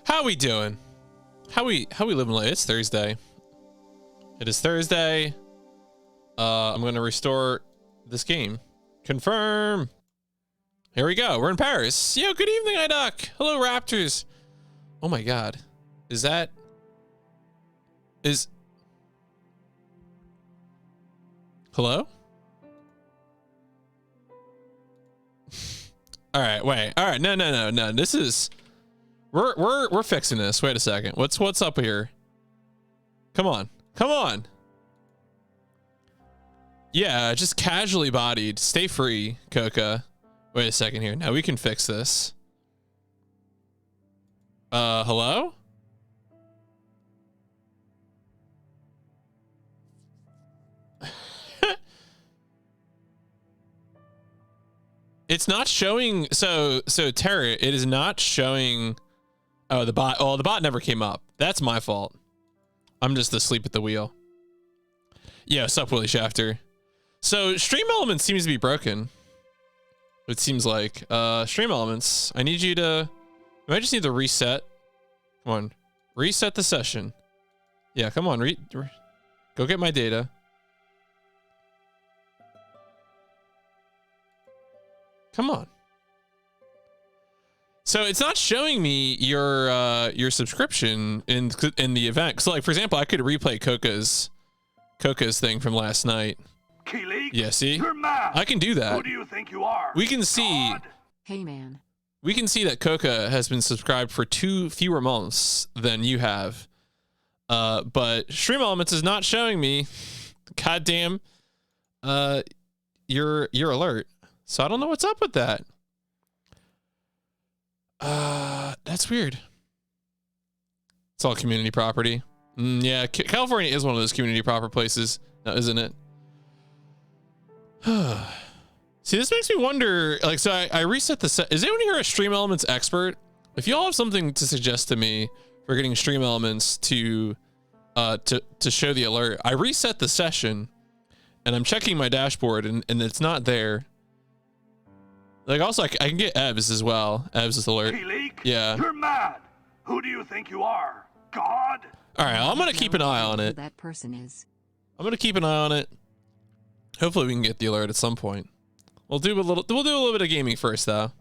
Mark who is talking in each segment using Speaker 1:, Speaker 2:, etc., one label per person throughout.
Speaker 1: How we doing? How we living life? It's Thursday. It is Thursday. I'm gonna restore this game. Confirm. Here we go. We're in Paris. Yo, good evening, iDuck. Hello, Raptors. Oh my God. Is hello? All right, wait. All right, no. This is we're fixing this. Wait a second. What's up here? Come on. Yeah, just casually bodied. Stay free, Coca. Wait a second here. Now we can fix this. Hello? It's not showing. So Terra, it is not showing. Oh, the bot never came up. That's my fault. I'm just asleep at the wheel. Yeah, what's up, Willie Shafter? So Stream Elements seems to be broken. It seems like Stream Elements. I need you to. I might just need to reset. Come on, reset the session. Yeah, come on, go get my data. Come on. So it's not showing me your subscription in the event. So like, for example, I could replay Coca's thing from last night.
Speaker 2: Keelig,
Speaker 1: yeah, see?
Speaker 2: You're mad.
Speaker 1: I can do that.
Speaker 2: Who do you think you are?
Speaker 1: We can see.
Speaker 2: God?
Speaker 3: Hey, man.
Speaker 1: We can see that Coca has been subscribed for 2 fewer months than you have. But Stream Elements is not showing me. Goddamn. Your alert. So I don't know what's up with that. That's weird. It's all community property. Yeah, California is one of those community proper places, now, isn't it? See, this makes me wonder. Like, so I reset the set. Is anyone here a Stream Elements expert? If y'all have something to suggest to me for getting Stream Elements to show the alert, I reset the session, and I'm checking my dashboard, and it's not there. Like, also, I can get Evs as well. Evs' alert.
Speaker 2: Keelig,
Speaker 1: yeah.
Speaker 2: You're mad. Who do you think you are? God?
Speaker 1: All right, I'm gonna keep an eye on it.
Speaker 3: That person is.
Speaker 1: I'm gonna keep an eye on it. Hopefully, we can get the alert at some point. We'll do a little bit of gaming first, though.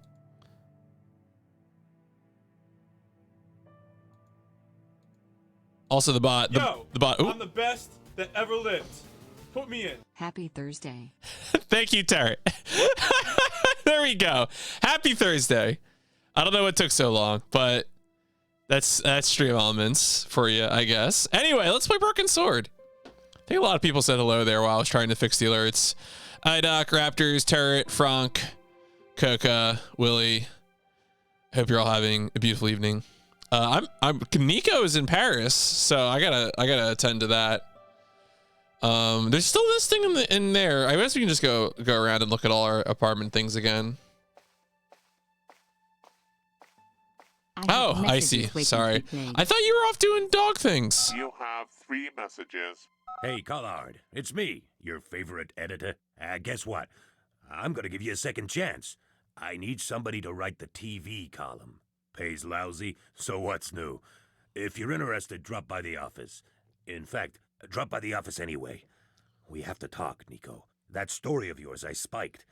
Speaker 1: Also, the bot. The bot. Ooh.
Speaker 4: I'm the best that ever lived. Put me in.
Speaker 3: Happy Thursday.
Speaker 1: Thank you, Terry. There we go. Happy Thursday. I don't know what took so long, but that's Stream Elements for you, I guess. Anyway, let's play Broken Sword. I think a lot of people said hello there while I was trying to fix the alerts. iDoc, Raptors, Turret, Frank, Coca, Willie. Hope you're all having a beautiful evening. Nico is in Paris, so I gotta attend to that. There's still this thing in there. I guess we can just go around and look at all our apartment things again. I see. Sorry. I thought you were off doing dog things.
Speaker 5: You have 3 messages.
Speaker 6: Hey, Collard, it's me, your favorite editor. Guess what? I'm gonna give you a second chance. I need somebody to write the TV column. Pays lousy, so what's new? If you're interested, drop by the office. In fact, drop by the office anyway. We have to talk, Nico. That story of yours I spiked.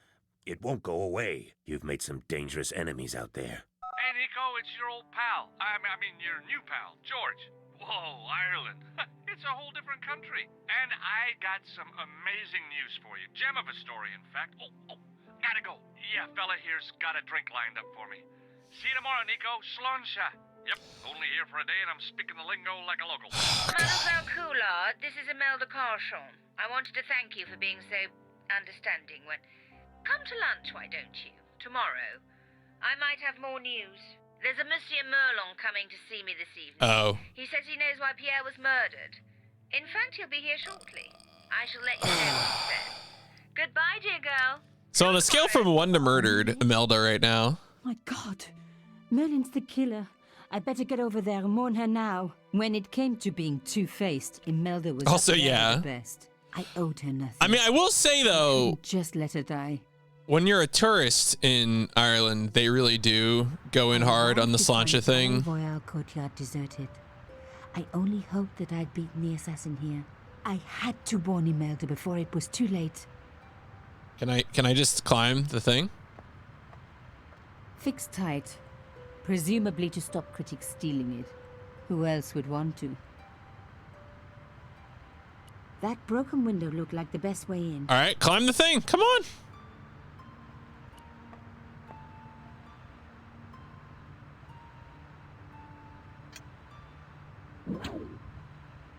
Speaker 6: It won't go away. You've made some dangerous enemies out there.
Speaker 7: Hey, Nico, it's your old pal. I mean, your new pal, George. Whoa, Ireland. It's a whole different country. And I got some amazing news for you. Gem of a story, in fact. Oh, gotta go. Yeah, fella here's got a drink lined up for me. See you tomorrow, Nico. Slonsha. Yep, only here for a day and I'm speaking the lingo like a local.
Speaker 8: Mademoiselle Coulard, this is Imelda Carchon. I wanted to thank you for being so understanding when... Come to lunch, why don't you? Tomorrow. I might have more news. There's a Monsieur Merlon coming to see me this evening.
Speaker 1: Oh.
Speaker 8: He says he knows why Pierre was murdered. In fact, he'll be here shortly. I shall let you know what he says. Goodbye, dear girl.
Speaker 1: So on a scale from 1 to murdered, Imelda right now.
Speaker 9: My God. Merlin's the killer. I better get over there and warn her now. When it came to being two-faced, Imelda was
Speaker 1: Also,
Speaker 9: up there
Speaker 1: yeah.
Speaker 9: the best. I owed her nothing.
Speaker 1: I mean, I will say though,
Speaker 9: Just let her die.
Speaker 1: When you're a tourist in Ireland, they really do go in hard on the sláinte thing.
Speaker 9: Royal courtyard deserted. I only hoped that I'd beaten the assassin here. I had to warn Imelda before it was too late.
Speaker 1: Can I just climb the thing?
Speaker 9: Fixed tight. Presumably to stop critics stealing it. Who else would want to? That broken window looked like the best way in.
Speaker 1: All right, climb the thing. Come on.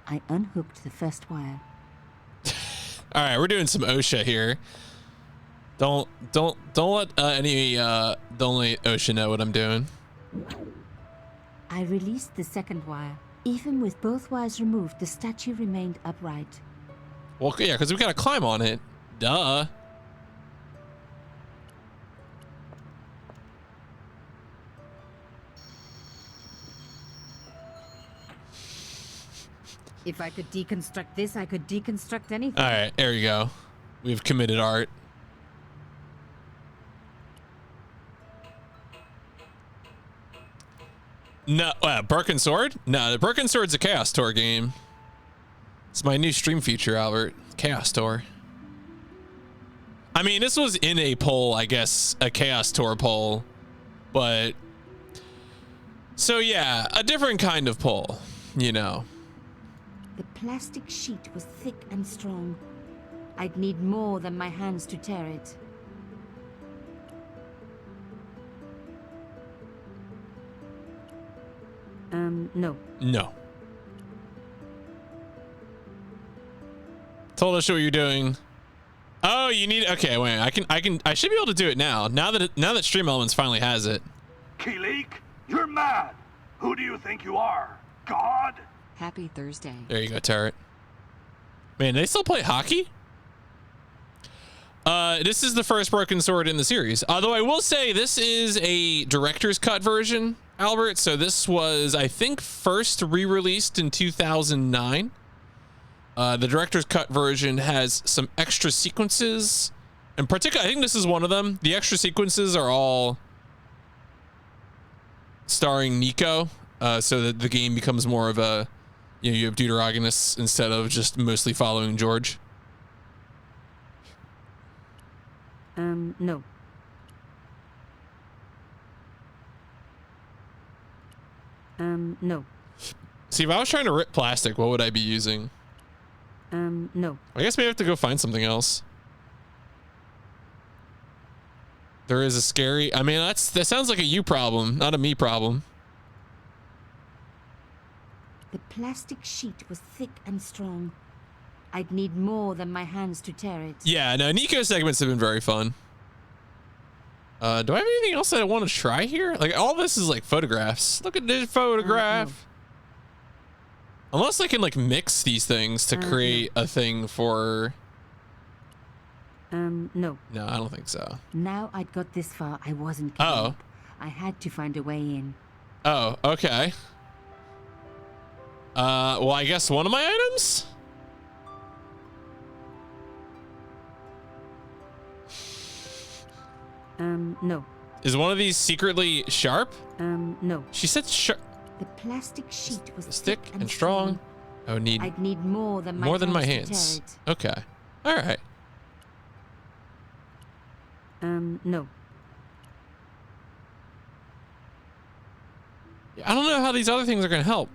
Speaker 9: I unhooked the first wire.
Speaker 1: All right, we're doing some OSHA here. Don't let don't let OSHA know what I'm doing.
Speaker 9: I released the second wire. Even with both wires removed, the statue remained upright.
Speaker 1: Well, yeah, because we gotta climb on it. Duh.
Speaker 9: If I could deconstruct this, I could deconstruct anything.
Speaker 1: All right, there you go. We've committed art. No, Broken Sword? No, the Broken Sword's a Chaos Tour game. It's my new stream feature, Albert. Chaos Tour. I mean, this was in a poll, I guess, a Chaos Tour poll, but so yeah, a different kind of poll, you know.
Speaker 9: The plastic sheet was thick and strong. I'd need more than my hands to tear it. No.
Speaker 1: No. Told us what you're doing. Oh, you need. Okay, wait. I should be able to do it now. Now that Stream Elements finally has it.
Speaker 2: Kilik, you're mad. Who do you think you are? God?
Speaker 3: Happy Thursday.
Speaker 1: There you go, Turret. Man, they still play hockey? This is the first Broken Sword in the series. Although I will say this is a director's cut version, Albert. So this was, I think, first re-released in 2009. The director's cut version has some extra sequences. In particular, I think this is one of them. The extra sequences are all starring Nico. So that the game becomes more of a, you have Deuteragonus instead of just mostly following George.
Speaker 9: No. No.
Speaker 1: See, if I was trying to rip plastic, what would I be using?
Speaker 9: No.
Speaker 1: I guess maybe I have to go find something else. There is a scary, I mean, that sounds like a you problem, not a me problem.
Speaker 9: The plastic sheet was thick and strong. I'd need more than my hands to tear it.
Speaker 1: Yeah, no, Nico segments have been very fun. Do I have anything else that I want to try here? Like, all this is like photographs. Look at this photograph. No. Unless I can like mix these things to create a thing for...
Speaker 9: No.
Speaker 1: No, I don't think so.
Speaker 9: Now I'd got this far, I wasn't giving up. I had to find a way in.
Speaker 1: Oh, okay. Well, I guess one of my items?
Speaker 9: No.
Speaker 1: Is one of these secretly sharp?
Speaker 9: No.
Speaker 1: She said sharp.
Speaker 9: The plastic sheet was
Speaker 1: thick and strong.
Speaker 9: I'd need more than my hands. To tear it.
Speaker 1: Okay. All right.
Speaker 9: No.
Speaker 1: I don't know how these other things are gonna help.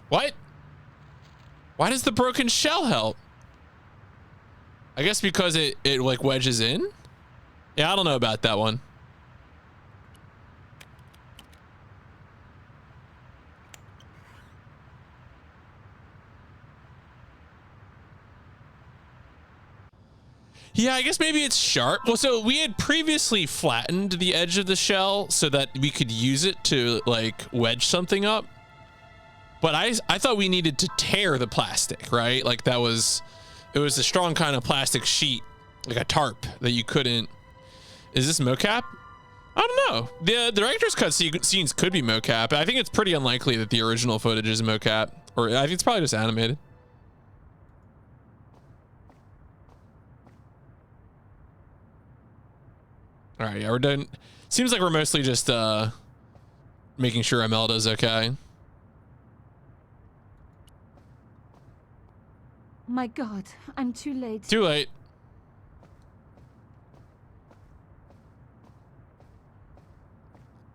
Speaker 1: What? Why does the broken shell help? I guess because it like wedges in? Yeah, I don't know about that one. Yeah, I guess maybe it's sharp. Well, so we had previously flattened the edge of the shell so that we could use it to like wedge something up. But I thought we needed to tear the plastic, right? Like it was a strong kind of plastic sheet, like a tarp that you couldn't. Is this mocap? I don't know. The director's cut scenes could be mocap. I think it's pretty unlikely that the original footage is mocap, or I think it's probably just animated. All right, yeah, we're done. Seems like we're mostly just making sure Imelda's okay.
Speaker 9: My God, I'm too late.
Speaker 1: Too late.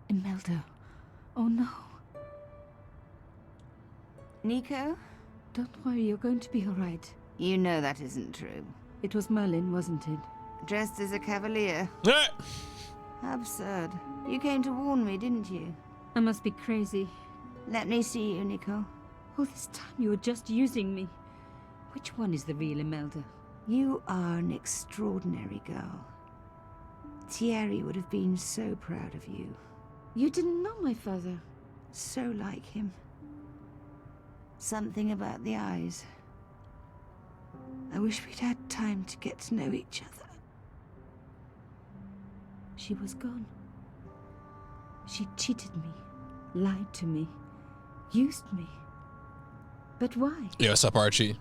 Speaker 9: Imelda. Oh no.
Speaker 10: Nico?
Speaker 9: Don't worry, you're going to be all right.
Speaker 10: You know that isn't true.
Speaker 9: It was Merlin, wasn't it?
Speaker 10: Dressed as a cavalier.
Speaker 1: Ah!
Speaker 10: How absurd. You came to warn me, didn't you?
Speaker 9: I must be crazy.
Speaker 10: Let me see you, Nico.
Speaker 9: All this time you were just using me. Which one is the real Imelda?
Speaker 10: You are an extraordinary girl. Thierry would have been so proud of you.
Speaker 9: You didn't know my father.
Speaker 10: So like him. Something about the eyes. I wish we'd had time to get to know each other.
Speaker 9: She was gone. She cheated me, lied to me, used me. But why?
Speaker 1: Yeah, what's up, Archie?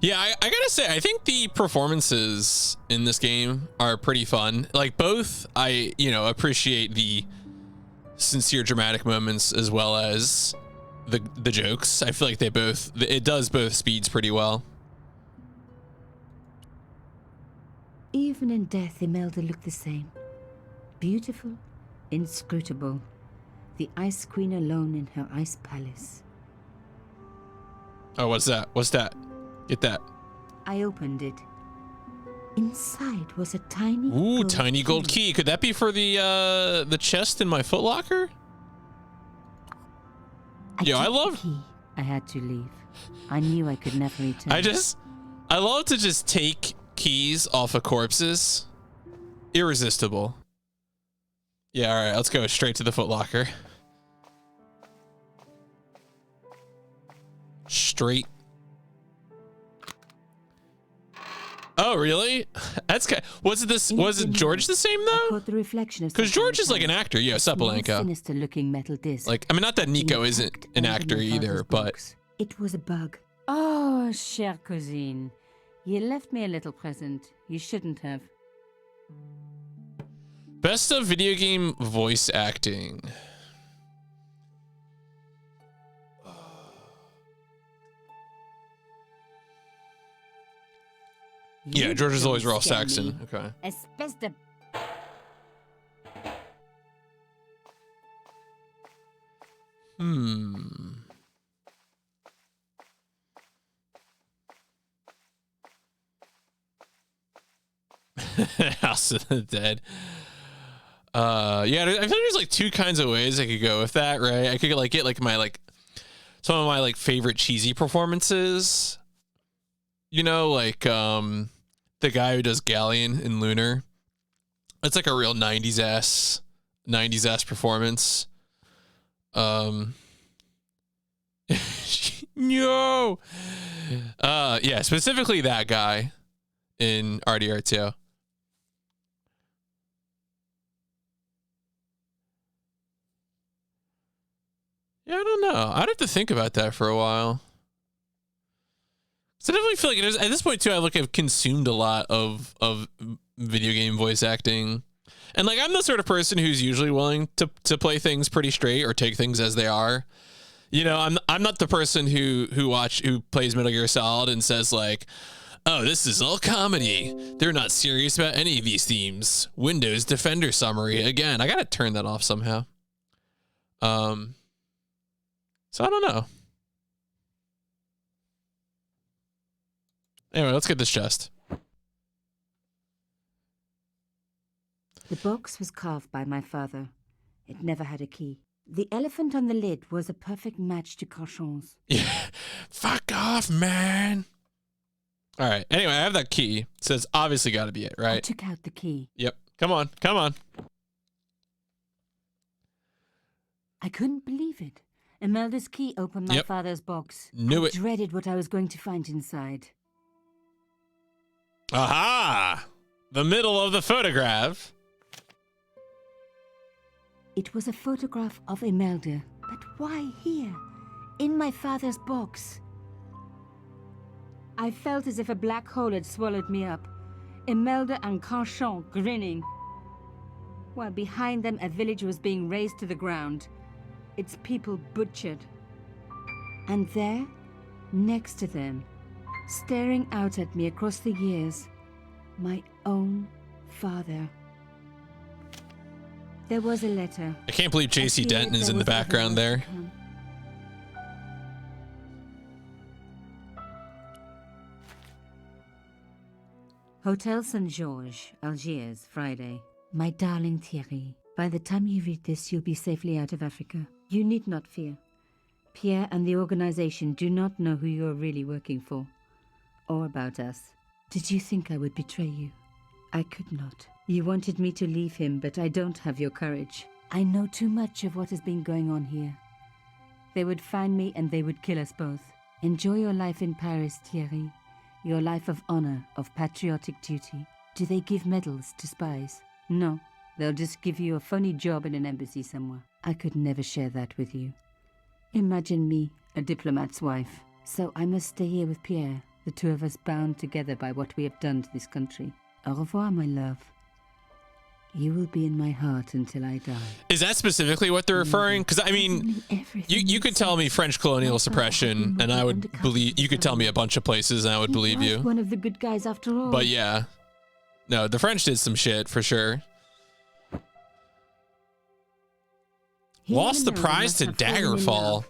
Speaker 1: Yeah, I gotta say, I think the performances in this game are pretty fun. Like, both, I appreciate the sincere dramatic moments as well as the jokes. I feel like it does both speeds pretty well.
Speaker 9: Even in death, Imelda looked the same. Beautiful, inscrutable. The Ice Queen alone in her ice palace.
Speaker 1: Oh, what's that? What's that? Get that.
Speaker 9: I opened it. Inside was a tiny
Speaker 1: tiny gold key. Could that be for the chest in my footlocker? Yo, I love.
Speaker 9: Key. I had to leave. I knew I could never return.
Speaker 1: I love to just take keys off of corpses. Irresistible. Yeah, all right, let's go straight to the footlocker. Straight. Oh, really? That's was it George the same though?
Speaker 9: Caught the reflection of
Speaker 1: because George is like an actor. Yeah, Sapolenko.
Speaker 9: Sinister looking metal disc.
Speaker 1: Like, I mean, not that Nico isn't an actor either, but
Speaker 9: it was a bug. Oh, chère cousine, you left me a little present. You shouldn't have.
Speaker 1: Best of video game voice acting. Yeah, George is always Rolf Saxon. Okay.
Speaker 9: Espèce de...
Speaker 1: House of the Dead. Yeah, I feel like there's like two kinds of ways I could go with that, right? I could like get like my some of my favorite cheesy performances. You know, like the guy who does Galleon in Lunar. It's like a real 90s ass performance. No. Yeah, specifically that guy in RDR2. Yeah, I don't know. I'd have to think about that for a while. So I definitely feel like it is, at this point too, I've consumed a lot of video game voice acting. And like, I'm the sort of person who's usually willing to play things pretty straight or take things as they are. You know, I'm not the person who plays Metal Gear Solid and says like, oh, this is all comedy. They're not serious about any of these themes. Windows Defender summary. Again, I gotta turn that off somehow. So I don't know. Anyway, let's get this chest.
Speaker 9: The box was carved by my father. It never had a key. The elephant on the lid was a perfect match to Carchon's.
Speaker 1: Yeah, fuck off, man. All right. Anyway, I have that key. It says obviously got to be it, right?
Speaker 9: I took out the key.
Speaker 1: Yep. Come on. Come on.
Speaker 9: I couldn't believe it. Imelda's key opened my father's box.
Speaker 1: Knew
Speaker 9: I
Speaker 1: it.
Speaker 9: dreaded what I was going to find inside.
Speaker 1: Aha! The middle of the photograph.
Speaker 9: It was a photograph of Imelda. But why here? In my father's box. I felt as if a black hole had swallowed me up. Imelda and Carchon grinning. while behind them a village was being razed to the ground, its people butchered. And there, next to them, staring out at me across the years, my own father. There was a letter.
Speaker 1: I can't believe JC Denton is in the background there.
Speaker 9: Hotel St. Georges, Algiers, Friday. My darling Thierry, by the time you read this, you'll be safely out of Africa. You need not fear. Pierre and the organization do not know who you're really working for, or about us. Did you think I would betray you? I could not. You wanted me to leave him, but I don't have your courage. I know too much of what has been going on here. They would find me and they would kill us both. Enjoy your life in Paris, Thierry. Your life of honor, of patriotic duty. Do they give medals to spies? No, they'll just give you a funny job in an embassy somewhere. I could never share that with you. Imagine me, a diplomat's wife. So I must stay here with Pierre, the two of us bound together by what we have done to this country. Au revoir, my love. You will be in my heart until I die.
Speaker 1: Is that specifically what they're referring? Because I mean, you could tell me French colonial suppression, and I would believe. You could tell me a bunch of places, and I would believe you.
Speaker 9: One of the good guys, after all.
Speaker 1: But yeah, no, the French did some shit for sure. Lost the prize to Daggerfall.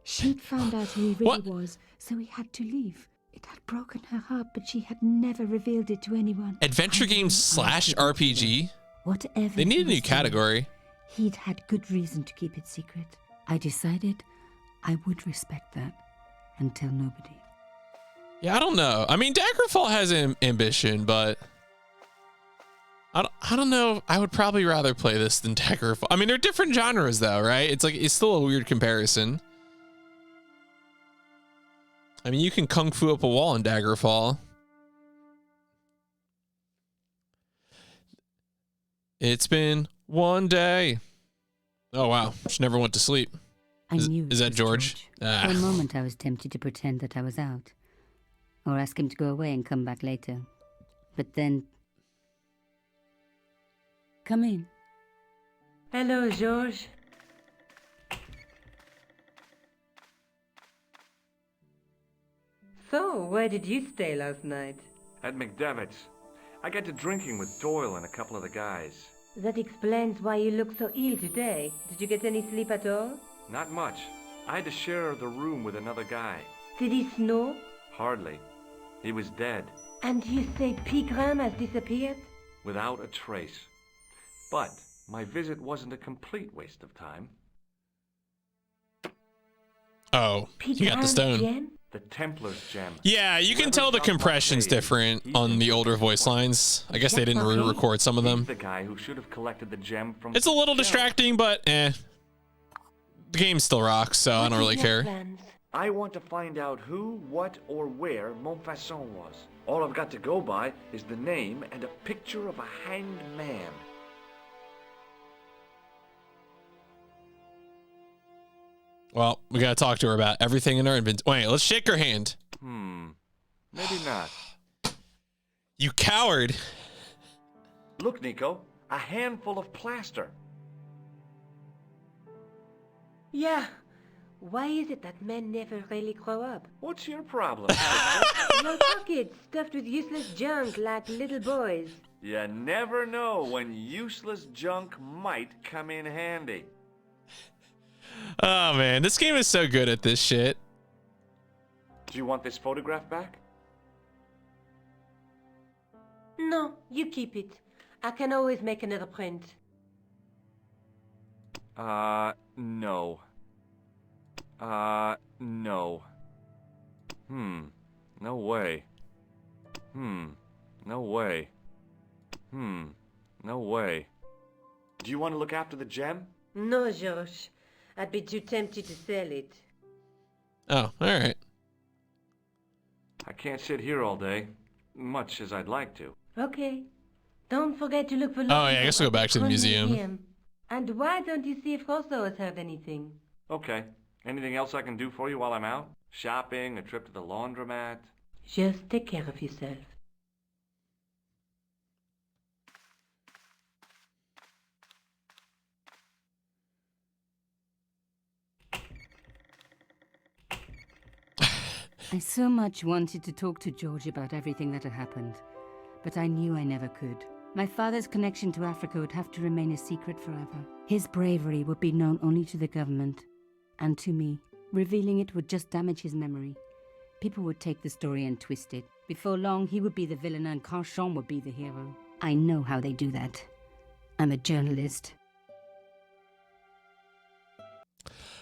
Speaker 9: She'd found out who he really was, so he had to leave. It had broken her heart, but she had never revealed it to anyone.
Speaker 1: Adventure game / RPG.
Speaker 9: Whatever.
Speaker 1: They need a new category.
Speaker 9: He'd had good reason to keep it secret. I decided I would respect that and tell nobody.
Speaker 1: Yeah, I don't know. I mean, Daggerfall has ambition, but I don't know. I would probably rather play this than Daggerfall. I mean, they're different genres, though, right? It's still a weird comparison. I mean, you can kung fu up a wall in Daggerfall. It's been one day. Oh, wow. She never went to sleep. Is that George? Ah.
Speaker 9: For a moment, I was tempted to pretend that I was out. Or ask him to go away and come back later. But then... Come in.
Speaker 11: Hello, George. So, where did you stay last night?
Speaker 7: At McDevitt's. I got to drinking with Doyle and a couple of the guys.
Speaker 11: That explains why you look so ill today. Did you get any sleep at all?
Speaker 7: Not much. I had to share the room with another guy.
Speaker 11: Did he snore?
Speaker 7: Hardly. He was dead.
Speaker 11: And you say Pigram has disappeared?
Speaker 7: Without a trace. But my visit wasn't a complete waste of time.
Speaker 1: Oh, you got the stone.
Speaker 11: Gem?
Speaker 7: The Templar's gem.
Speaker 1: Yeah, you can tell the compression's different on the older voice lines. I guess they didn't re-record some of them.
Speaker 7: He's the guy who should have collected the gem from...
Speaker 1: It's a little distracting, but The game still rocks, so I don't really care.
Speaker 12: I want to find out who, what, or where Montfaucon was. All I've got to go by is the name and a picture of a hanged man.
Speaker 1: Well, we gotta talk to her about everything in our inventory. Wait, let's shake her hand.
Speaker 7: Maybe not.
Speaker 1: You coward.
Speaker 12: Look, Nico, a handful of plaster.
Speaker 11: Yeah. Why is it that men never really grow up?
Speaker 12: What's your problem?
Speaker 11: Your pockets stuffed with useless junk like little boys.
Speaker 12: You never know when useless junk might come in handy.
Speaker 1: Oh man, this game is so good at this shit.
Speaker 12: Do you want this photograph back?
Speaker 11: No, you keep it. I can always make another print.
Speaker 12: No.
Speaker 7: No. No way. No way. No way.
Speaker 12: Do you want to look after the gem?
Speaker 11: No, George. I'd be too tempted to sell it.
Speaker 1: Oh, alright.
Speaker 7: I can't sit here all day, much as I'd like to.
Speaker 11: Okay. Don't forget to look for...
Speaker 1: Oh yeah, I guess we'll go back to the museum.
Speaker 11: And why don't you see if Rosso has heard anything?
Speaker 7: Okay. Anything else I can do for you while I'm out? Shopping, a trip to the laundromat?
Speaker 11: Just take care of yourself.
Speaker 9: I so much wanted to talk to George about everything that had happened, but I knew I never could. My father's connection to Africa would have to remain a secret forever. His bravery would be known only to the government and to me. Revealing it would just damage his memory. People would take the story and twist it. Before long, he would be the villain and Carchon would be the hero. I know how they do that. I'm a journalist.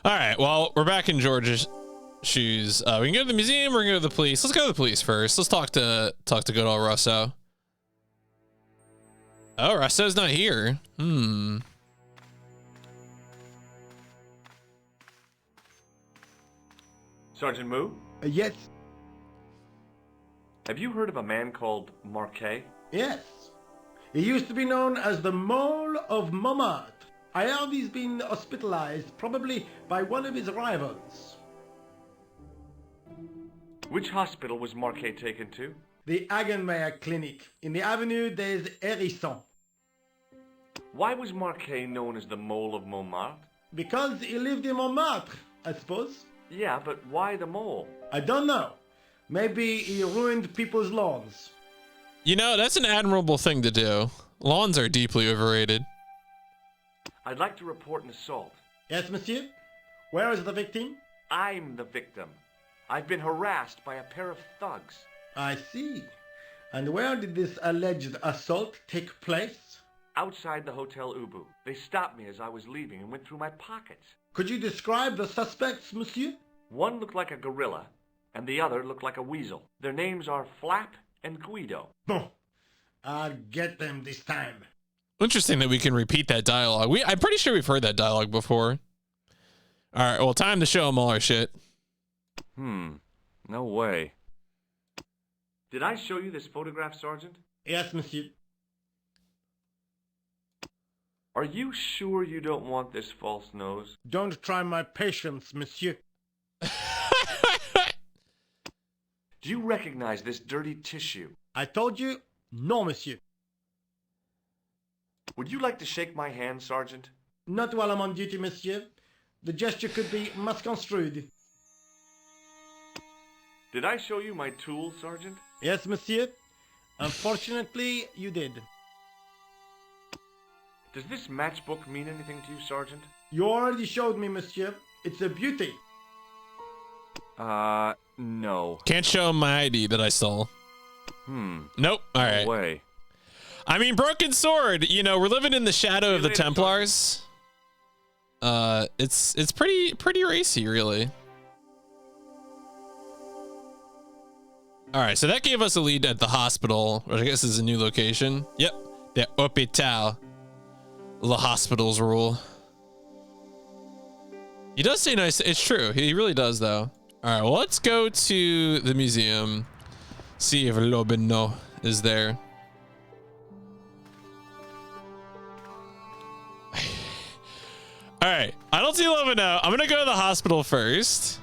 Speaker 1: All right, well, we're back in George's shoes. We can go to the museum, we're gonna go to the police. Let's go to the police first. Let's talk to good old Russo. Oh, Russo's not here.
Speaker 12: Sergeant Moo?
Speaker 13: Yes.
Speaker 12: Have you heard of a man called Marquet?
Speaker 13: Yes. He used to be known as the Mole of Montmartre. I heard he's been hospitalized, probably by one of his rivals.
Speaker 12: Which hospital was Marquet taken to?
Speaker 13: The Hagenmeyer Clinic, in the Avenue des Hérissons.
Speaker 12: Why was Marquet known as the Mole of Montmartre?
Speaker 13: Because he lived in Montmartre, I suppose.
Speaker 12: Yeah, but why the mole?
Speaker 13: I don't know. Maybe he ruined people's lawns.
Speaker 1: You know, that's an admirable thing to do. Lawns are deeply overrated.
Speaker 12: I'd like to report an assault.
Speaker 13: Yes, monsieur? Where is the victim?
Speaker 12: I'm the victim. I've been harassed by a pair of thugs.
Speaker 13: I see. And where did this alleged assault take place?
Speaker 12: Outside the Hotel Ubu. They stopped me as I was leaving and went through my pockets.
Speaker 13: Could you describe the suspects, monsieur?
Speaker 12: One looked like a gorilla, and the other looked like a weasel. Their names are Flap and Guido.
Speaker 13: Bon. I'll get them this time.
Speaker 1: Interesting that we can repeat that dialogue. I'm pretty sure we've heard that dialogue before. All right, well, time to show them all our shit.
Speaker 12: No way. Did I show you this photograph, Sergeant?
Speaker 13: Yes, monsieur.
Speaker 12: Are you sure you don't want this false nose?
Speaker 13: Don't try my patience, monsieur.
Speaker 12: Do you recognize this dirty tissue?
Speaker 13: I told you, no, monsieur.
Speaker 12: Would you like to shake my hand, Sergeant?
Speaker 13: Not while I'm on duty, monsieur. The gesture could be misconstrued.
Speaker 12: Did I show you my tools, Sergeant?
Speaker 13: Yes, monsieur. Unfortunately, you did.
Speaker 12: Does this matchbook mean anything to you, Sergeant?
Speaker 13: You already showed me, monsieur. It's a beauty.
Speaker 12: No.
Speaker 1: Can't show him my ID that I stole. Nope. All right.
Speaker 12: No way.
Speaker 1: I mean, Broken Sword, you know, we're living in the shadow of the Templars. It's pretty racy, really. All right, so that gave us a lead at the hospital, which I guess is a new location. Yep, the Hôpital. The hospitals rule. He does say nice. It's true. He really does, though. All right, well, let's go to the museum. See if Lobino is there. All right, I don't see Lobino. I'm gonna go to the hospital first.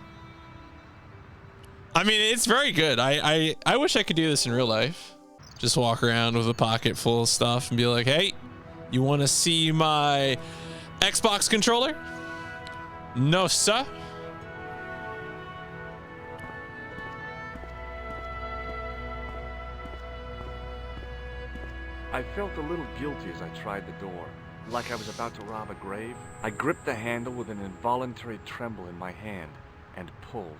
Speaker 1: I mean, it's very good. I wish I could do this in real life. Just walk around with a pocket full of stuff and be like, hey, you want to see my Xbox controller? No, sir.
Speaker 12: I felt a little guilty as I tried the door, like I was about to rob a grave. I gripped the handle with an involuntary tremble in my hand and pulled.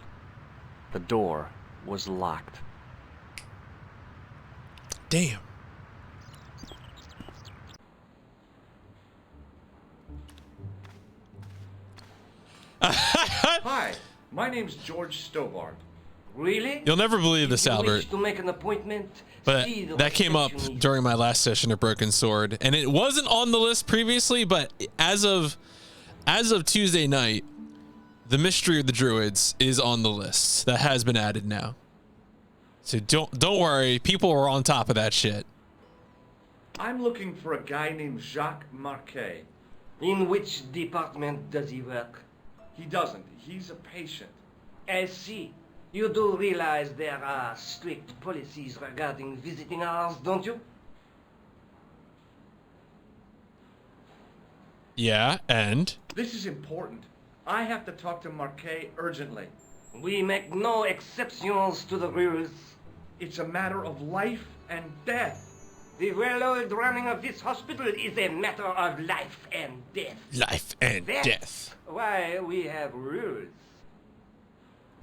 Speaker 12: The door was locked.
Speaker 1: Damn.
Speaker 12: Hi, my name's George Stobart.
Speaker 11: Really?
Speaker 1: You'll never believe this,
Speaker 11: If you
Speaker 1: Albert.
Speaker 11: wish to make an appointment,
Speaker 1: But
Speaker 11: see the
Speaker 1: that came up
Speaker 11: receptionist.
Speaker 1: during my last session of Broken Sword, and it wasn't on the list previously, but as of Tuesday night, the Mystery of the Druids is on the list. That has been added now. So don't worry, people are on top of that shit.
Speaker 12: I'm looking for a guy named Jacques Marquet.
Speaker 11: In which department does he work?
Speaker 12: He doesn't. He's a patient.
Speaker 11: I see. You do realize there are strict policies regarding visiting hours, don't you?
Speaker 1: Yeah, and?
Speaker 12: This is important. I have to talk to Marquet urgently.
Speaker 11: We make no exceptions to the rules.
Speaker 4: It's a matter of life and death.
Speaker 11: The well-oiled running of this hospital is a matter of life and death.
Speaker 1: Life and
Speaker 11: That's
Speaker 1: death.
Speaker 11: why we have rules.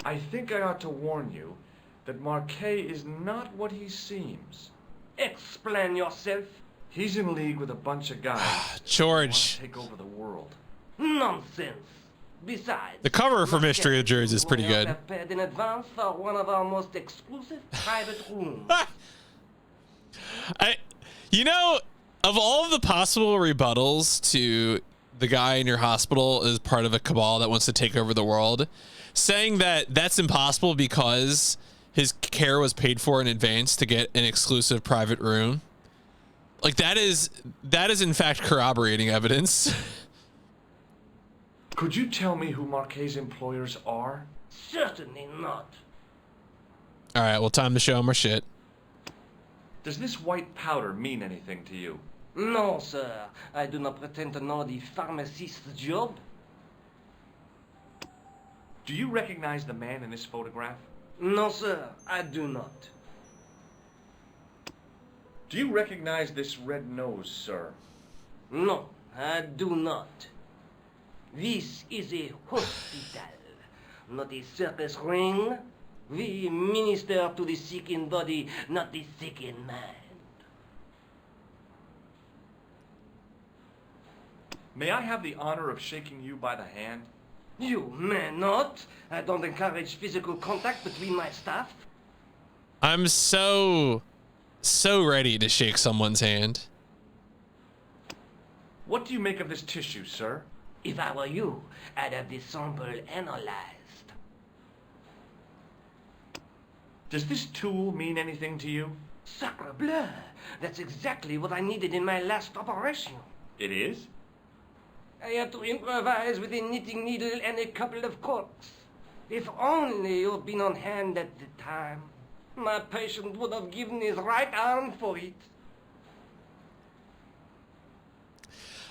Speaker 12: I think I ought to warn you that Marquet is not what he seems.
Speaker 11: Explain yourself.
Speaker 12: He's in league with a bunch of guys
Speaker 1: George.
Speaker 12: who want to take over the world.
Speaker 11: Nonsense. Besides,
Speaker 1: The cover for Mystery of George is pretty
Speaker 11: we
Speaker 1: good.
Speaker 11: are prepared in advance for one of our most exclusive private rooms.
Speaker 1: You know, of all of the possible rebuttals to the guy in your hospital is part of a cabal that wants to take over the world, saying that that's impossible because his care was paid for in advance to get an exclusive private room. Like that is in fact corroborating evidence.
Speaker 12: Could you tell me who Marquet's employers are?
Speaker 11: Certainly not.
Speaker 1: All right, well, time to show him our shit.
Speaker 12: Does this white powder mean anything to you?
Speaker 11: No, sir. I do not pretend to know the pharmacist's job.
Speaker 12: Do you recognize the man in this photograph?
Speaker 11: No, sir. I do not.
Speaker 12: Do you recognize this red nose, sir?
Speaker 11: No, I do not. This is a hospital, not a circus ring. We minister to the sick in body, not the sick in mind.
Speaker 12: May I have the honor of shaking you by the hand?
Speaker 11: You may not. I don't encourage physical contact between my staff.
Speaker 1: I'm so ready to shake someone's hand.
Speaker 12: What do you make of this tissue, sir?
Speaker 11: If I were you, I'd have the sample analyzed.
Speaker 12: Does this tool mean anything to you?
Speaker 11: Sacre bleu! That's exactly what I needed in my last operation.
Speaker 12: It is?
Speaker 11: I had to improvise with a knitting needle and a couple of corks. If only you'd been on hand at the time. My patient would have given his right arm for it.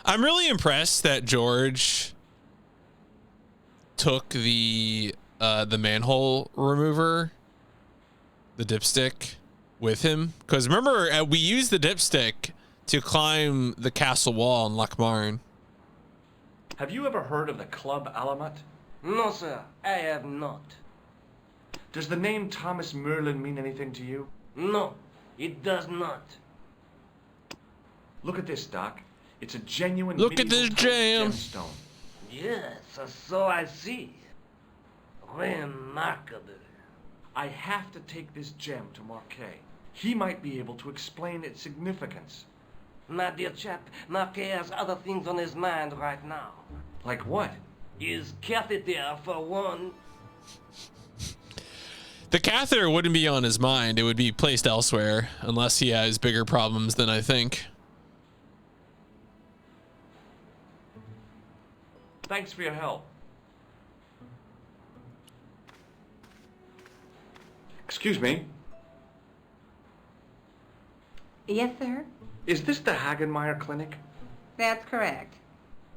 Speaker 1: I'm really impressed that George took the manhole remover, the dipstick, with him. Because remember, we used the dipstick to climb the castle wall in Lochmarn.
Speaker 12: Have you ever heard of the Club Alamat?
Speaker 11: No, sir, I have not.
Speaker 12: Does the name Thomas Merlin mean anything to you?
Speaker 11: No, it does not.
Speaker 12: Look at this, Doc. It's a genuine
Speaker 1: Look at this jam.
Speaker 12: gemstone.
Speaker 11: Yes, so I see. Remarkable.
Speaker 12: I have to take this gem to Marquet. He might be able to explain its significance.
Speaker 11: My dear chap, Marquet has other things on his mind right now.
Speaker 12: Like what?
Speaker 11: His catheter, for one.
Speaker 1: The catheter wouldn't be on his mind. It would be placed elsewhere, unless he has bigger problems than I think.
Speaker 12: Thanks for your help. Excuse me.
Speaker 14: Yes, sir?
Speaker 12: Is this the Hagenmeyer Clinic?
Speaker 14: That's correct.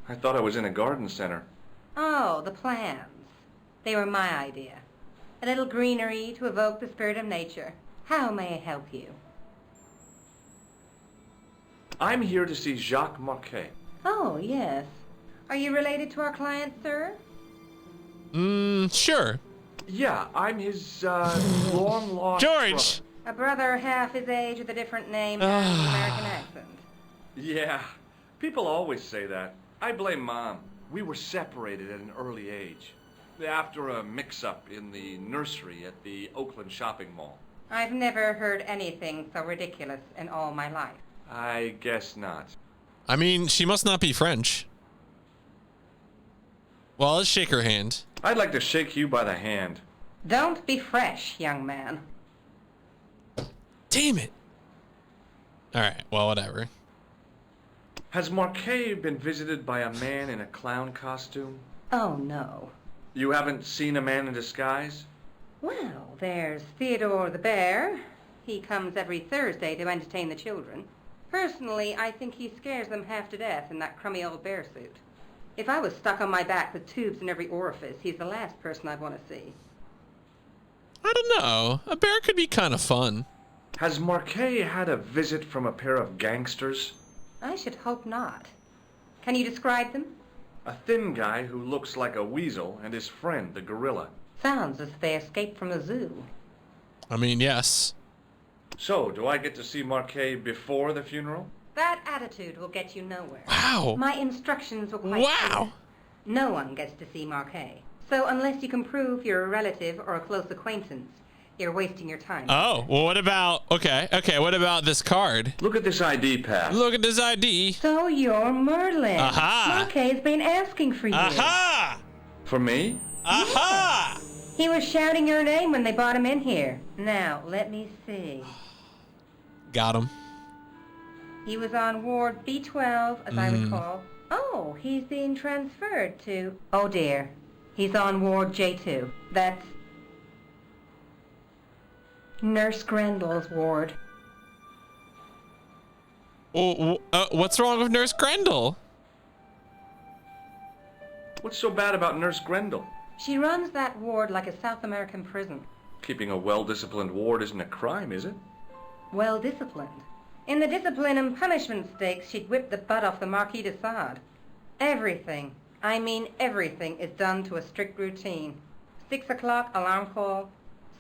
Speaker 12: I thought I was in a garden center.
Speaker 14: Oh, the plans. They were my idea. A little greenery to evoke the spirit of nature. How may I help you?
Speaker 12: I'm here to see Jacques Marquet.
Speaker 14: Oh, yes. Are you related to our client, sir?
Speaker 1: Sure.
Speaker 12: Yeah, I'm his, long-lost
Speaker 1: George!
Speaker 14: A brother half his age with a different name and an American accent.
Speaker 12: Yeah, people always say that. I blame Mom. We were separated at an early age. After a mix-up in the nursery at the Oakland shopping mall.
Speaker 14: I've never heard anything so ridiculous in all my life.
Speaker 12: I guess not.
Speaker 1: I mean, she must not be French. Well, let's shake her hand.
Speaker 12: I'd like to shake you by the hand.
Speaker 14: Don't be fresh, young man.
Speaker 1: Damn it. Alright, well, whatever.
Speaker 12: Has Marquet been visited by a man in a clown costume?
Speaker 14: Oh, no.
Speaker 12: You haven't seen a man in disguise?
Speaker 14: Well, there's Theodore the Bear. He comes every Thursday to entertain the children. Personally, I think he scares them half to death in that crummy old bear suit. If I was stuck on my back with tubes in every orifice, he's the last person I'd want to see.
Speaker 1: I don't know. A bear could be kind of fun.
Speaker 12: Has Marquet had a visit from a pair of gangsters?
Speaker 14: I should hope not. Can you describe them?
Speaker 12: A thin guy who looks like a weasel and his friend, the gorilla.
Speaker 14: Sounds as if they escaped from the zoo.
Speaker 1: I mean, yes.
Speaker 12: So, do I get to see Marquet before the funeral?
Speaker 14: That attitude will get you nowhere.
Speaker 1: Wow.
Speaker 14: My instructions were quite clear. No one gets to see Marquet. So unless you can prove you're a relative or a close acquaintance, you're wasting your time.
Speaker 1: Oh, well, what about, okay, what about this card?
Speaker 12: Look at this ID pass.
Speaker 1: Look at this ID.
Speaker 14: So you're Merlin.
Speaker 1: Aha.
Speaker 14: Marquet's been asking for you.
Speaker 1: Aha!
Speaker 12: For me?
Speaker 1: Aha!
Speaker 14: He was shouting your name when they brought him in here. Now, let me see.
Speaker 1: Got him.
Speaker 14: He was on Ward B12, as I recall. Oh, he's being transferred to... Oh, dear. He's on Ward J2. That's... Nurse Grendel's ward.
Speaker 1: Oh, what's wrong with Nurse Grendel?
Speaker 12: What's so bad about Nurse Grendel?
Speaker 14: She runs that ward like a South American prison.
Speaker 12: Keeping a well-disciplined ward isn't a crime, is it?
Speaker 14: Well disciplined. In the discipline and punishment stakes, she'd whip the butt off the Marquis de Sade. Everything, I mean everything, is done to a strict routine. 6 o'clock alarm call,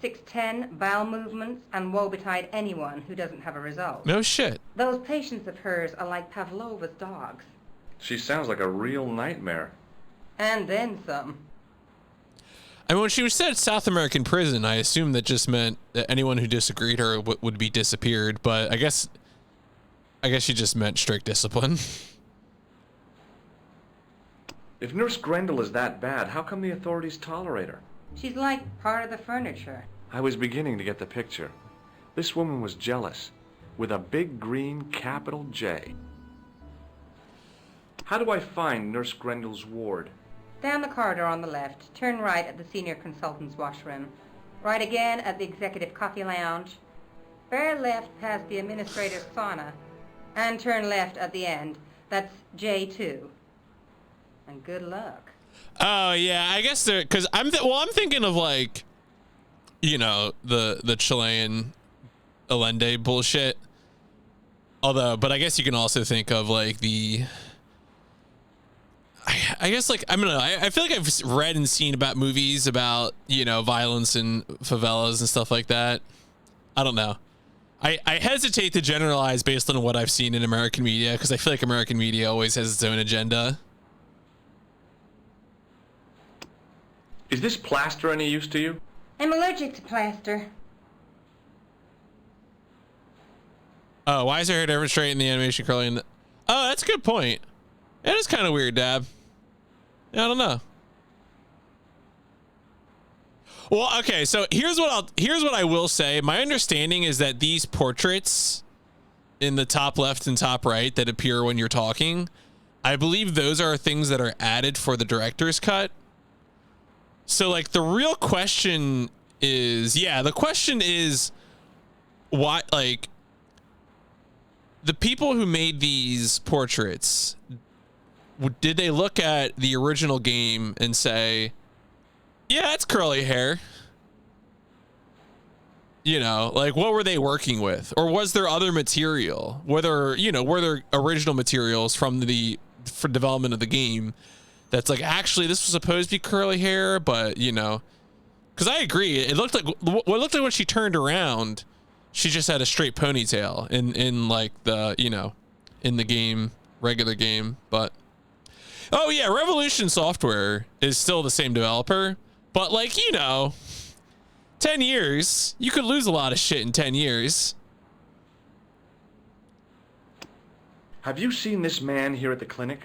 Speaker 14: 6:10 bowel movements, and woe betide anyone who doesn't have a result.
Speaker 1: No shit.
Speaker 14: Those patients of hers are like Pavlova's dogs.
Speaker 12: She sounds like a real nightmare.
Speaker 14: And then some.
Speaker 1: I mean, when she said South American prison, I assumed that just meant that anyone who disagreed her would be disappeared, but I guess she just meant strict discipline.
Speaker 12: If Nurse Grendel is that bad, how come the authorities tolerate her?
Speaker 14: She's like part of the furniture.
Speaker 12: I was beginning to get the picture. This woman was jealous, with a big green capital J. How do I find Nurse Grendel's ward?
Speaker 14: Down the corridor on the left, turn right at the senior consultant's washroom. Right again at the executive coffee lounge. Bear left past the administrator's sauna. And turn left at the end. That's J2. And good luck.
Speaker 1: Oh yeah, I guess they're because I'm thinking of like, you know, the Chilean Allende bullshit. Although, but I guess you can also think of like the. I guess like I don't know. I feel like I've read and seen about movies about, you know, violence in favelas and stuff like that. I don't know. I hesitate to generalize based on what I've seen in American media because I feel like American media always has its own agenda.
Speaker 12: Is this plaster any use to you?
Speaker 14: I'm allergic to plaster.
Speaker 1: Oh, why is there a difference straight in the animation curling? Oh, that's a good point. It is kind of weird, Dab. I don't know. Well, okay, so here's what I will say. My understanding is that these portraits in the top left and top right that appear when you're talking, I believe those are things that are added for the director's cut. So like the real question is, the question is why, like, the people who made these portraits, did they look at the original game and say, yeah, it's curly hair? You know, like what were they working with? Or was there other material? Were there original materials for development of the game that's like, actually this was supposed to be curly hair, but you know, because I agree, it looked like when she turned around, she just had a straight ponytail in like the, you know, in the game, regular game. But oh yeah, Revolution Software is still the same developer, but like, you know, 10 years, you could lose a lot of shit in 10 years.
Speaker 12: Have you seen this man here at the clinic?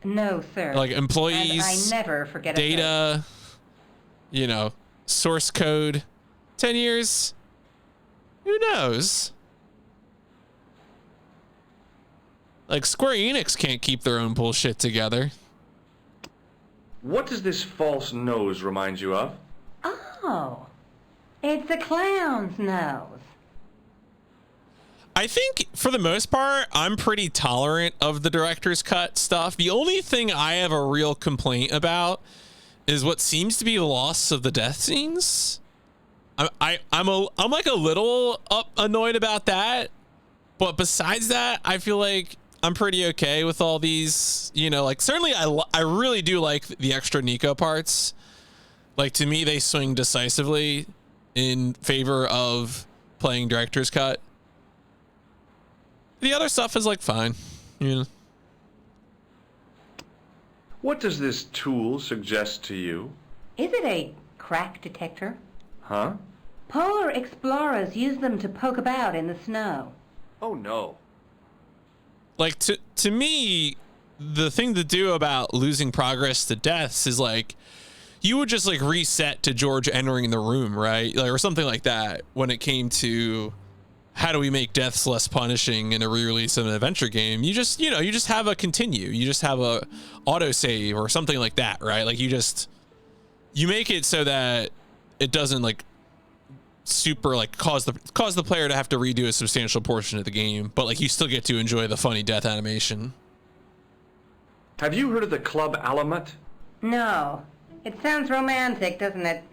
Speaker 14: No, sir.
Speaker 1: Like employees,
Speaker 14: and I never forget a
Speaker 1: data, you know, source code. 10 years, who knows? Like Square Enix can't keep their own bullshit together.
Speaker 12: What does this false nose remind you of?
Speaker 14: Oh, it's a clown's nose.
Speaker 1: I think for the most part, I'm pretty tolerant of the director's cut stuff. The only thing I have a real complaint about is what seems to be the loss of the death scenes. I'm like a little annoyed about that, but besides that, I feel like I'm pretty okay with all these. You know, like certainly I really do like the extra Nico parts. Like to me, they swing decisively in favor of playing director's cut. The other stuff is like fine, you know.
Speaker 12: What does this tool suggest to you?
Speaker 14: Is it a crack detector?
Speaker 12: Huh?
Speaker 14: Polar explorers use them to poke about in the snow.
Speaker 12: Oh no.
Speaker 1: Like to me, the thing to do about losing progress to deaths is like you would just like reset to George entering the room, right? Like, or something like that when it came to how do we make deaths less punishing in a re-release of an adventure game. You just, you know, you just have a continue, you just have a autosave or something like that, right? Like you make it so that it doesn't like super like cause the player to have to redo a substantial portion of the game, but like you still get to enjoy the funny death animation.
Speaker 12: Have you heard of the Club Alamet?
Speaker 14: No. It sounds romantic, doesn't it?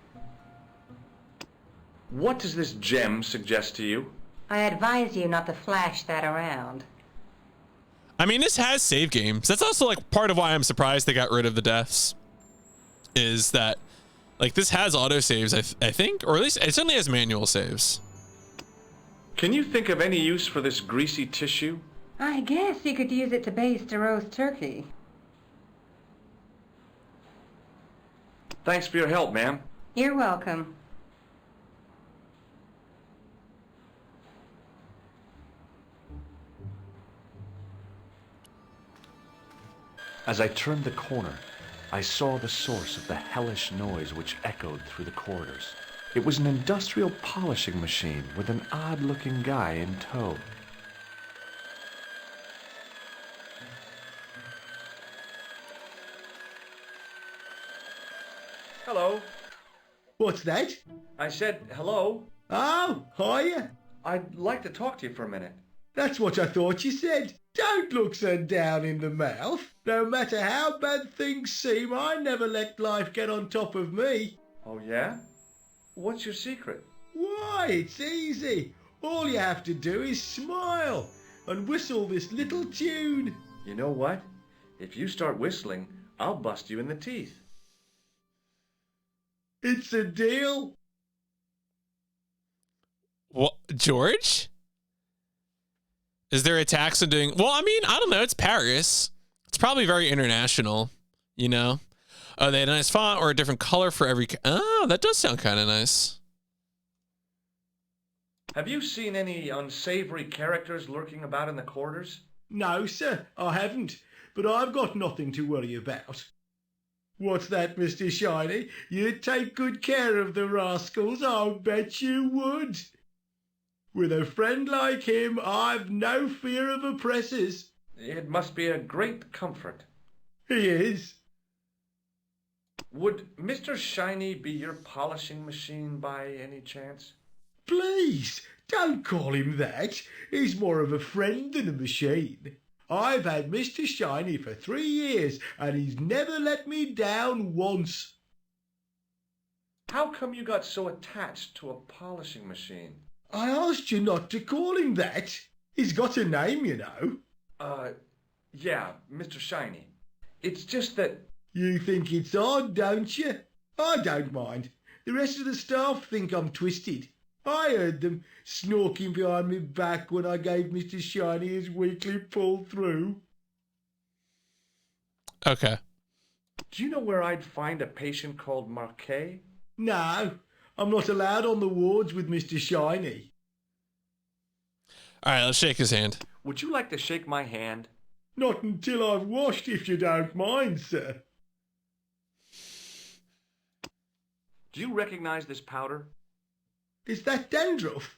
Speaker 12: What does this gem suggest to you?
Speaker 14: I advise you not to flash that around.
Speaker 1: I mean, this has save games. That's also like part of why I'm surprised they got rid of the deaths. Is that like this has autosaves, I think, or at least it certainly has manual saves.
Speaker 12: Can you think of any use for this greasy tissue?
Speaker 14: I guess you could use it to baste a roast turkey.
Speaker 12: Thanks for your help, ma'am.
Speaker 14: You're welcome.
Speaker 12: As I turned the corner, I saw the source of the hellish noise which echoed through the corridors. It was an industrial polishing machine with an odd-looking guy in tow. Hello.
Speaker 13: What's that?
Speaker 12: I said hello.
Speaker 13: Oh, hiya.
Speaker 12: I'd like to talk to you for a minute.
Speaker 13: That's what I thought you said. Don't look so down in the mouth. No matter how bad things seem, I never let life get on top of me.
Speaker 12: Oh, yeah? What's your secret?
Speaker 13: Why, it's easy. All you have to do is smile and whistle this little tune.
Speaker 12: You know what? If you start whistling, I'll bust you in the teeth.
Speaker 13: It's a deal.
Speaker 1: What, George? Is there a tax on doing... Well, I mean, I don't know. It's Paris. It's probably very international, you know? Oh, they had a nice font or a different color for every... Oh, that does sound kind of nice.
Speaker 12: Have you seen any unsavory characters lurking about in the corridors?
Speaker 13: No, sir, I haven't. But I've got nothing to worry about. What's that, Mr. Shiny? You'd take good care of the rascals, I'll bet you would. With a friend like him, I've no fear of oppressors.
Speaker 12: It must be a great comfort.
Speaker 13: He is.
Speaker 12: Would Mr. Shiny be your polishing machine by any chance?
Speaker 13: Please, don't call him that. He's more of a friend than a machine. I've had Mr. Shiny for 3 years, and he's never let me down once.
Speaker 12: How come you got so attached to a polishing machine?
Speaker 13: I asked you not to call him that. He's got a name, you know.
Speaker 12: Yeah, Mr. Shiny. It's just that...
Speaker 13: You think it's odd, don't you? I don't mind. The rest of the staff think I'm twisted. I heard them snorking behind me back when I gave Mr. Shiny his weekly pull-through.
Speaker 1: Okay.
Speaker 12: Do you know where I'd find a patient called Marquet?
Speaker 13: No, I'm not allowed on the wards with Mr. Shiny.
Speaker 1: All right, let's shake his hand.
Speaker 12: Would you like to shake my hand?
Speaker 13: Not until I've washed, if you don't mind, sir.
Speaker 12: Do you recognize this powder?
Speaker 13: Is that dandruff?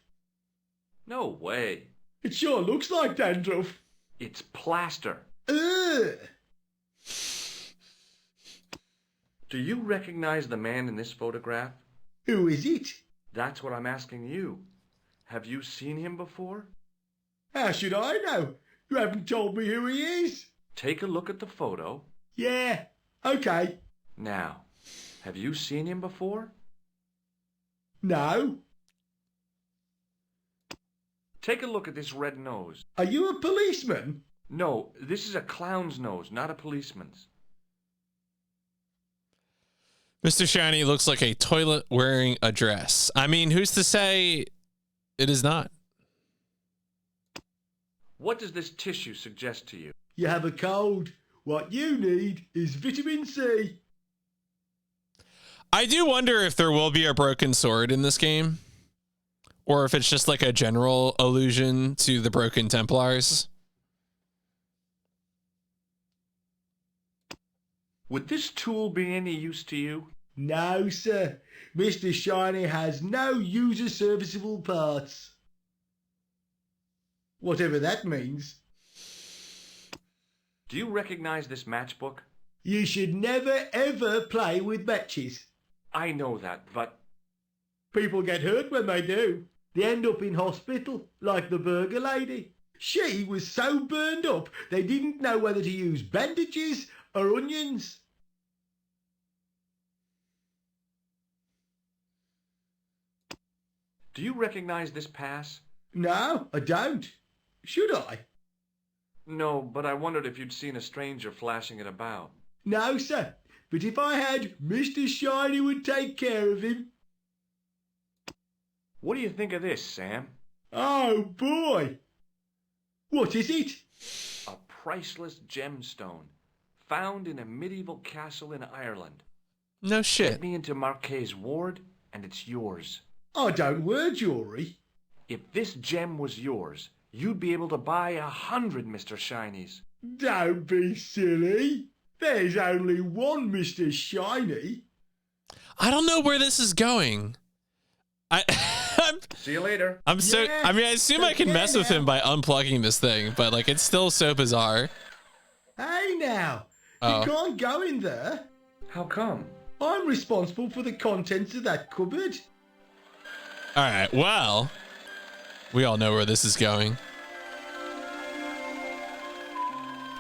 Speaker 12: No way.
Speaker 13: It sure looks like dandruff.
Speaker 12: It's plaster.
Speaker 13: Ugh.
Speaker 12: Do you recognize the man in this photograph?
Speaker 13: Who is it?
Speaker 12: That's what I'm asking you. Have you seen him before?
Speaker 13: How should I know? You haven't told me who he is.
Speaker 12: Take a look at the photo.
Speaker 13: Yeah, okay.
Speaker 12: Now, have you seen him before?
Speaker 13: No.
Speaker 12: Take a look at this red nose.
Speaker 13: Are you a policeman?
Speaker 12: No, this is a clown's nose, not a policeman's.
Speaker 1: Mr. Shiny looks like a toilet wearing a dress. I mean, who's to say it is not?
Speaker 12: What does this tissue suggest to you?
Speaker 13: You have a cold. What you need is vitamin C.
Speaker 1: I do wonder if there will be a broken sword in this game, or if it's just like a general allusion to the Broken Templars.
Speaker 12: Would this tool be any use to you?
Speaker 13: No, sir. Mr. Shiny has no user serviceable parts. Whatever that means.
Speaker 12: Do you recognize this matchbook?
Speaker 13: You should never ever play with matches.
Speaker 12: I know that, but...
Speaker 13: People get hurt when they do. They end up in hospital, like the burger lady. She was so burned up, they didn't know whether to use bandages or onions.
Speaker 12: Do you recognize this pass?
Speaker 13: No, I don't. Should I?
Speaker 12: No, but I wondered if you'd seen a stranger flashing it about.
Speaker 13: No, sir. But if I had, Mr. Shiny would take care of him.
Speaker 12: What do you think of this, Sam?
Speaker 13: Oh, boy. What is it?
Speaker 12: A priceless gemstone, found in a medieval castle in Ireland.
Speaker 1: No shit.
Speaker 12: Get me into Marquet's ward, and it's yours.
Speaker 13: I don't wear jewellery.
Speaker 12: If this gem was yours, you'd be able to buy 100 Mr. Shinies.
Speaker 13: Don't be silly. There's only one Mr. Shiny.
Speaker 1: I don't know where this is going.
Speaker 12: See you later.
Speaker 1: I assume I can mess with him by unplugging this thing, but like it's still so bizarre.
Speaker 13: Hey now,
Speaker 1: Oh.
Speaker 13: you can't go in there.
Speaker 12: How come?
Speaker 13: I'm responsible for the contents of that cupboard.
Speaker 1: All right, well, we all know where this is going.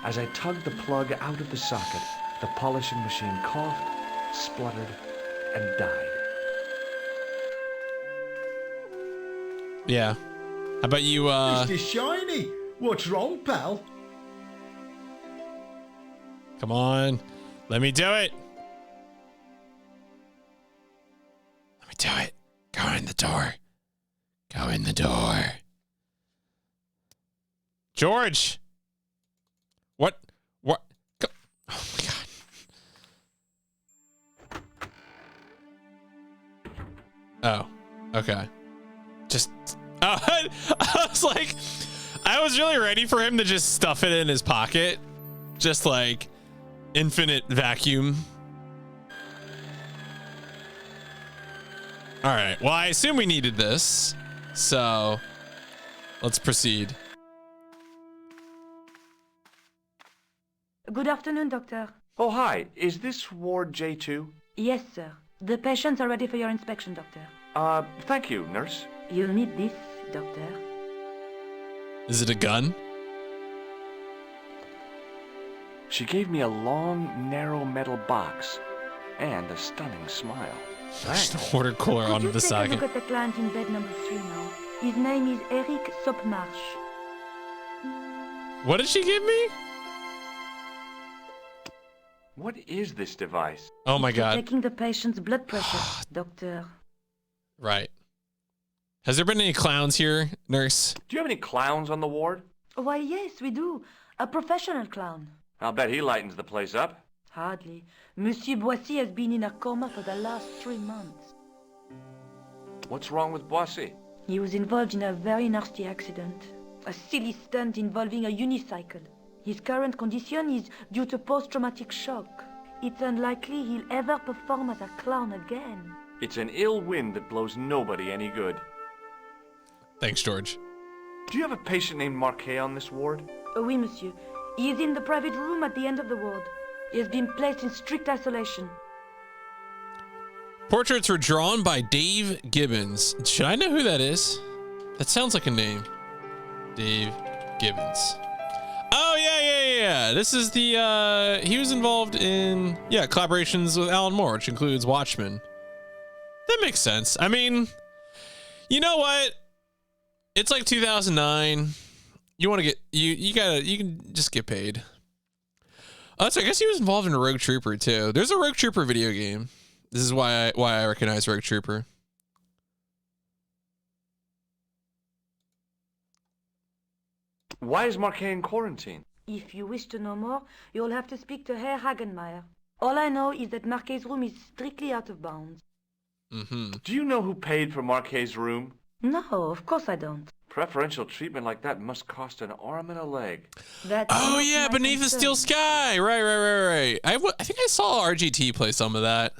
Speaker 12: As I tugged the plug out of the socket, the polishing machine coughed, spluttered, and died.
Speaker 1: Yeah. How about you,
Speaker 13: Mr. Shiny, what's wrong, pal?
Speaker 1: come on. Let me do it. Let me do it. Go in the door. Go in the door. George. What? Go. Oh my God. Oh, okay. Just, oh, I was like, I was really ready for him to just stuff it in his pocket. Just like infinite vacuum. All right. Well, I assume we needed this. So let's proceed.
Speaker 15: Good afternoon, Doctor.
Speaker 12: Oh, hi. Is this Ward J2?
Speaker 15: Yes, sir. The patients are ready for your inspection, Doctor.
Speaker 12: Thank you, nurse.
Speaker 15: You'll need this, Doctor.
Speaker 1: Is it a gun?
Speaker 12: She gave me a long, narrow metal box and a stunning smile.
Speaker 1: Just ordered cooler onto the
Speaker 15: Take a
Speaker 1: socket.
Speaker 15: look at the client in bed number 3 now. His name is Eric Sopmarsh.
Speaker 1: What did she give me?
Speaker 12: What is this device?
Speaker 1: Oh my God.
Speaker 15: Checking the patient's blood pressure, Doctor.
Speaker 1: Right. Has there been any clowns here, nurse?
Speaker 12: Do you have any clowns on the ward?
Speaker 15: Why, yes, we do. A professional clown.
Speaker 12: I'll bet he lightens the place up.
Speaker 15: Hardly. Monsieur Boissy has been in a coma for the last 3 months.
Speaker 12: What's wrong with Boissy?
Speaker 15: He was involved in a very nasty accident. A silly stunt involving a unicycle. His current condition is due to post-traumatic shock. It's unlikely he'll ever perform as a clown again.
Speaker 12: It's an ill wind that blows nobody any good.
Speaker 1: Thanks, George.
Speaker 12: Do you have a patient named Marquet on this ward?
Speaker 15: Oui, monsieur. He is in the private room at the end of the ward. He has been placed in strict isolation.
Speaker 1: Portraits were drawn by Dave Gibbons. Should I know who that is? That sounds like a name. Dave Gibbons. Oh, yeah. This is the, he was involved in, collaborations with Alan Moore, which includes Watchmen. That makes sense. I mean, you know what? It's like 2009. You want to get you can just get paid. Oh, so I guess he was involved in a Rogue Trooper too. There's a Rogue Trooper video game. This is why I recognize Rogue Trooper.
Speaker 12: Why is Marquet in quarantine?
Speaker 15: If you wish to know more, you'll have to speak to Herr Hagenmeier. All I know is that Marquet's room is strictly out of bounds.
Speaker 12: Do you know who paid for Marquet's room?
Speaker 15: No, of course I don't.
Speaker 12: Preferential treatment like that must cost an arm and a leg.
Speaker 1: Oh yeah, Beneath the Steel Sky. Right. I think I saw RGT play some of that.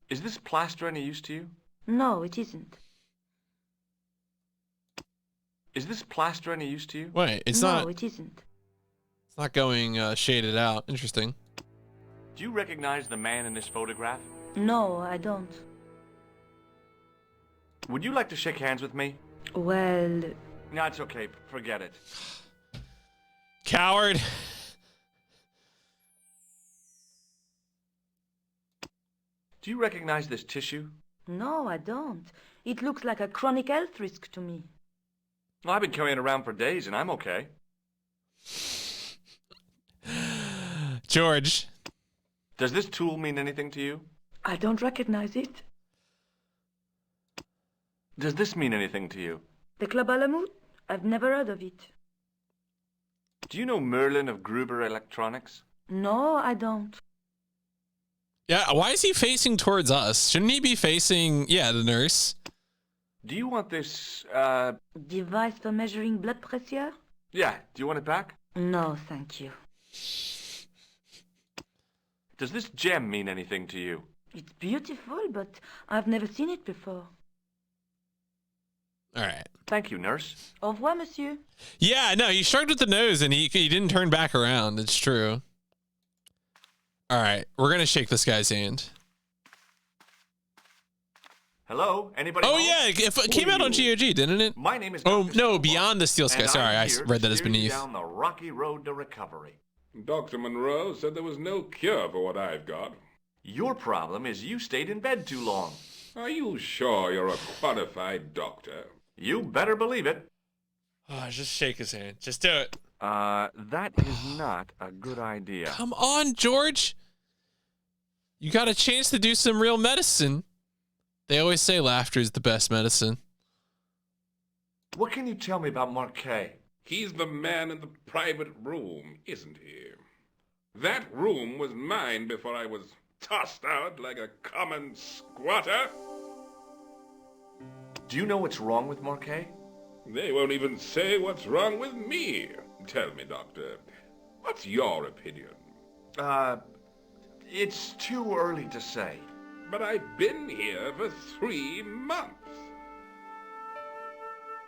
Speaker 12: Is this plaster any use to you?
Speaker 15: No, it isn't.
Speaker 12: Is this plaster any use to you?
Speaker 1: Wait, it's not.
Speaker 15: No, it isn't.
Speaker 1: It's not going shaded out. Interesting.
Speaker 12: Do you recognize the man in this photograph?
Speaker 15: No, I don't.
Speaker 12: Would you like to shake hands with me?
Speaker 15: Well...
Speaker 12: No, it's okay. Forget it.
Speaker 1: Coward.
Speaker 12: Do you recognize this tissue?
Speaker 15: No, I don't. It looks like a chronic health risk to me.
Speaker 12: Well, I've been carrying it around for days and I'm okay.
Speaker 1: George.
Speaker 12: Does this tool mean anything to you?
Speaker 15: I don't recognize it.
Speaker 12: Does this mean anything to you?
Speaker 15: The Club Alamut? I've never heard of it.
Speaker 12: Do you know Merlin of Gruber Electronics?
Speaker 15: No, I don't.
Speaker 1: Yeah, why is he facing towards us? Shouldn't he be facing, the nurse?
Speaker 12: Do you want this,
Speaker 15: Device for measuring blood pressure?
Speaker 12: Yeah, do you want it back?
Speaker 15: No, thank you.
Speaker 12: Does this gem mean anything to you?
Speaker 15: It's beautiful, but I've never seen it before.
Speaker 1: All right.
Speaker 12: Thank you, nurse.
Speaker 15: Au revoir, monsieur.
Speaker 1: Yeah, no, he shrugged with the nose and he didn't turn back around. It's true. All right, we're going to shake this guy's hand.
Speaker 12: Hello? Anybody
Speaker 1: Oh,
Speaker 12: home?
Speaker 1: yeah, it came out on GOG, didn't it?
Speaker 12: My name is
Speaker 1: Oh,
Speaker 12: Dr.
Speaker 1: no,
Speaker 12: Stillborn,
Speaker 1: Beyond the Steel Sky.
Speaker 12: and
Speaker 1: Sorry,
Speaker 12: I'm
Speaker 1: I
Speaker 12: here
Speaker 1: read
Speaker 12: to
Speaker 1: that as
Speaker 12: steer you
Speaker 1: Beneath.
Speaker 12: down the rocky road to recovery.
Speaker 5: Dr. Monroe said there was no cure for what I've got.
Speaker 12: Your problem is you stayed in bed too long.
Speaker 5: Are you sure you're a qualified doctor?
Speaker 12: You better believe it.
Speaker 1: Oh, just shake his hand. Just do it.
Speaker 12: That is not a good idea.
Speaker 1: Come on, George. You got a chance to do some real medicine. They always say laughter is the best medicine.
Speaker 12: What can you tell me about Marquet?
Speaker 5: He's the man in the private room, isn't he? That room was mine before I was tossed out like a common squatter.
Speaker 12: Do you know what's wrong with Marquet?
Speaker 5: They won't even say what's wrong with me. Tell me, Doctor, what's your opinion?
Speaker 12: It's too early to say.
Speaker 5: But I've been here for 3 months.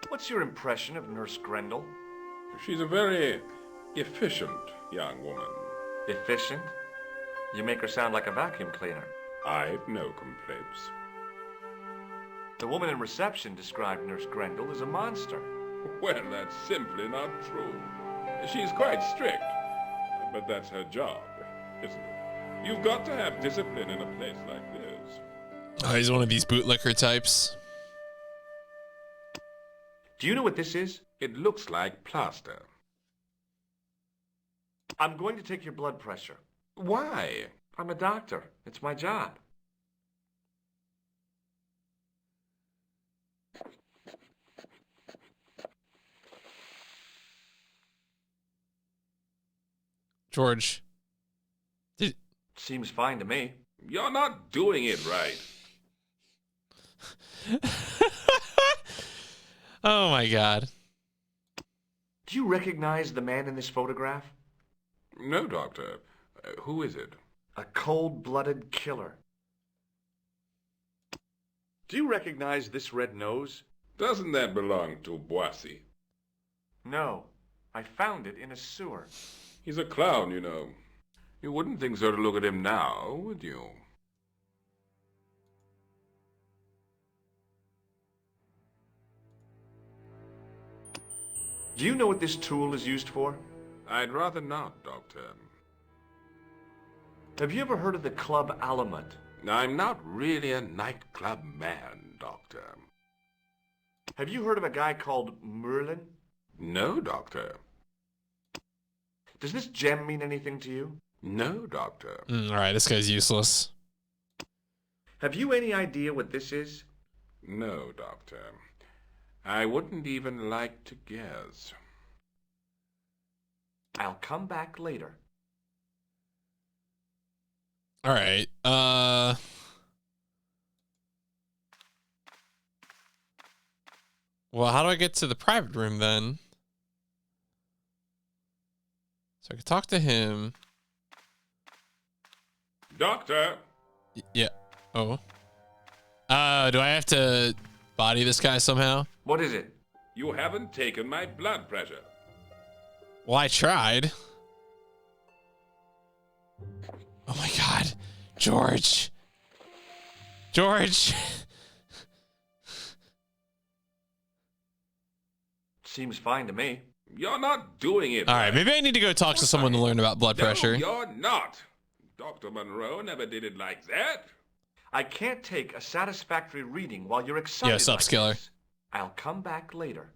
Speaker 12: What's your impression of Nurse Grendel?
Speaker 5: She's a very efficient young woman.
Speaker 12: Efficient? You make her sound like a vacuum cleaner.
Speaker 5: I've no complaints.
Speaker 12: The woman in reception described Nurse Grendel as a monster.
Speaker 5: Well, that's simply not true. She's quite strict, but that's her job, isn't it? You've got to have discipline in a place like this.
Speaker 1: Oh, he's one of these bootlicker types.
Speaker 12: Do you know what this is?
Speaker 5: It looks like plaster.
Speaker 12: I'm going to take your blood pressure.
Speaker 5: Why?
Speaker 12: I'm a doctor. It's my job.
Speaker 1: George.
Speaker 12: Seems fine to me.
Speaker 5: You're not doing it right.
Speaker 1: Oh my God.
Speaker 12: Do you recognize the man in this photograph?
Speaker 5: No, Doctor. Who is it?
Speaker 12: A cold-blooded killer. Do you recognize this red nose?
Speaker 5: Doesn't that belong to Boissy?
Speaker 12: No. I found it in a sewer.
Speaker 5: He's a clown, you know. You wouldn't think so to look at him now, would you?
Speaker 12: Do you know what this tool is used for?
Speaker 5: I'd rather not, Doctor.
Speaker 12: Have you ever heard of the Club Alamut?
Speaker 5: I'm not really a nightclub man, Doctor.
Speaker 12: Have you heard of a guy called Merlin?
Speaker 5: No, Doctor.
Speaker 12: Does this gem mean anything to you?
Speaker 5: No, Doctor.
Speaker 1: All right, this guy's useless.
Speaker 12: Have you any idea what this is?
Speaker 5: No, Doctor. I wouldn't even like to guess.
Speaker 12: I'll come back later.
Speaker 1: All right. Well, how do I get to the private room then? So I can talk to him.
Speaker 5: Doctor!
Speaker 1: Yeah. Oh. Do I have to body this guy somehow?
Speaker 12: What is it?
Speaker 5: You haven't taken my blood pressure.
Speaker 1: Well, I tried. Oh my God. George. George.
Speaker 12: Seems fine to me.
Speaker 5: You're not doing it.
Speaker 1: All right, maybe I need to go talk to someone to learn about blood pressure.
Speaker 5: No, you're not. Dr. Monroe never did it like that.
Speaker 12: I can't take a satisfactory reading while you're excited.
Speaker 1: Yes,
Speaker 12: like
Speaker 1: upskiller.
Speaker 12: this. I'll come back later.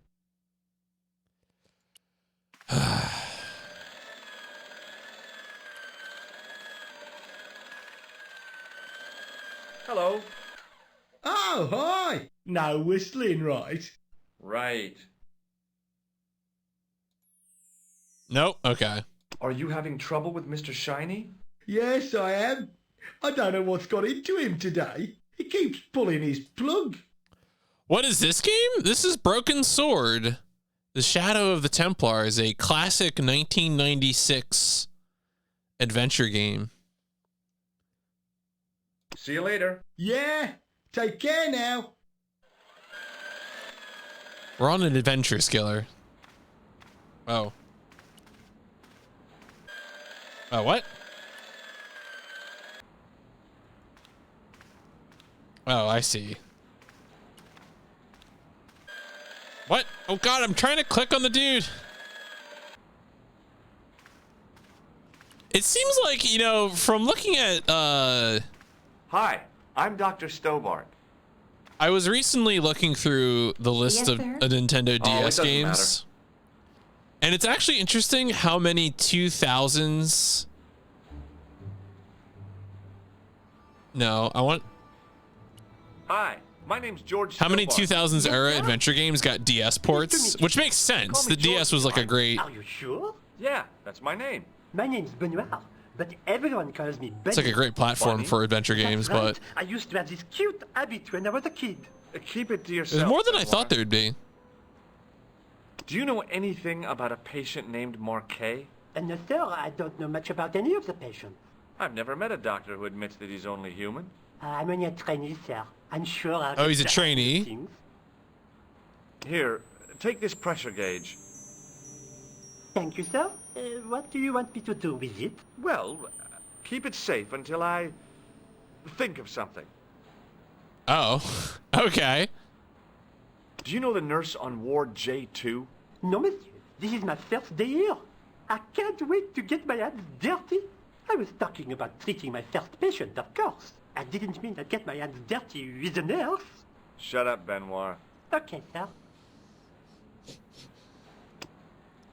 Speaker 12: Hello.
Speaker 13: Oh, hi. No whistling, right?
Speaker 12: Right.
Speaker 1: Nope. Okay.
Speaker 12: Are you having trouble with Mr. Shiny?
Speaker 13: Yes, I am. I don't know what's got into him today. He keeps pulling his plug.
Speaker 1: What is this game? This is Broken Sword. The Shadow of the Templar is a classic 1996 adventure game.
Speaker 12: See you later.
Speaker 13: Yeah. Take care now.
Speaker 1: We're on an adventure, Skiller. Oh. Oh, what? Oh, I see. What? Oh God, I'm trying to click on the dude. It seems like, you know, from looking at,
Speaker 12: Hi, I'm Dr. Stobart.
Speaker 1: I was recently looking through the list
Speaker 14: Yes,
Speaker 1: of
Speaker 14: sir?
Speaker 1: Nintendo
Speaker 12: Oh, it
Speaker 1: DS
Speaker 12: doesn't
Speaker 1: games. And it's actually interesting how many 2000s. No, I want.
Speaker 12: Hi, my name's George
Speaker 1: How many
Speaker 12: Stobart.
Speaker 1: 2000s era adventure games got DS ports? Which makes sense. The DS was like a great.
Speaker 16: Are you sure?
Speaker 12: Yeah, that's my name.
Speaker 16: My name's Benoit, but everyone calls me Benny.
Speaker 1: It's like a great platform
Speaker 12: Bunny?
Speaker 1: for adventure games,
Speaker 16: That's right.
Speaker 1: but
Speaker 16: I used to have this cute habit when I was a kid.
Speaker 12: Keep it to yourself.
Speaker 1: there's more than I
Speaker 12: Benoit.
Speaker 1: thought there would be.
Speaker 12: Do you know anything about a patient named Marquet?
Speaker 16: No, sir, I don't know much about any of the patients.
Speaker 12: I've never met a doctor who admits that he's only human.
Speaker 16: I'm only a trainee, sir. I'm sure I'll
Speaker 1: Oh,
Speaker 16: get
Speaker 1: he's a
Speaker 16: the
Speaker 1: trainee?
Speaker 16: things.
Speaker 12: Here, take this pressure gauge.
Speaker 16: Thank you, sir. What do you want me to do with it?
Speaker 12: Well, keep it safe until I think of something.
Speaker 1: Oh, okay.
Speaker 12: Do you know the nurse on Ward J2?
Speaker 16: No, monsieur. This is my first day here. I can't wait to get my hands dirty. I was talking about treating my first patient, of course. I didn't mean I'd get my hands dirty with a nurse.
Speaker 12: Shut up, Benoit.
Speaker 16: Okay, sir.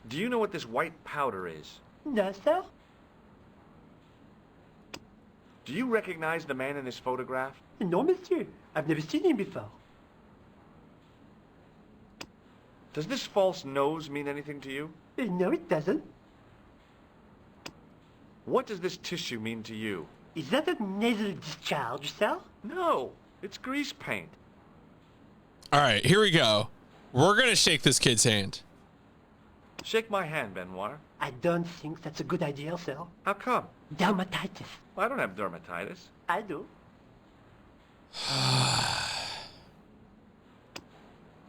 Speaker 12: Do you know what this white powder is?
Speaker 16: No, sir.
Speaker 12: Do you recognize the man in this photograph?
Speaker 16: No, monsieur. I've never seen him before.
Speaker 12: Does this false nose mean anything to you?
Speaker 16: No, it doesn't.
Speaker 12: What does this tissue mean to you?
Speaker 16: Is that a nasal discharge, sir?
Speaker 12: No, it's grease paint.
Speaker 1: All right, here we go. We're gonna shake this kid's hand.
Speaker 12: Shake my hand, Benoit.
Speaker 16: I don't think that's a good idea, sir.
Speaker 12: How come?
Speaker 16: Dermatitis.
Speaker 12: I don't have dermatitis.
Speaker 16: I do.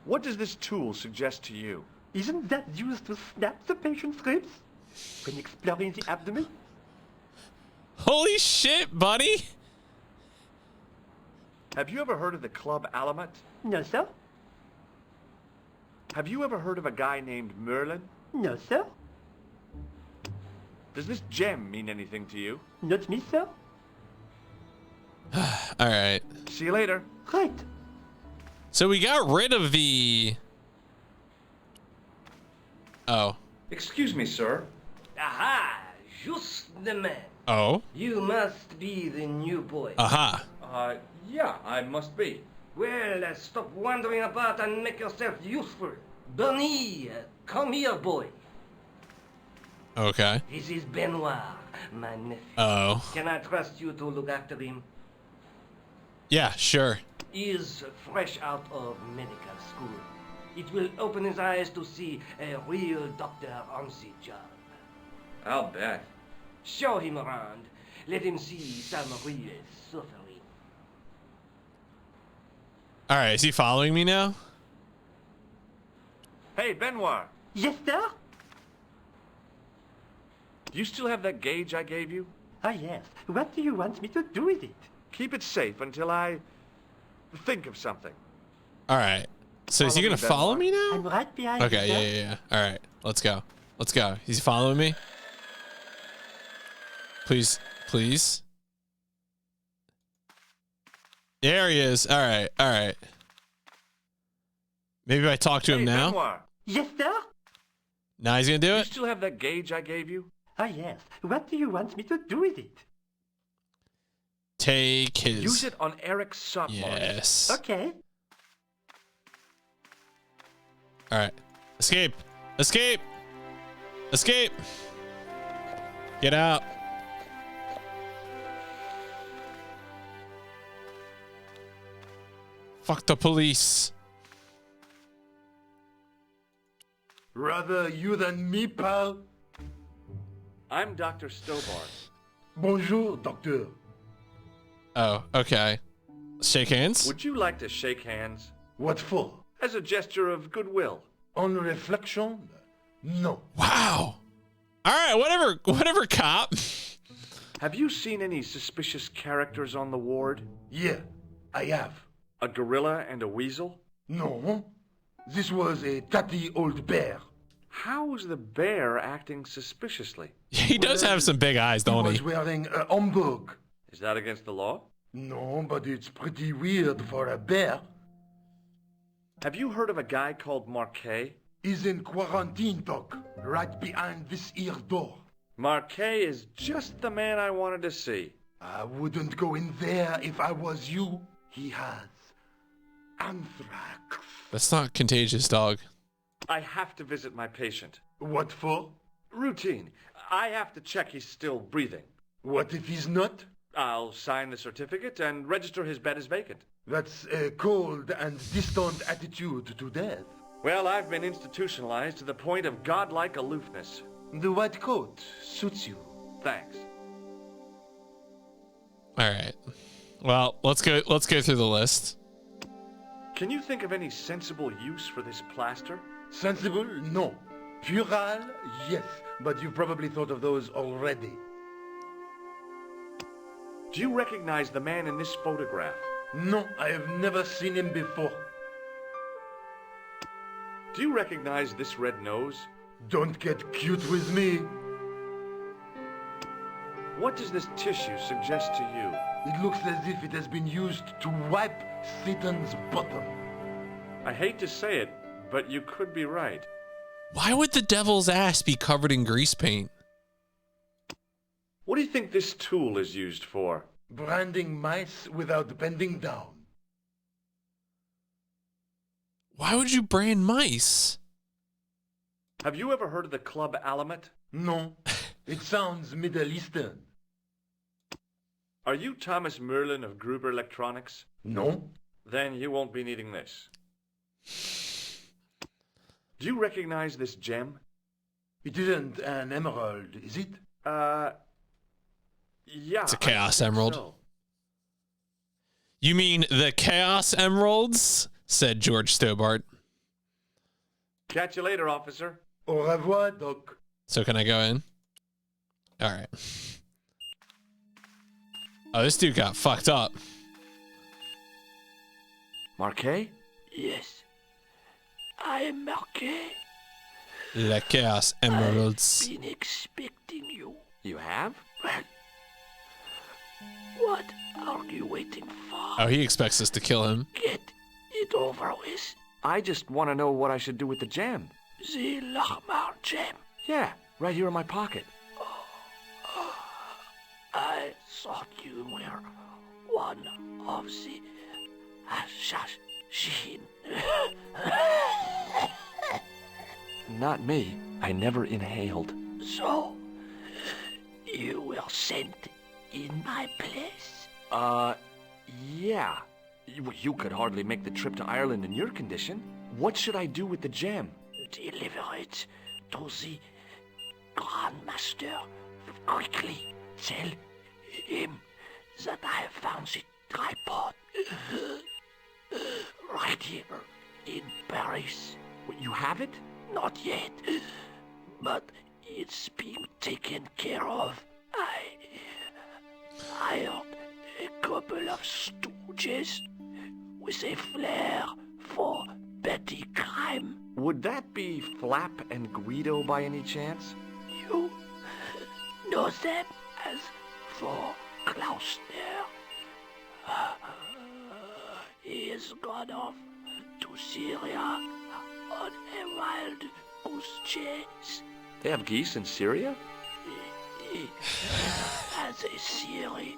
Speaker 12: What does this tool suggest to you?
Speaker 16: Isn't that used to snap the patient's ribs when exploring the abdomen?
Speaker 1: Holy shit, buddy!
Speaker 12: Have you ever heard of the Club Alamut?
Speaker 16: No, sir.
Speaker 12: Have you ever heard of a guy named Merlin?
Speaker 16: No, sir.
Speaker 12: Does this gem mean anything to you?
Speaker 16: Not me, sir.
Speaker 1: All right.
Speaker 12: See you later.
Speaker 16: Right.
Speaker 1: So we got rid of the... Oh.
Speaker 4: Excuse me, sir.
Speaker 11: Aha! Just the man.
Speaker 1: Oh?
Speaker 11: You must be the new boy.
Speaker 1: Aha.
Speaker 4: Yeah, I must be.
Speaker 11: Well, stop wandering about and make yourself useful. Bernie, come here, boy.
Speaker 1: Okay.
Speaker 11: This is Benoit, my nephew.
Speaker 1: Oh.
Speaker 11: Can I trust you to look after him?
Speaker 1: Yeah, sure.
Speaker 11: He is fresh out of medical school. It will open his eyes to see a real doctor on the job.
Speaker 4: I'll bet.
Speaker 11: Show him around. Let him see some real suffering.
Speaker 1: All right, is he following me now?
Speaker 12: Hey, Benoit.
Speaker 16: Yes, sir?
Speaker 12: Do you still have that gauge I gave you?
Speaker 16: Ah, yes. What do you want me to do with it?
Speaker 12: Keep it safe until I think of something.
Speaker 1: All right. So is he
Speaker 12: Follow
Speaker 1: gonna
Speaker 12: me,
Speaker 1: follow
Speaker 12: Benoit.
Speaker 1: me now?
Speaker 16: I'm right behind
Speaker 1: Okay,
Speaker 16: you, sir.
Speaker 1: yeah. All right, let's go. Let's go. Is he following me? Please, please. There he is. All right. Maybe if I talk to him now.
Speaker 12: Benoit.
Speaker 16: Yes, sir?
Speaker 1: Now he's gonna do
Speaker 12: Do you
Speaker 1: it.
Speaker 12: still have that gauge I gave you?
Speaker 16: Ah, yes. What do you want me to do with it?
Speaker 1: Take his.
Speaker 12: Use it on Eric Sotmar.
Speaker 1: Yes.
Speaker 16: Okay.
Speaker 1: All right. Escape. Escape. Escape. Get out. Fuck the police.
Speaker 13: Rather you than me, pal.
Speaker 12: I'm Dr. Stobart.
Speaker 13: Bonjour, doctor.
Speaker 1: Oh, okay. Shake hands.
Speaker 12: Would you like to shake hands?
Speaker 13: What for?
Speaker 12: As a gesture of goodwill.
Speaker 13: On reflection? No.
Speaker 1: Wow. All right, whatever, cop.
Speaker 12: Have you seen any suspicious characters on the ward?
Speaker 13: Yeah, I have.
Speaker 12: A gorilla and a weasel?
Speaker 13: No. This was a tatty old bear.
Speaker 12: How is the bear acting suspiciously?
Speaker 1: He does have some big eyes, don't
Speaker 13: He
Speaker 1: he?
Speaker 13: was wearing a homburg.
Speaker 12: Is that against the law?
Speaker 13: No, but it's pretty weird for a bear.
Speaker 12: Have you heard of a guy called Marquet?
Speaker 13: He's in quarantine, Doc, right behind this here door.
Speaker 12: Marquet is just the man I wanted to see.
Speaker 13: I wouldn't go in there if I was you. He has anthrax.
Speaker 1: That's not contagious, dog.
Speaker 12: I have to visit my patient.
Speaker 13: What for?
Speaker 12: Routine. I have to check he's still breathing.
Speaker 13: What if he's not?
Speaker 12: I'll sign the certificate and register his bed as vacant.
Speaker 13: That's a cold and distant attitude to death.
Speaker 12: Well, I've been institutionalized to the point of godlike aloofness.
Speaker 13: The white coat suits you.
Speaker 12: Thanks.
Speaker 1: All right. Well, let's go through the list.
Speaker 12: Can you think of any sensible use for this plaster?
Speaker 13: Sensible? No. Puerile? Yes. But you've probably thought of those already.
Speaker 12: Do you recognize the man in this photograph?
Speaker 13: No, I have never seen him before.
Speaker 12: Do you recognize this red nose?
Speaker 13: Don't get cute with me.
Speaker 12: What does this tissue suggest to you?
Speaker 13: It looks as if it has been used to wipe Satan's bottom.
Speaker 12: I hate to say it, but you could be right.
Speaker 1: Why would the devil's ass be covered in grease paint?
Speaker 12: What do you think this tool is used for?
Speaker 13: Branding mice without bending down.
Speaker 1: Why would you brand mice?
Speaker 12: Have you ever heard of the Club Alamet?
Speaker 13: No. It sounds Middle Eastern.
Speaker 12: Are you Thomas Merlin of Gruber Electronics?
Speaker 13: No.
Speaker 12: Then you won't be needing this. Do you recognize this gem?
Speaker 13: It isn't an emerald, is it?
Speaker 12: Yeah.
Speaker 1: It's a Chaos
Speaker 12: I think
Speaker 1: Emerald.
Speaker 12: so.
Speaker 1: You mean the Chaos Emeralds? Said George Stobart.
Speaker 12: Catch you later, officer.
Speaker 13: Au revoir, Doc.
Speaker 1: So can I go in? All right. Oh, this dude got fucked up.
Speaker 12: Marquet?
Speaker 16: Yes. I am Marquet.
Speaker 1: The Chaos Emeralds.
Speaker 16: I've been expecting you.
Speaker 12: You have?
Speaker 16: Well, what are you waiting for?
Speaker 1: Oh, he expects us to kill him.
Speaker 16: Get it over with.
Speaker 12: I just want to know what I should do with the gem.
Speaker 16: The Lahmar gem.
Speaker 12: Yeah, right here in my pocket.
Speaker 16: I thought you were one of the assassin.
Speaker 12: Not me. I never inhaled.
Speaker 16: So, you were sent in my place?
Speaker 12: Yeah. You could hardly make the trip to Ireland in your condition. What should I do with the gem?
Speaker 16: Deliver it to the Grandmaster. Quickly tell him that I have found the tripod. Right here in Paris.
Speaker 12: You have it?
Speaker 16: Not yet, but it's being taken care of. I hired a couple of stooges with a flair for petty crime.
Speaker 12: Would that be Flap and Guido by any chance?
Speaker 16: You know them as for Klausner. He has gone off to Syria on a wild goose chase.
Speaker 12: They have geese in Syria?
Speaker 16: He has a theory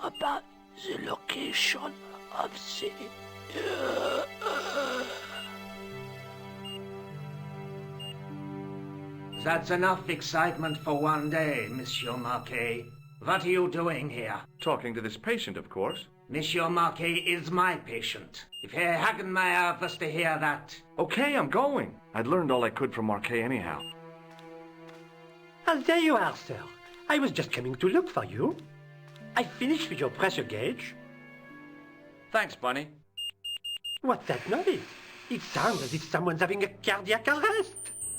Speaker 16: about the location of the...
Speaker 11: That's enough excitement for one day, Monsieur Marquet. What are you doing here?
Speaker 12: Talking to this patient, of course.
Speaker 11: Monsieur Marquet is my patient. If Herr Hagenmeyer was to hear that...
Speaker 12: Okay, I'm going. I'd learned all I could from Marquet anyhow.
Speaker 16: Ah, there you are, sir. I was just coming to look for you. I finished with your pressure gauge.
Speaker 12: Thanks, Bunny.
Speaker 16: What's that noise? It sounds as if someone's having a cardiac arrest.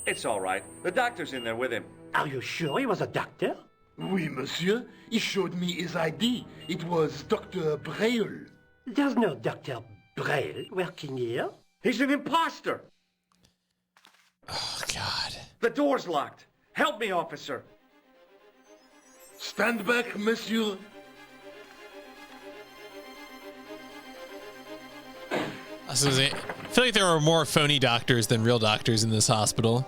Speaker 12: It's all right. The doctor's in there with him.
Speaker 16: Are you sure he was a doctor?
Speaker 17: Oui, monsieur. He showed me his ID. It was Dr. Braille.
Speaker 16: There's no Dr. Braille working here.
Speaker 12: He's an imposter.
Speaker 1: Oh, God.
Speaker 12: The door's locked. Help me, officer.
Speaker 17: Stand back, monsieur.
Speaker 1: I feel like there are more phony doctors than real doctors in this hospital.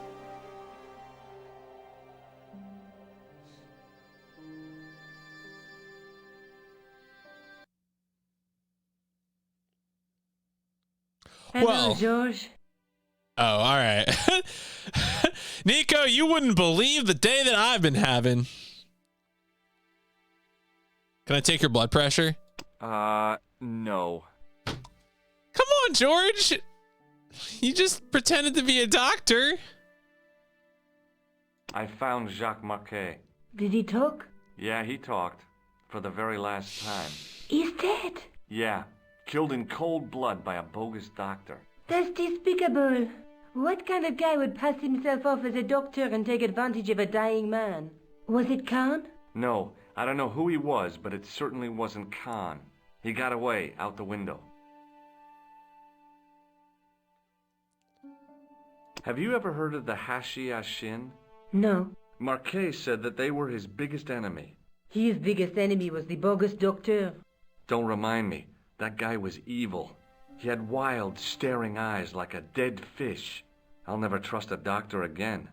Speaker 9: Hello,
Speaker 1: Well.
Speaker 9: George.
Speaker 1: Oh, all right. Nico, you wouldn't believe the day that I've been having. Can I take your blood pressure?
Speaker 12: No.
Speaker 1: Come on, George. You just pretended to be a doctor.
Speaker 12: I found Jacques Marquet.
Speaker 15: Did he talk?
Speaker 12: Yeah, he talked. For the very last time.
Speaker 15: He's dead.
Speaker 12: Yeah. Killed in cold blood by a bogus doctor.
Speaker 15: That's despicable. What kind of guy would pass himself off as a doctor and take advantage of a dying man? Was it Khan?
Speaker 12: No, I don't know who he was, but it certainly wasn't Khan. He got away, out the window. Have you ever heard of the Hashi-Ashin?
Speaker 15: No.
Speaker 12: Marquet said that they were his biggest enemy.
Speaker 15: His biggest enemy was the bogus doctor.
Speaker 12: Don't remind me. That guy was evil. He had wild, staring eyes like a dead fish. I'll never trust a doctor again.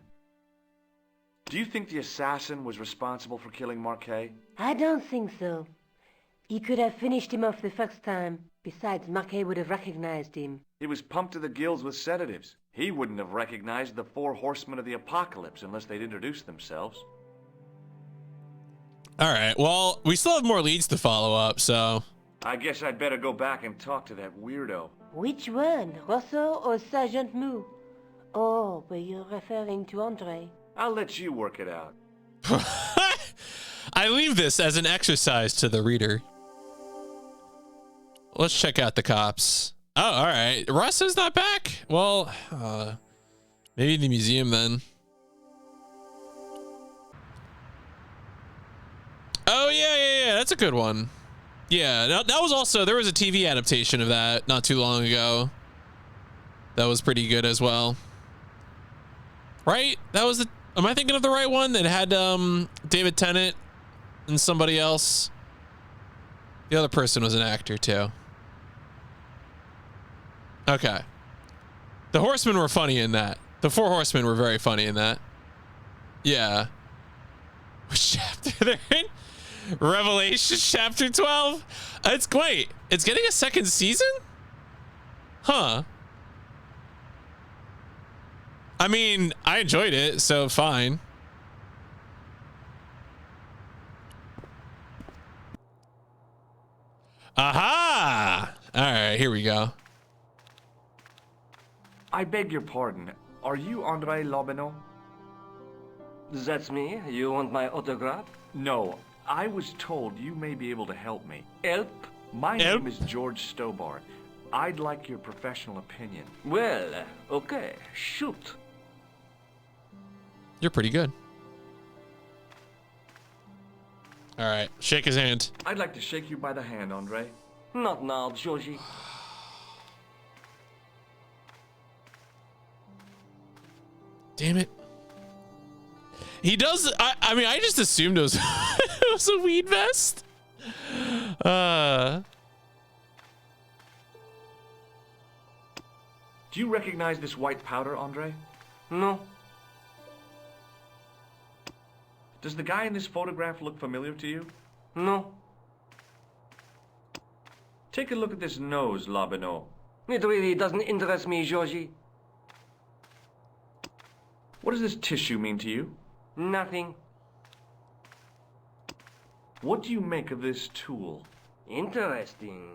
Speaker 12: Do you think the assassin was responsible for killing Marquet?
Speaker 15: I don't think so. He could have finished him off the first time. Besides, Marquet would have recognized him.
Speaker 12: He was pumped to the gills with sedatives. He wouldn't have recognized the 4 horsemen of the apocalypse unless they'd introduced themselves.
Speaker 1: All right. Well, we still have more leads to follow up, so...
Speaker 12: I guess I'd better go back and talk to that weirdo.
Speaker 15: Which one? Rousseau or Sergeant Mou? Oh, but you're referring to Andre.
Speaker 12: I'll let you work it out.
Speaker 1: I leave this as an exercise to the reader. Let's check out the cops. Oh, all right. Rousseau's not back. Well, maybe the museum then. Oh, yeah. That's a good one. Yeah, that was also, there was a TV adaptation of that not too long ago. That was pretty good as well. Right? That was Am I thinking of the right one that had David Tennant and somebody else? The other person was an actor too. Okay. The Horsemen were funny in that. The Four Horsemen were very funny in that. Yeah. Which chapter they're in? Revelation chapter 12? It's great. It's getting a second season? Huh. I mean, I enjoyed it, so fine. Aha! All right, here we go.
Speaker 12: I beg your pardon. Are you Andre Lobineau?
Speaker 11: That's me. You want my autograph?
Speaker 12: No. I was told you may be able to help me.
Speaker 11: Help?
Speaker 12: My name is George Stobart. I'd like your professional opinion.
Speaker 11: Well, okay. Shoot.
Speaker 1: You're pretty good. All right, shake his hand.
Speaker 12: I'd like to shake you by the hand, Andre.
Speaker 11: Not now, Georgie.
Speaker 1: Damn it. He does. I mean, I just assumed it was, it was a weed vest.
Speaker 12: Do you recognize this white powder, Andre?
Speaker 11: No.
Speaker 12: Does the guy in this photograph look familiar to you?
Speaker 11: No.
Speaker 12: Take a look at this nose, Lobineau.
Speaker 11: It really doesn't interest me, Georgie.
Speaker 12: What does this tissue mean to you?
Speaker 11: Nothing.
Speaker 12: What do you make of this tool?
Speaker 11: Interesting.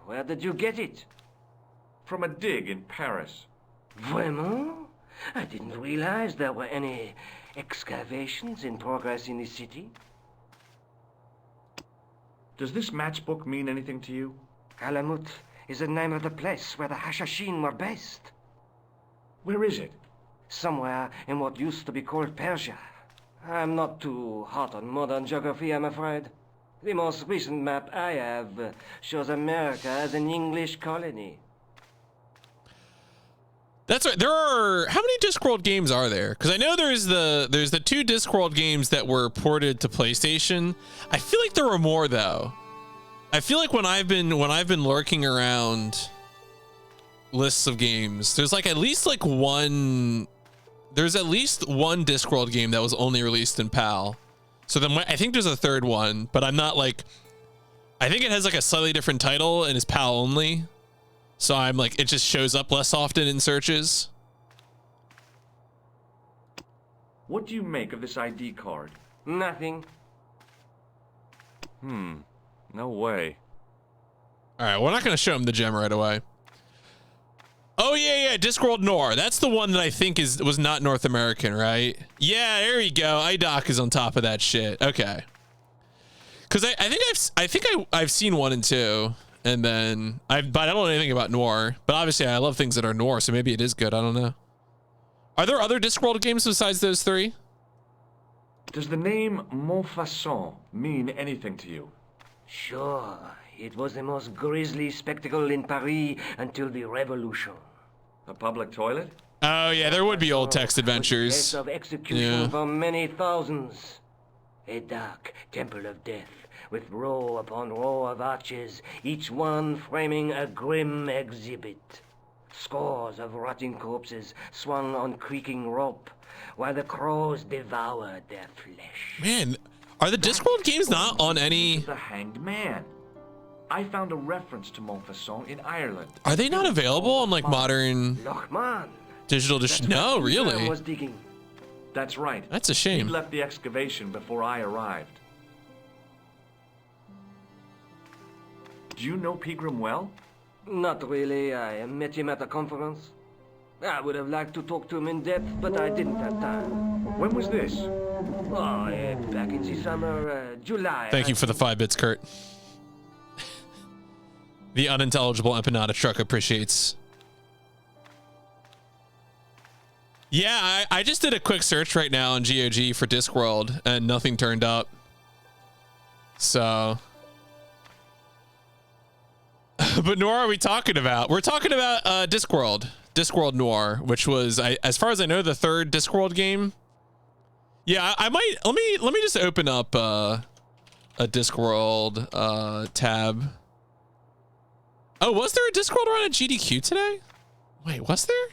Speaker 11: Where did you get it?
Speaker 12: From a dig in Paris.
Speaker 11: Vraiment? I didn't realize there were any excavations in progress in the city.
Speaker 12: Does this matchbook mean anything to you?
Speaker 11: Alamut is the name of the place where the Hashashin were based.
Speaker 12: Where is it?
Speaker 11: Somewhere in what used to be called Persia. I'm not too hot on modern geography, I'm afraid. The most recent map I have shows America as an English colony.
Speaker 1: That's right. There are, how many Discworld games are there? Because I know there's the 2 Discworld games that were ported to PlayStation. I feel like there were more though. I feel like when I've been lurking around lists of games, there's like at least one Discworld game that was only released in PAL. So then I think there's a third one, but I'm not like, I think it has like a slightly different title and is PAL only. So I'm like, it just shows up less often in searches.
Speaker 12: What do you make of this ID card?
Speaker 11: Nothing.
Speaker 12: No way.
Speaker 1: All right, we're not going to show him the gem right away. Oh yeah, Discworld Noir. That's the one that I think was not North American, right? Yeah, there you go. IDOC is on top of that shit. Okay. Because I think I've seen 1 and 2. And then but I don't know anything about Noir, but obviously I love things that are Noir, so maybe it is good. I don't know. Are there other Discworld games besides those 3?
Speaker 12: Does the name Montfaucon mean anything to you?
Speaker 11: Sure. It was the most grisly spectacle in Paris until the Revolution.
Speaker 12: A public toilet?
Speaker 1: Oh yeah, there would be old text adventures.
Speaker 11: Place of execution for many thousands. A dark temple of death, with row upon row of arches, each one framing a grim exhibit. Scores of rotting corpses swung on creaking rope, while the crows devoured their flesh.
Speaker 1: Man, are the Discworld games not on any...
Speaker 12: The Hanged Man. I found a reference to Montfaucon in Ireland.
Speaker 1: Are they not available on like modern
Speaker 11: Lochman.
Speaker 1: digital? No, really.
Speaker 11: Was digging.
Speaker 12: That's right.
Speaker 1: That's a shame.
Speaker 12: He left the excavation before I arrived. Do you know Pegram well?
Speaker 11: Not really. I met him at a conference. I would have liked to talk to him in depth, but I didn't have time.
Speaker 12: When was this?
Speaker 11: Oh, back in the summer, July.
Speaker 1: Thank you for the 5 bits, Kurt. The unintelligible empanada truck appreciates. Yeah, I just did a quick search right now on GOG for Discworld, and nothing turned up. So... But Noir, are we talking about? We're talking about Discworld Noir, which was, as far as I know, the 3rd Discworld game. Yeah, I might. Let me just open up a Discworld tab. Oh, was there a Discworld run at GDQ today? Wait, was there?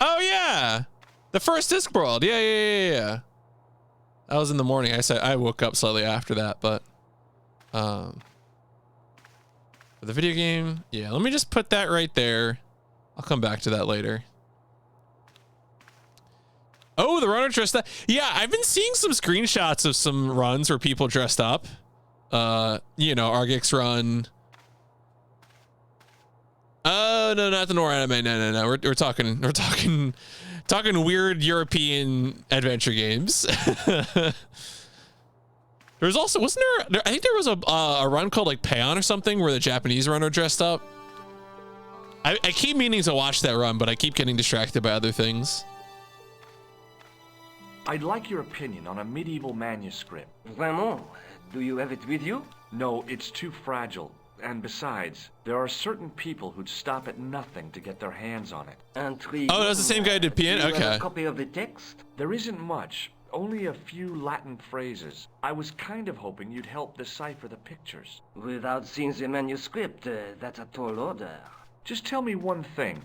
Speaker 1: Oh yeah, the first Discworld. Yeah. That was in the morning. I woke up slightly after that, but for the video game, yeah. Let me just put that right there. I'll come back to that later. Oh, the runner dressed up. Yeah, I've been seeing some screenshots of some runs where people dressed up. You know, Argix run. Oh no, not the Noir anime. No. We're talking weird European adventure games. There's also, wasn't there? I think there was a run called like Payon or something where the Japanese runner dressed up. I keep meaning to watch that run, but I keep getting distracted by other things.
Speaker 12: I'd like your opinion on a medieval manuscript.
Speaker 11: Vraiment? Do you have it with you?
Speaker 12: No, it's too fragile. And besides, there are certain people who'd stop at nothing to get their hands on it.
Speaker 1: Oh, that's the same guy who did PN? Okay.
Speaker 11: Do you have a copy of the text?
Speaker 12: There isn't much. Only a few Latin phrases. I was kind of hoping you'd help decipher the pictures.
Speaker 11: Without seeing the manuscript, that's a tall order.
Speaker 12: Just tell me one thing.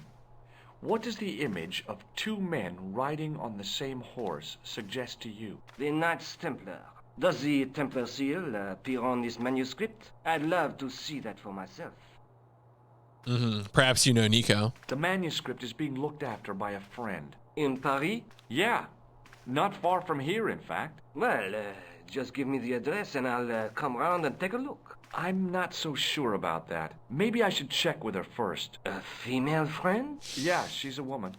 Speaker 12: What does the image of two men riding on the same horse suggest to you?
Speaker 11: The Knights Templar. Does the Templar seal appear on this manuscript? I'd love to see that for myself.
Speaker 1: Perhaps you know Nico.
Speaker 12: The manuscript is being looked after by a friend.
Speaker 11: In Paris?
Speaker 12: Yeah. Not far from here, in fact.
Speaker 11: Well, just give me the address and I'll come round and take a look.
Speaker 12: I'm not so sure about that. Maybe I should check with her first.
Speaker 11: A female friend?
Speaker 12: Yeah, she's a woman.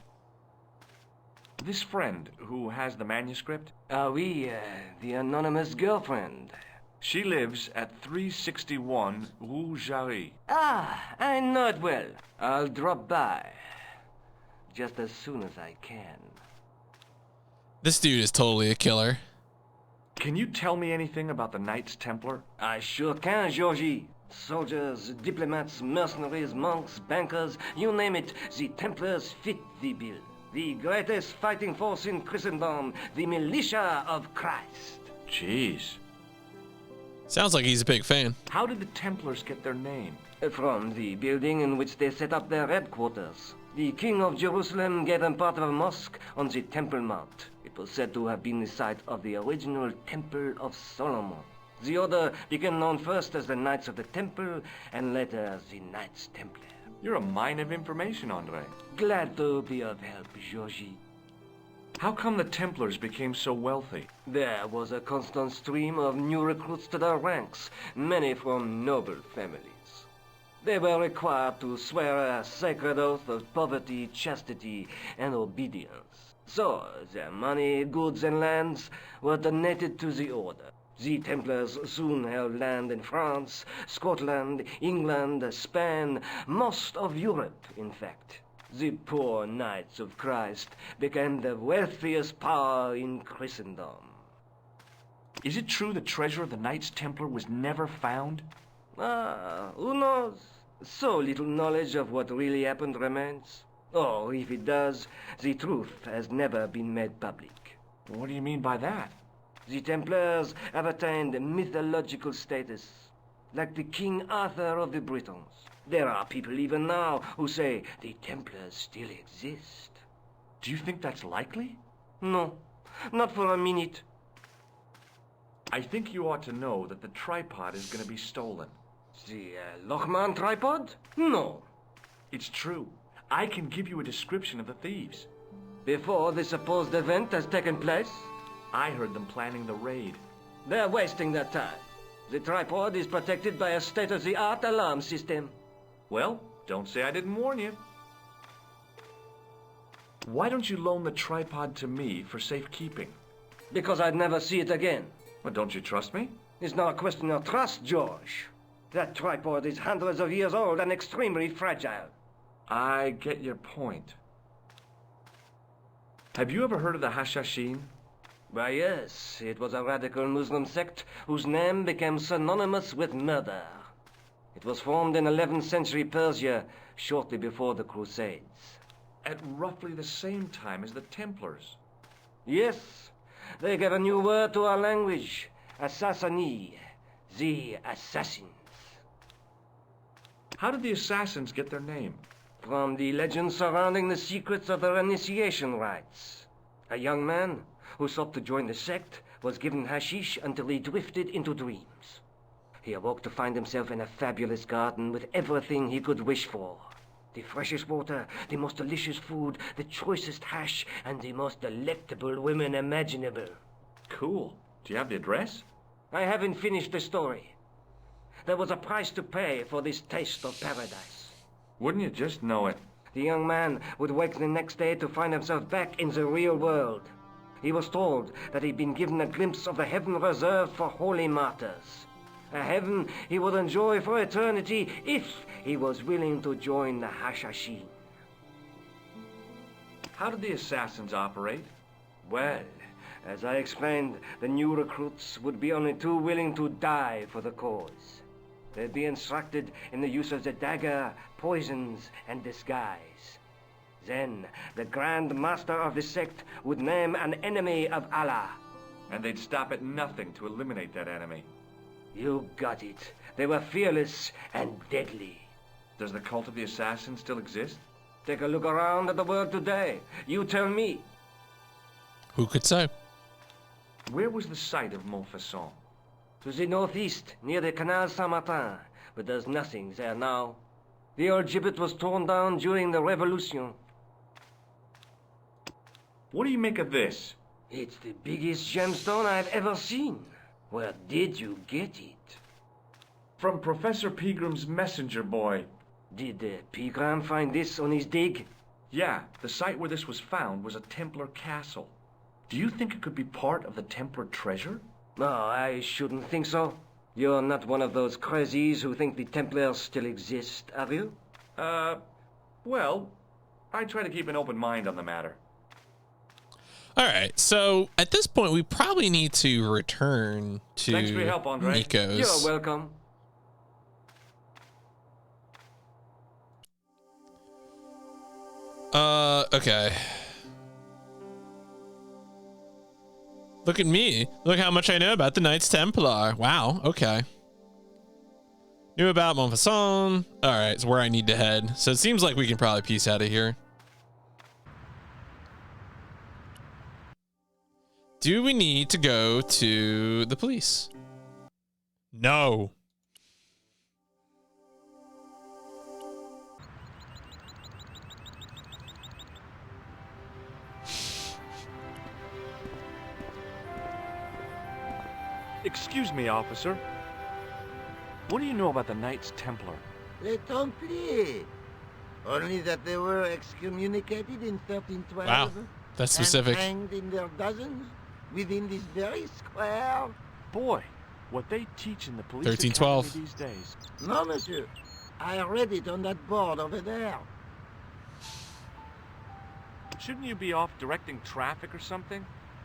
Speaker 12: This friend who has the manuscript?
Speaker 11: Oui, the anonymous girlfriend.
Speaker 12: She lives at 361 Rue Jarry.
Speaker 11: Ah, I know it well. I'll drop by. Just as soon as I can.
Speaker 1: This dude is totally a killer.
Speaker 12: Can you tell me anything about the Knights Templar?
Speaker 11: I sure can, Georgie. Soldiers, diplomats, mercenaries, monks, bankers, you name it, the Templars fit the bill. The greatest fighting force in Christendom, the militia of Christ.
Speaker 12: Jeez.
Speaker 1: Sounds like he's a big fan.
Speaker 12: How did the Templars get their name?
Speaker 11: From the building in which they set up their headquarters. The King of Jerusalem gave them part of a mosque on the Temple Mount. It was said to have been the site of the original Temple of Solomon. The order became known first as the Knights of the Temple, and later as the Knights Templar.
Speaker 12: You're a mine of information, Andre.
Speaker 11: Glad to be of help, Georgie.
Speaker 12: How come the Templars became so wealthy?
Speaker 11: There was a constant stream of new recruits to their ranks, many from noble families. They were required to swear a sacred oath of poverty, chastity, and obedience. So, their money, goods, and lands were donated to the order. The Templars soon held land in France, Scotland, England, Spain, most of Europe, in fact. The poor Knights of Christ became the wealthiest power in Christendom.
Speaker 12: Is it true the treasure of the Knights Templar was never found?
Speaker 11: Who knows? So little knowledge of what really happened remains. Or, if it does, the truth has never been made public.
Speaker 12: What do you mean by that?
Speaker 11: The Templars have attained mythological status, like the King Arthur of the Britons. There are people even now who say the Templars still exist.
Speaker 12: Do you think that's likely?
Speaker 11: No, not for a minute.
Speaker 12: I think you ought to know that the tripod is going to be stolen.
Speaker 11: The Lochman tripod? No.
Speaker 12: It's true. I can give you a description of the thieves.
Speaker 11: Before the supposed event has taken place?
Speaker 12: I heard them planning the raid.
Speaker 11: They're wasting their time. The tripod is protected by a state-of-the-art alarm system.
Speaker 12: Well, don't say I didn't warn you. Why don't you loan the tripod to me for safekeeping?
Speaker 11: Because I'd never see it again.
Speaker 12: Well, don't you trust me?
Speaker 11: It's not a question of trust, George. That tripod is hundreds of years old and extremely fragile.
Speaker 12: I get your point. Have you ever heard of the Hashashin?
Speaker 11: Why, yes. It was a radical Muslim sect whose name became synonymous with murder. It was formed in 11th century Persia, shortly before the Crusades.
Speaker 12: At roughly the same time as the Templars.
Speaker 11: Yes, they gave a new word to our language. Assassini, the assassins.
Speaker 4: How did the assassins get their name?
Speaker 11: From the legend surrounding the secrets of their initiation rites. A young man who sought to join the sect was given hashish until he drifted into dreams. He awoke to find himself in a fabulous garden with everything he could wish for. The freshest water, the most delicious food, the choicest hash, and the most delectable women imaginable.
Speaker 4: Cool. Do you have the address?
Speaker 11: I haven't finished the story. There was a price to pay for this taste of paradise.
Speaker 4: Wouldn't you just know it?
Speaker 11: The young man would wake the next day to find himself back in the real world. He was told that he'd been given a glimpse of the heaven reserved for holy martyrs. A heaven he would enjoy for eternity if he was willing to join the Hashashin.
Speaker 4: How did the assassins operate?
Speaker 11: Well, as I explained, the new recruits would be only too willing to die for the cause. They'd be instructed in the use of the dagger, poisons, and disguise. Then, the Grand Master of the sect would name an enemy of Allah.
Speaker 4: And they'd stop at nothing to eliminate that enemy.
Speaker 11: You got it. They were fearless and deadly.
Speaker 4: Does the cult of the assassins still exist?
Speaker 11: Take a look around at the world today. You tell me.
Speaker 1: Who could say?
Speaker 4: Where was the site of Montfaucon?
Speaker 11: To the northeast, near the Canal Saint-Martin, but there's nothing there now. The old gibbet was torn down during the Revolution.
Speaker 4: What do you make of this?
Speaker 11: It's the biggest gemstone I've ever seen. Where did you get it?
Speaker 4: From Professor Pegram's messenger boy.
Speaker 11: Did Pegram find this on his dig?
Speaker 4: Yeah, the site where this was found was a Templar castle. Do you think it could be part of the Templar treasure?
Speaker 11: No, I shouldn't think so. You're not one of those crazies who think the Templars still exist, are you?
Speaker 4: Well, I try to keep an open mind on the matter.
Speaker 1: All right, so at this point, we probably need to return to
Speaker 11: Thanks for your help, Andre.
Speaker 1: Nico's.
Speaker 11: You're welcome.
Speaker 1: Okay. Look at me. Look how much I know about the Knights Templar. Wow, okay. Knew about Montfaucon. All right, it's where I need to head. So it seems like we can probably piece out of here. Do we need to go to the police? No.
Speaker 12: Excuse me, officer. What do you know about the Knights Templar?
Speaker 18: Les Templiers. Only that they were excommunicated in 1312.
Speaker 1: Wow, that's specific.
Speaker 18: And hanged in their dozens within this very square.
Speaker 12: Boy, what they teach in the police
Speaker 1: 1312
Speaker 12: academy these days.
Speaker 18: No, monsieur. I read it on that board over there.
Speaker 12: Shouldn't you be off directing traffic or something?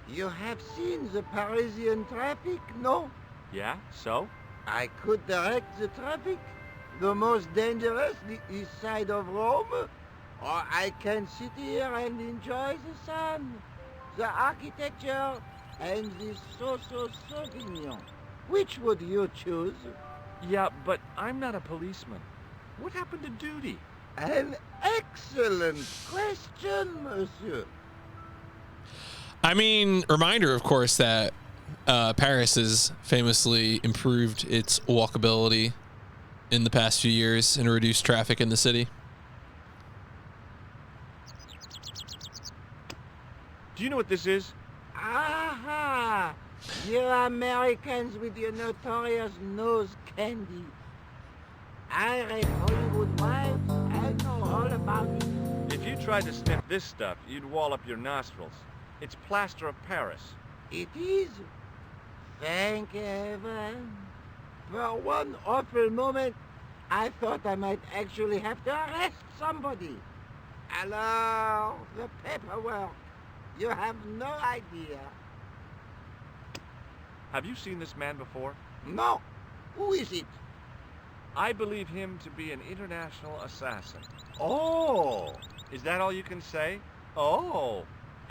Speaker 18: You have seen the Parisian traffic, no?
Speaker 12: Yeah, so?
Speaker 18: I could direct the traffic. The most dangerous, the east side of Rome. Or I can sit here and enjoy the sun, the architecture, and the so Sauvignon. Which would you choose?
Speaker 12: Yeah, but I'm not a policeman. What happened to duty?
Speaker 18: An excellent question, monsieur.
Speaker 1: I mean, reminder, of course, that Paris has famously improved its walkability in the past few years and reduced traffic in the city.
Speaker 12: Do you know what this is?
Speaker 18: Aha! You Americans with your notorious nose candy. I read Hollywood Wives. I know all about it.
Speaker 12: If you tried to sniff this stuff, you'd wall up your nostrils. It's plaster of Paris.
Speaker 18: It is. Thank heaven. For one awful moment, I thought I might actually have to arrest somebody. Alors, the paperwork. You have no idea.
Speaker 12: Have you seen this man before?
Speaker 18: No. Who is it?
Speaker 12: I believe him to be an international assassin.
Speaker 18: Oh.
Speaker 12: Is that all you can say? Oh.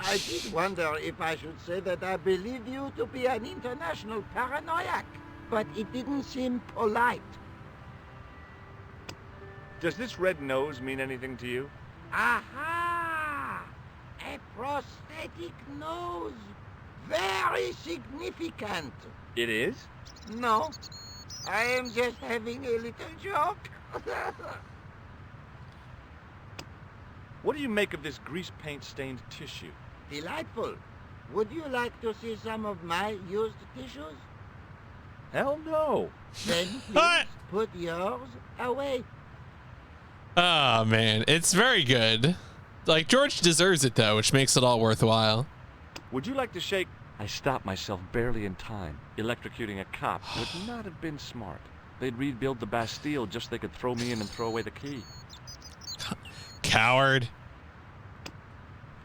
Speaker 18: I did wonder if I should say that I believe you to be an international paranoiac, but it didn't seem polite.
Speaker 12: Does this red nose mean anything to you?
Speaker 18: Aha! A prosthetic nose. Very significant.
Speaker 12: It is?
Speaker 18: No, I am just having a little joke.
Speaker 12: What do you make of this grease paint stained tissue?
Speaker 18: Delightful. Would you like to see some of my used tissues?
Speaker 12: Hell no.
Speaker 18: Then please put yours away.
Speaker 1: Oh man, it's very good. Like, George deserves it though, which makes it all worthwhile.
Speaker 12: Would you like to shake? I stopped myself barely in time. Electrocuting a cop would not have been smart. They'd rebuild the Bastille just so they could throw me in and throw away the key.
Speaker 1: Coward.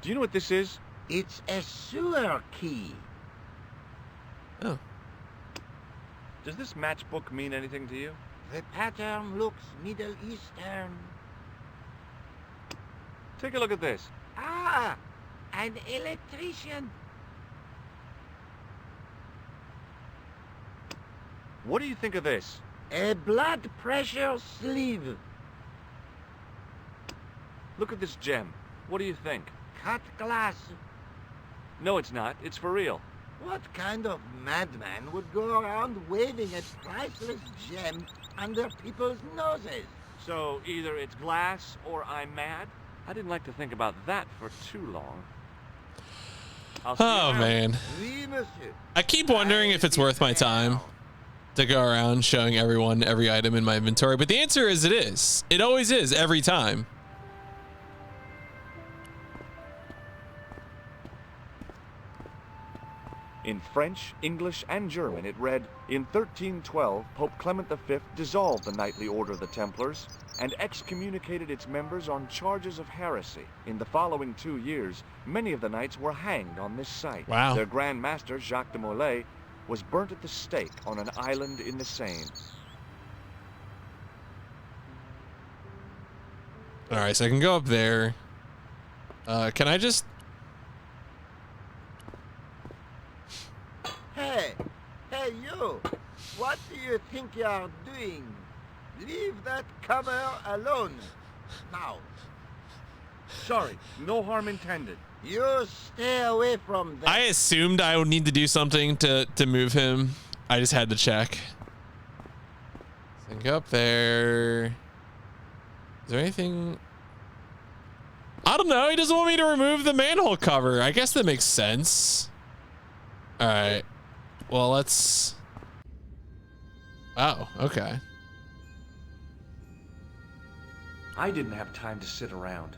Speaker 12: Do you know what this is?
Speaker 18: It's a sewer key.
Speaker 1: Oh.
Speaker 12: Does this matchbook mean anything to you?
Speaker 18: The pattern looks Middle Eastern.
Speaker 12: Take a look at this.
Speaker 18: Ah, an electrician.
Speaker 12: What do you think of this?
Speaker 18: A blood pressure sleeve.
Speaker 12: Look at this gem. What do you think?
Speaker 18: Cut glass.
Speaker 12: No, it's not. It's for real.
Speaker 18: What kind of madman would go around waving a priceless gem under people's noses?
Speaker 12: So either it's glass or I'm mad? I didn't like to think about that for too long.
Speaker 1: Oh man.
Speaker 18: Oui, monsieur.
Speaker 1: I keep wondering if it's worth my time to go around showing everyone every item in my inventory, but the answer is it is. It always is, every time.
Speaker 12: In French, English, and German, it read, in 1312, Pope Clement V dissolved the Knightly Order of the Templars and excommunicated its members on charges of heresy. In the following 2 years, many of the knights were hanged on this site.
Speaker 1: Wow.
Speaker 12: Their Grand Master, Jacques de Molay, was burnt at the stake on an island in the Seine.
Speaker 1: All right, so I can go up there. Can I just...
Speaker 18: Hey, you. What do you think you are doing? Leave that cover alone. Now.
Speaker 12: Sorry, no harm intended.
Speaker 18: You stay away from that.
Speaker 1: I assumed I would need to do something to move him. I just had to check. So I can go up there. Is there anything? I don't know. He doesn't want me to remove the manhole cover. I guess that makes sense. All right. Well, let's... Oh, okay.
Speaker 12: I didn't have time to sit around.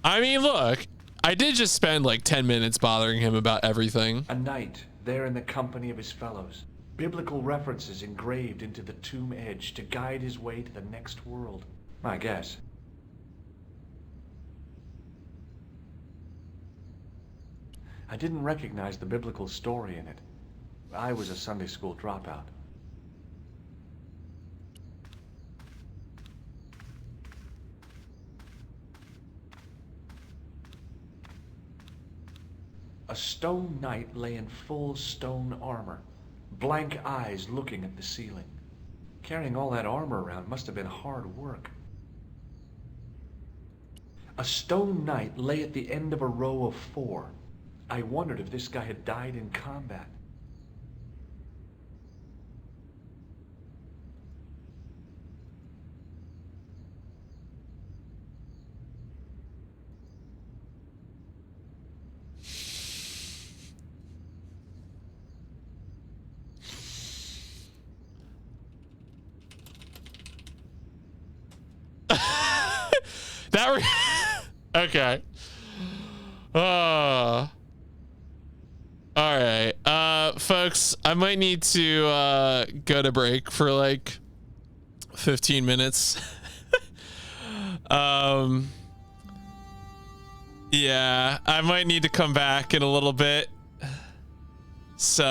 Speaker 1: I mean, look, I did just spend like 10 minutes bothering him about everything.
Speaker 12: A knight, there in the company of his fellows. Biblical references engraved into the tomb edge to guide his way to the next world. I guess. I didn't recognize the biblical story in it. I was a Sunday school dropout. A stone knight lay in full stone armor, blank eyes looking at the ceiling. Carrying all that armor around must have been hard work. A stone knight lay at the end of a row of 4. I wondered if this guy had died in combat.
Speaker 1: Okay. All right. Folks, I might need to go to break for like 15 minutes. Yeah, I might need to come back in a little bit. So,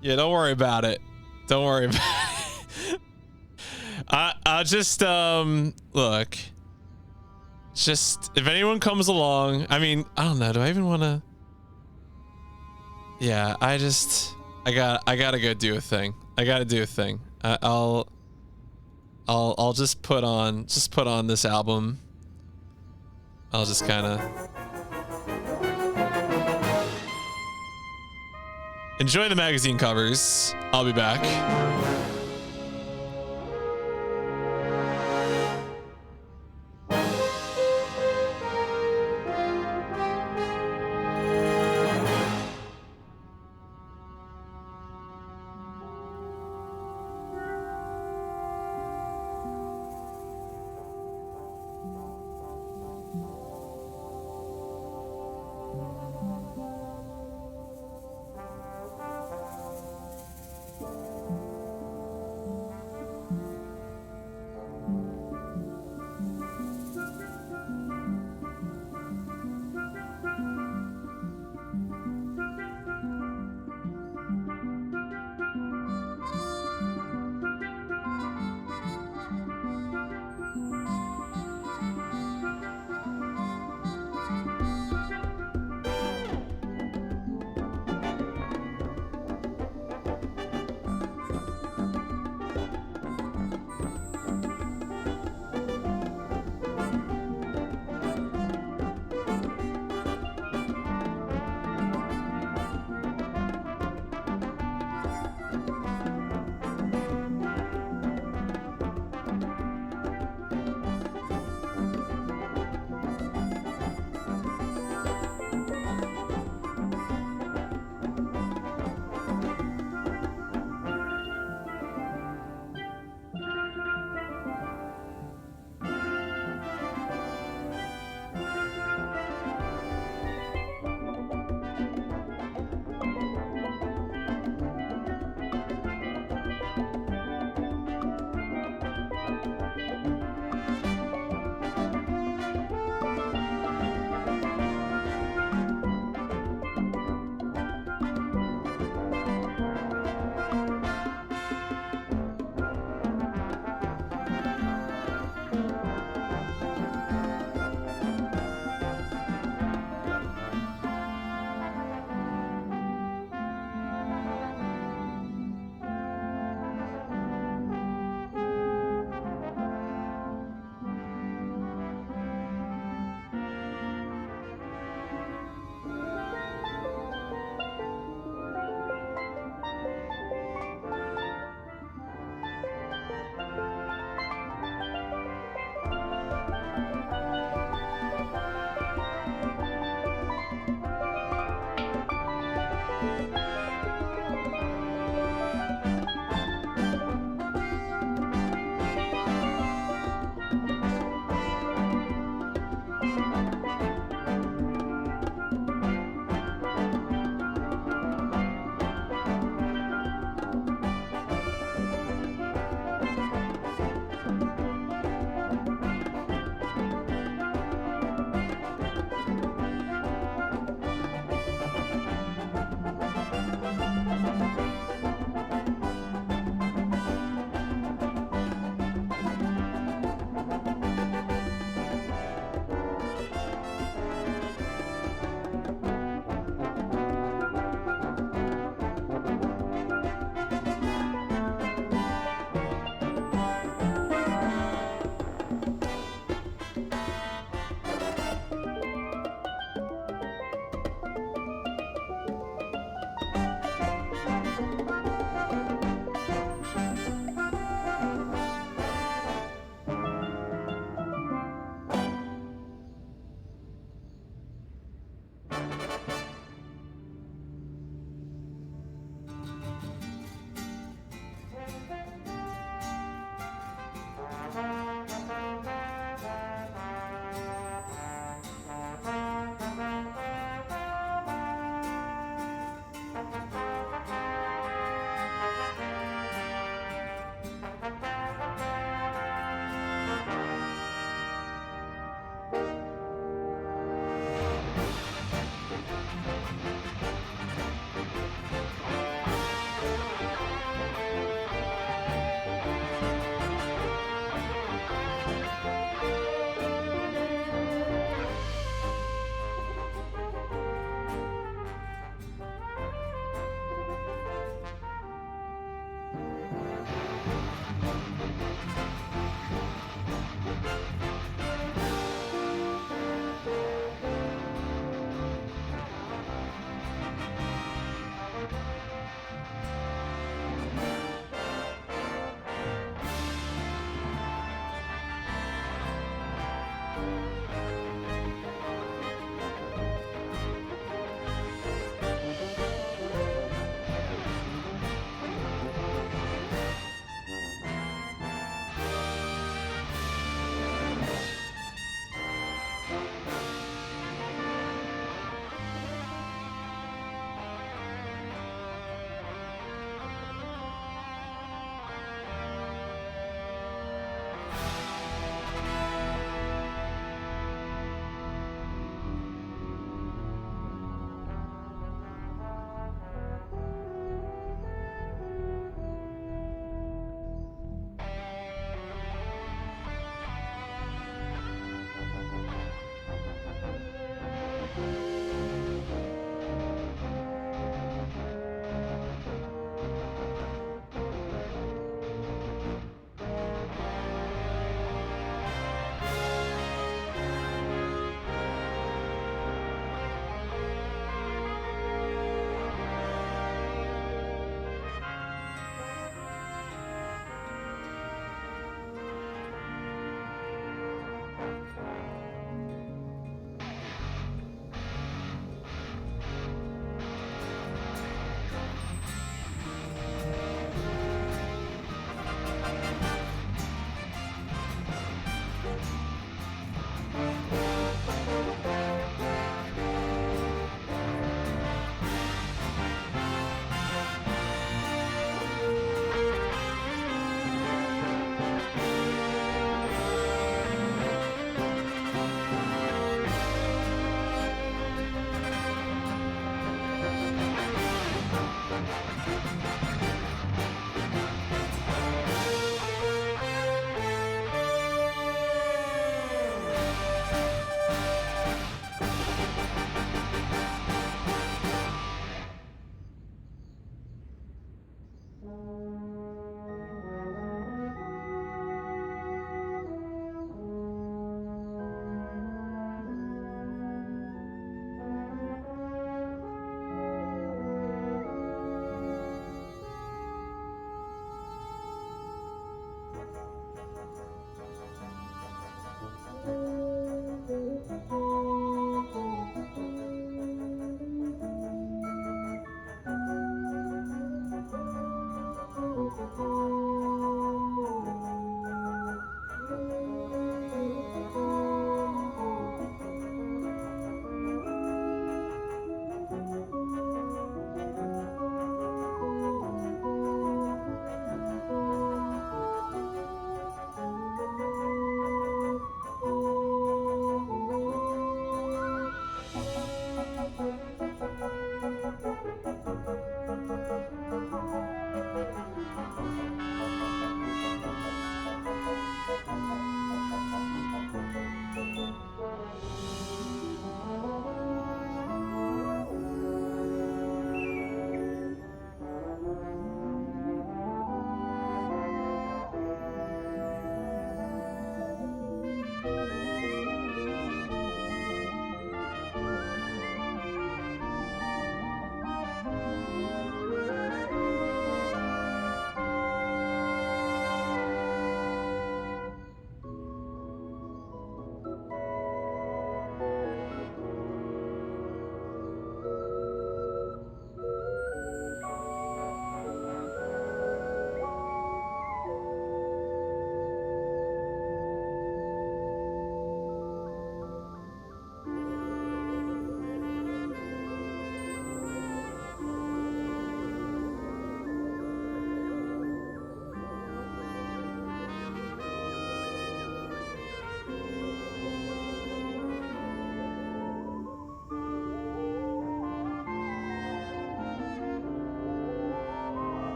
Speaker 1: yeah, don't worry about it. Don't worry about it. I'll just, look. Just, if anyone comes along, I mean, I don't know. Do I even want to? Yeah, I gotta go do a thing. I gotta do a thing. I'll just put on this album. I'll just kind of enjoy the magazine covers. I'll be back.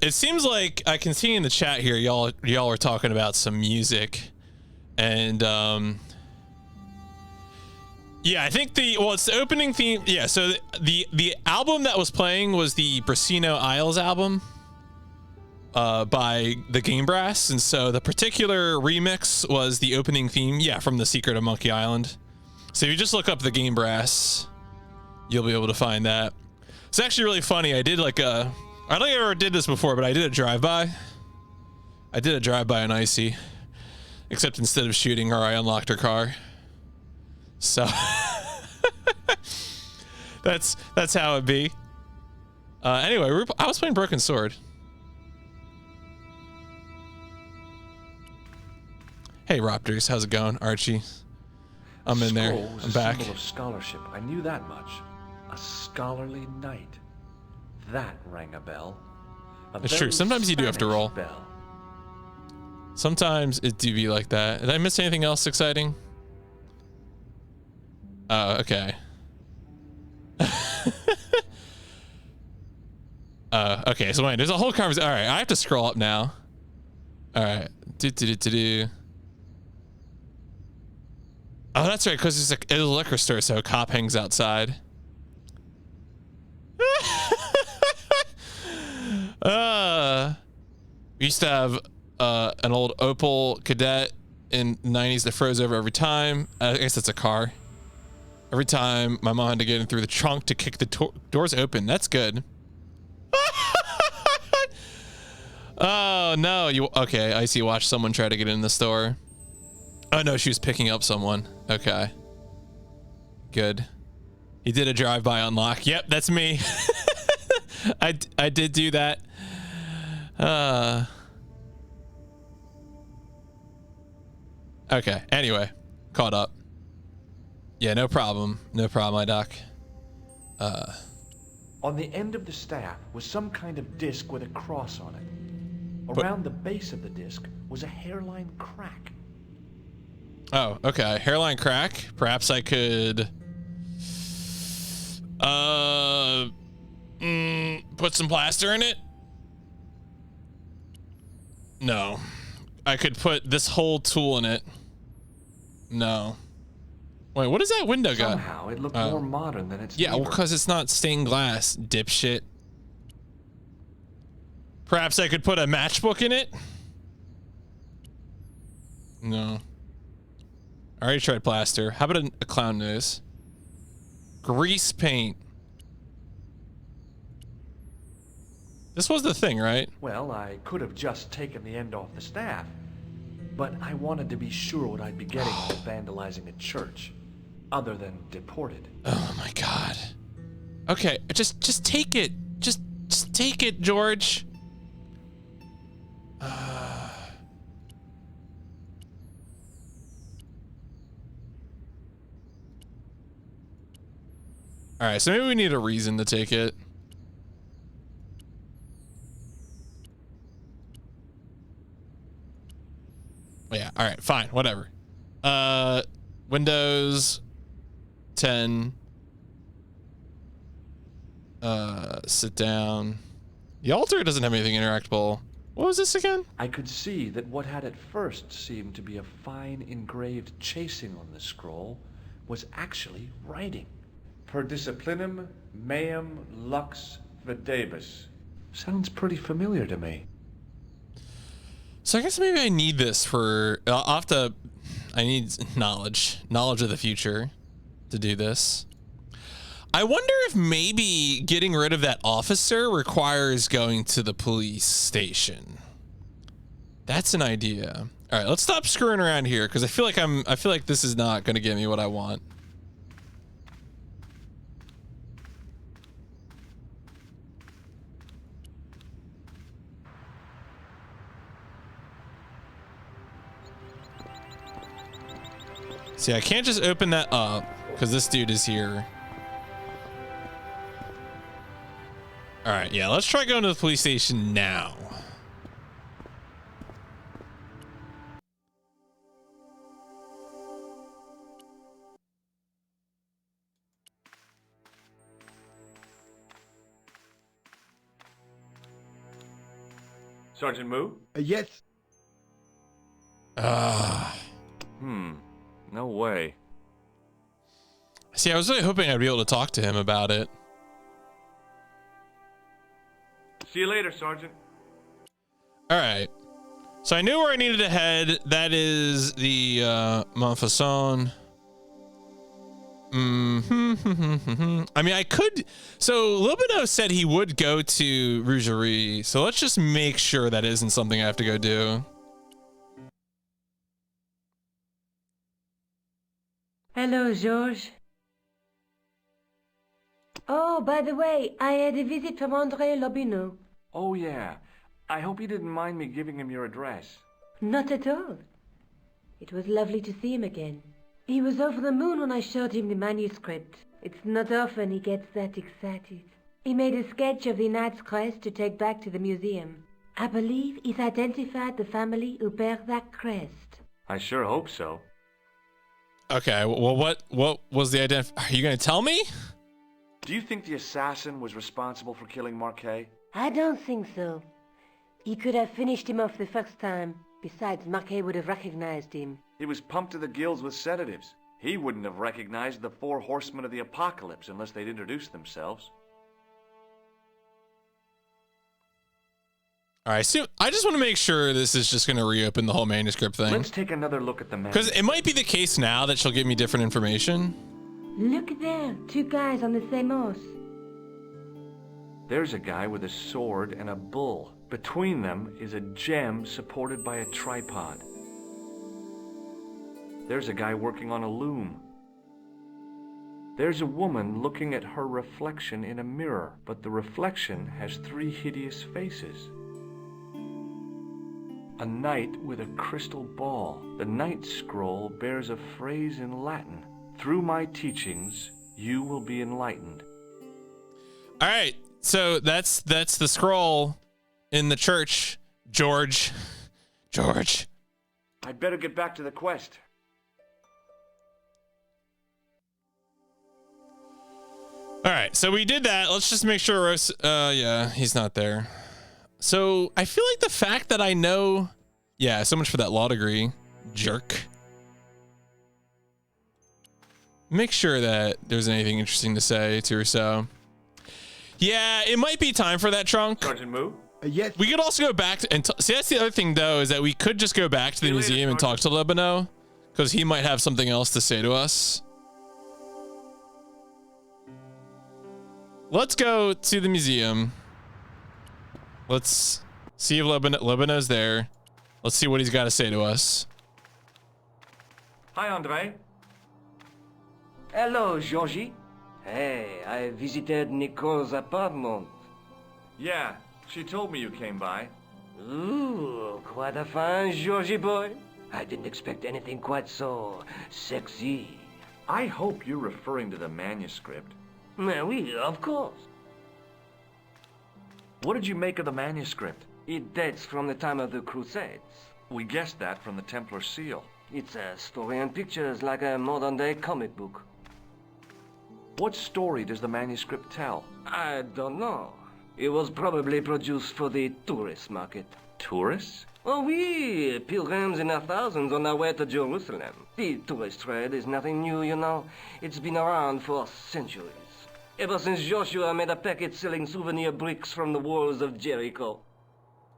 Speaker 1: it seems like I can see in the chat here, y'all are talking about some music, and yeah, I think it's the opening theme. Yeah, so the album that was playing was the Brasino Isles album by the Game Brass, and so the particular remix was the opening theme, yeah, from The Secret of Monkey Island. So if you just look up the Game Brass, you'll be able to find that. It's actually really funny. I did like I don't think I ever did this before, but I did a drive-by. I did a drive-by on Icy, except instead of shooting her, I unlocked her car. So that's how it be. Anyway, I was playing Broken Sword. Hey Raptors, how's it going? Archie, I'm in there. I'm back.
Speaker 12: Symbol of scholarship. I knew that much. A scholarly knight. That rang a bell.
Speaker 1: It's true. Sometimes you do have to roll.
Speaker 12: Bell.
Speaker 1: Sometimes it do be like that. Did I miss anything else exciting? Oh, okay. Okay, so wait, there's a whole conversation. All right, I have to scroll up now. All right. Oh, that's right, because it's a liquor store, so a cop hangs outside. We used to have an old Opel Kadett in the 90s that froze over every time. I guess that's a car. Every time my mom had to get in through the trunk to kick the doors open. That's good. Oh no, okay, I see. Watch someone try to get in the store. Oh no, she was picking up someone. Okay. Good. He did a drive-by unlock. Yep, that's me. I did do that. Okay, anyway. Caught up. Yeah, no problem. No problem, my doc.
Speaker 12: On the end of the staff was some kind of disc with a cross on it. Around the base of the disc was a hairline crack.
Speaker 1: Oh, okay. Hairline crack. Perhaps I could put some plaster in it? No. I could put this whole tool in it. No. Wait, what does that window got?
Speaker 12: Somehow it looked more modern than its
Speaker 1: Yeah, well,
Speaker 12: neighbor.
Speaker 1: because it's not stained glass, dipshit. Perhaps I could put a matchbook in it? No. I already tried plaster. How about a clown nose? Grease paint. This was the thing, right?
Speaker 12: Well, I could have just taken the end off the staff, but I wanted to be sure what I'd be getting while vandalizing a church, other than deported.
Speaker 1: Oh my god. Okay, just take it. Just take it, George. All right, so maybe we need a reason to take it. Yeah, all right, fine, whatever. Windows 10. Sit down. The altar doesn't have anything interactable. What was this again?
Speaker 12: I could see that what had at first seemed to be a fine engraved chasing on the scroll was actually writing. Per disciplinum meum lux videbus. Sounds pretty familiar to me.
Speaker 1: So I guess maybe I need this for, I need knowledge of the future to do this. I wonder if maybe getting rid of that officer requires going to the police station. That's an idea. All right, let's stop screwing around here because I feel like this is not going to get me what I want. See, I can't just open that up because this dude is here. All right, yeah, let's try going to the police station now.
Speaker 12: Sergeant Moo?
Speaker 13: Yes.
Speaker 12: No way.
Speaker 1: See, I was really hoping I'd be able to talk to him about it.
Speaker 12: See you later, Sergeant.
Speaker 1: All right. So I knew where I needed to head. That is the Montfaucon. I mean, I could. So Lobino said he would go to Rougerie. So let's just make sure that isn't something I have to go do.
Speaker 15: Hello, Georges. Oh, by the way, I had a visit from André Lobino.
Speaker 12: Oh, yeah. I hope you didn't mind me giving him your address.
Speaker 15: Not at all. It was lovely to see him again. He was over the moon when I showed him the manuscript. It's not often he gets that excited. He made a sketch of the knight's crest to take back to the museum. I believe he's identified the family who bear that crest.
Speaker 12: I sure hope so.
Speaker 1: Okay, well, what was the Are you going to tell me?
Speaker 12: Do you think the assassin was responsible for killing Marquet?
Speaker 15: I don't think so. He could have finished him off the first time. Besides, Marquet would have recognized him.
Speaker 12: He was pumped to the gills with sedatives. He wouldn't have recognized the 4 horsemen of the apocalypse unless they'd introduced themselves.
Speaker 1: All right, so I just want to make sure this is just going to reopen the whole manuscript thing.
Speaker 12: Let's take another look at the manuscript.
Speaker 1: Because it might be the case now that she'll give me different information.
Speaker 15: Look there, 2 guys on the same horse.
Speaker 12: There's a guy with a sword and a bull. Between them is a gem supported by a tripod. There's a guy working on a loom. There's a woman looking at her reflection in a mirror, but the reflection has 3 hideous faces. A knight with a crystal ball. The knight's scroll bears a phrase in Latin. Through my teachings, you will be enlightened.
Speaker 1: All right, so that's the scroll in the church, George.
Speaker 12: I'd better get back to the quest.
Speaker 1: All right, so we did that. Let's just make sure yeah, he's not there. So I feel like the fact that I know, yeah, so much for that law degree, jerk. Make sure that there's anything interesting to say to Rousseau. Yeah, it might be time for that, Trunk.
Speaker 12: Sergeant Moo?
Speaker 13: Yes.
Speaker 1: We could also go back to, and see, that's the other thing though, is that we could just go back to the museum and talk to Lobino, because he might have something else to say to us. Let's go to the museum. Let's see if Lobino's there. Let's see what he's got to say to us.
Speaker 12: Hi, André.
Speaker 11: Hello, Georgie. Hey, I visited Nicole's apartment.
Speaker 12: Yeah, she told me you came by.
Speaker 11: Ooh, quite a fine Georgie boy. I didn't expect anything quite so sexy.
Speaker 12: I hope you're referring to the manuscript.
Speaker 11: Oui, of course.
Speaker 12: What did you make of the manuscript?
Speaker 11: It dates from the time of the Crusades.
Speaker 12: We guessed that from the Templar seal.
Speaker 11: It's a story and pictures like a modern-day comic book.
Speaker 12: What story does the manuscript tell?
Speaker 11: I don't know. It was probably produced for the tourist market.
Speaker 12: Tourists?
Speaker 11: Oh, oui, pilgrims in their thousands on their way to Jerusalem. The tourist trade is nothing new, you know. It's been around for centuries. Ever since Joshua made a packet selling souvenir bricks from the walls of Jericho.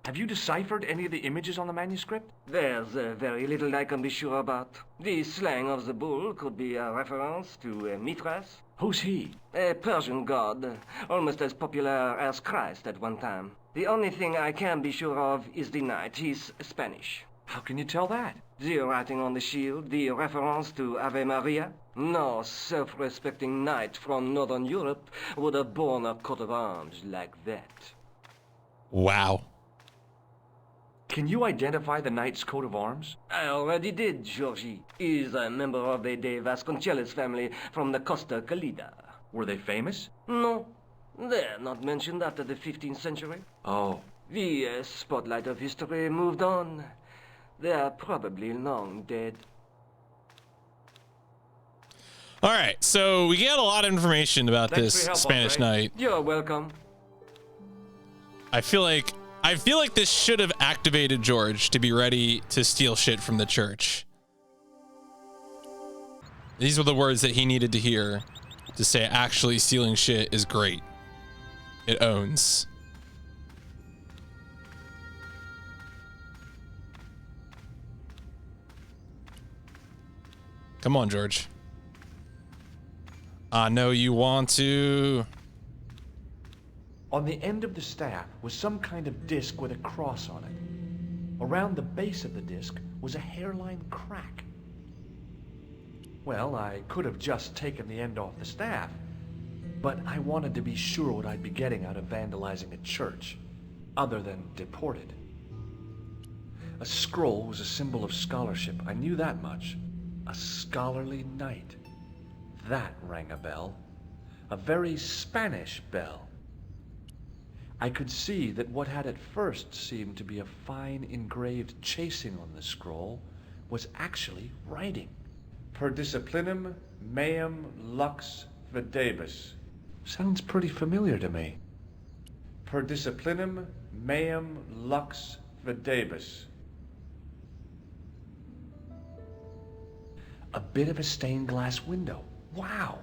Speaker 12: Have you deciphered any of the images on the manuscript?
Speaker 11: There's very little I can be sure about. The slang of the bull could be a reference to Mithras.
Speaker 12: Who's he?
Speaker 11: A Persian god, almost as popular as Christ at one time. The only thing I can be sure of is the knight. He's Spanish.
Speaker 12: How can you tell that?
Speaker 11: The writing on the shield, the reference to Ave Maria. No self-respecting knight from Northern Europe would have borne a coat of arms like that.
Speaker 1: Wow.
Speaker 12: Can you identify the knight's coat of arms?
Speaker 11: I already did, Georgie. He's a member of the De Vasconcelos family from the Costa Calida.
Speaker 12: Were they famous?
Speaker 11: No. They're not mentioned after the 15th century.
Speaker 12: Oh.
Speaker 11: The spotlight of history moved on. They're probably long dead.
Speaker 1: All right, so we get a lot of information about this Spanish knight.
Speaker 11: You're welcome.
Speaker 1: I feel like I feel like this should have activated George to be ready to steal shit from the church. These were the words that he needed to hear to say actually stealing shit is great. It owns. Come on, George. I know you want to.
Speaker 12: On the end of the staff was some kind of disc with a cross on it. Around the base of the disc was a hairline crack. Well, I could have just taken the end off the staff, but I wanted to be sure what I'd be getting out of vandalizing a church, other than deported. A scroll was a symbol of scholarship, I knew that much. A scholarly knight. That rang a bell. A very Spanish bell. I could see that what had at first seemed to be a fine engraved chasing on the scroll was actually writing. Per disciplinum meum lux videbus. Sounds pretty familiar to me. Per disciplinum meum lux videbus. A bit of a stained glass window. Wow!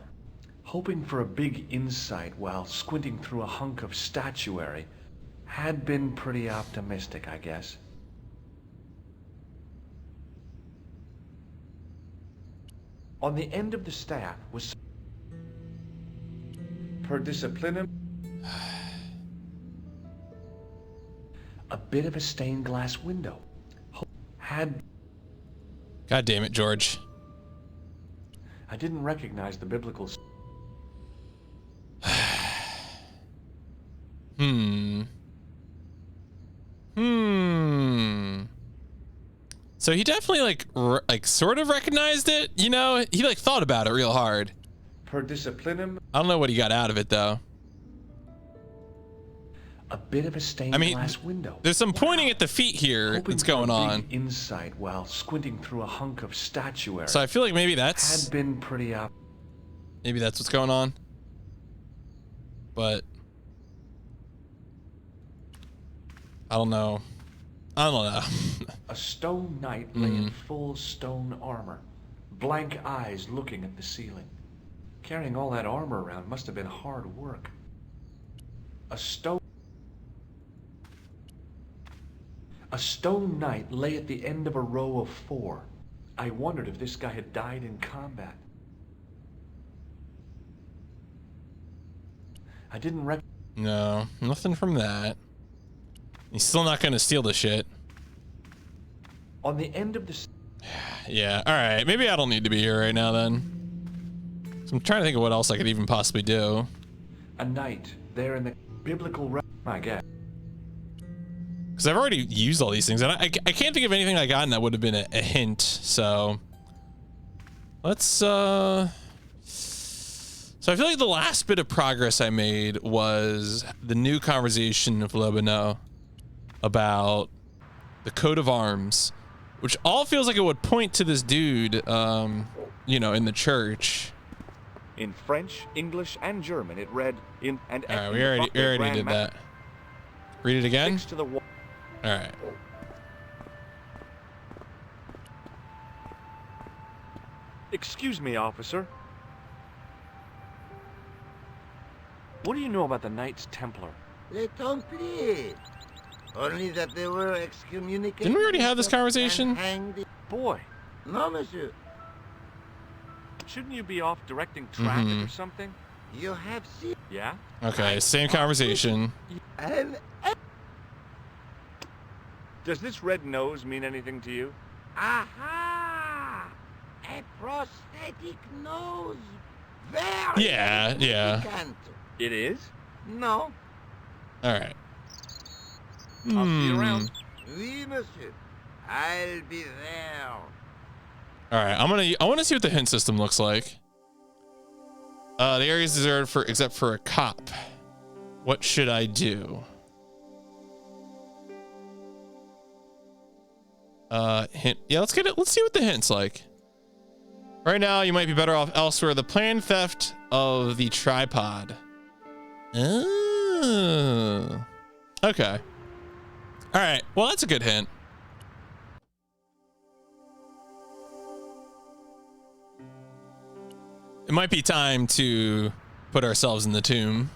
Speaker 12: Hoping for a big insight while squinting through a hunk of statuary had been pretty optimistic, I guess. On the end of the staff was per disciplinum a bit of a stained glass window. Had
Speaker 1: God damn it, George.
Speaker 12: I didn't recognize the biblical.
Speaker 1: So he definitely like sort of recognized it, you know? He like thought about it real hard.
Speaker 12: Per disciplinum.
Speaker 1: I don't know what he got out of it though.
Speaker 12: A bit of a stained glass window.
Speaker 1: There's some pointing at the feet here that's going on.
Speaker 12: Insight while squinting through a hunk of statuary.
Speaker 1: So I feel like maybe that's
Speaker 12: had been pretty
Speaker 1: maybe that's what's going on. But I don't know. I don't know.
Speaker 12: A stone knight lay in full stone armor, blank eyes looking at the ceiling. Carrying all that armor around must have been hard work. A stone knight lay at the end of a row of 4. I wondered if this guy had died in combat. I didn't
Speaker 1: No, nothing from that. He's still not gonna steal the shit.
Speaker 12: On the end of the
Speaker 1: yeah, alright. Maybe I don't need to be here right now then. So I'm trying to think of what else I could even possibly do.
Speaker 12: A knight there in the biblical I guess.
Speaker 1: Because I've already used all these things, and I can't think of anything I got that would have been a hint, so... Let's, So I feel like the last bit of progress I made was the new conversation of Lobineau about the coat of arms, which all feels like it would point to this dude, you know, in the church.
Speaker 12: In French, English, and German, it read in and.
Speaker 1: All right, we already did that. Read it again.
Speaker 12: To the wall.
Speaker 1: All right.
Speaker 12: Excuse me, officer. What do you know about the Knights Templar?
Speaker 18: Les Templiers. Only that they were excommunicated.
Speaker 1: Didn't we already have this conversation?
Speaker 12: Boy.
Speaker 18: No, monsieur.
Speaker 12: Shouldn't you be off directing traffic or something?
Speaker 18: You have seen.
Speaker 12: Yeah?
Speaker 1: Okay, same conversation.
Speaker 12: Does this red nose mean anything to you?
Speaker 18: Aha! A prosthetic nose. Very
Speaker 1: Yeah.
Speaker 18: significant.
Speaker 12: It is?
Speaker 18: No.
Speaker 1: All right.
Speaker 12: I'll see you around.
Speaker 18: Oui, monsieur. I'll be there.
Speaker 1: All right, I want to see what the hint system looks like. The area is deserted except for a cop. What should I do? Hint. Yeah, let's get it. Let's see what the hint's like. Right now, you might be better off elsewhere. The planned theft of the tripod. Oh. Okay. All right. Well, that's a good hint. It might be time to put ourselves in the tomb.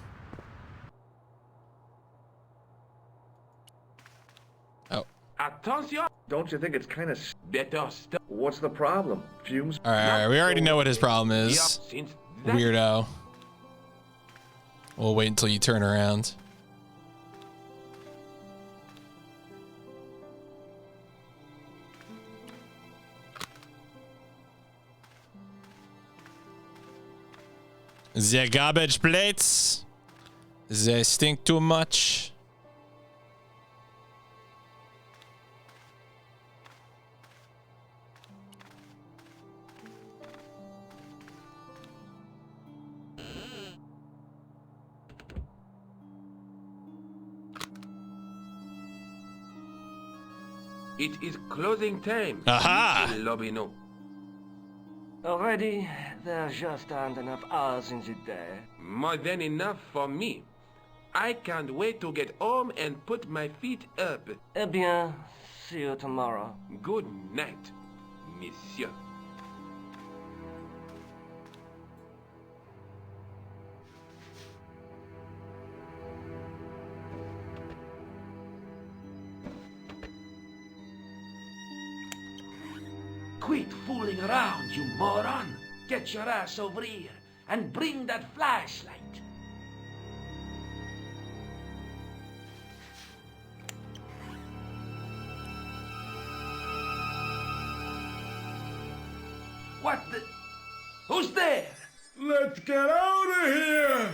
Speaker 1: Oh.
Speaker 4: Attention! Don't you think it's kind of better stuff? What's the problem? Fumes?
Speaker 1: All right. We already know what his problem is. Weirdo. We'll wait until you turn around. The garbage plates, they stink too much.
Speaker 5: It is closing time.
Speaker 1: Aha!
Speaker 5: Lobby no.
Speaker 11: Already, there just aren't enough hours in the day.
Speaker 5: More than enough for me. I can't wait to get home and put my feet up.
Speaker 11: Eh bien, see you tomorrow.
Speaker 5: Good night, monsieur.
Speaker 11: Quit fooling around, you moron! Get your ass over here and bring that flashlight. What the? Who's there?
Speaker 13: Let's get out of here!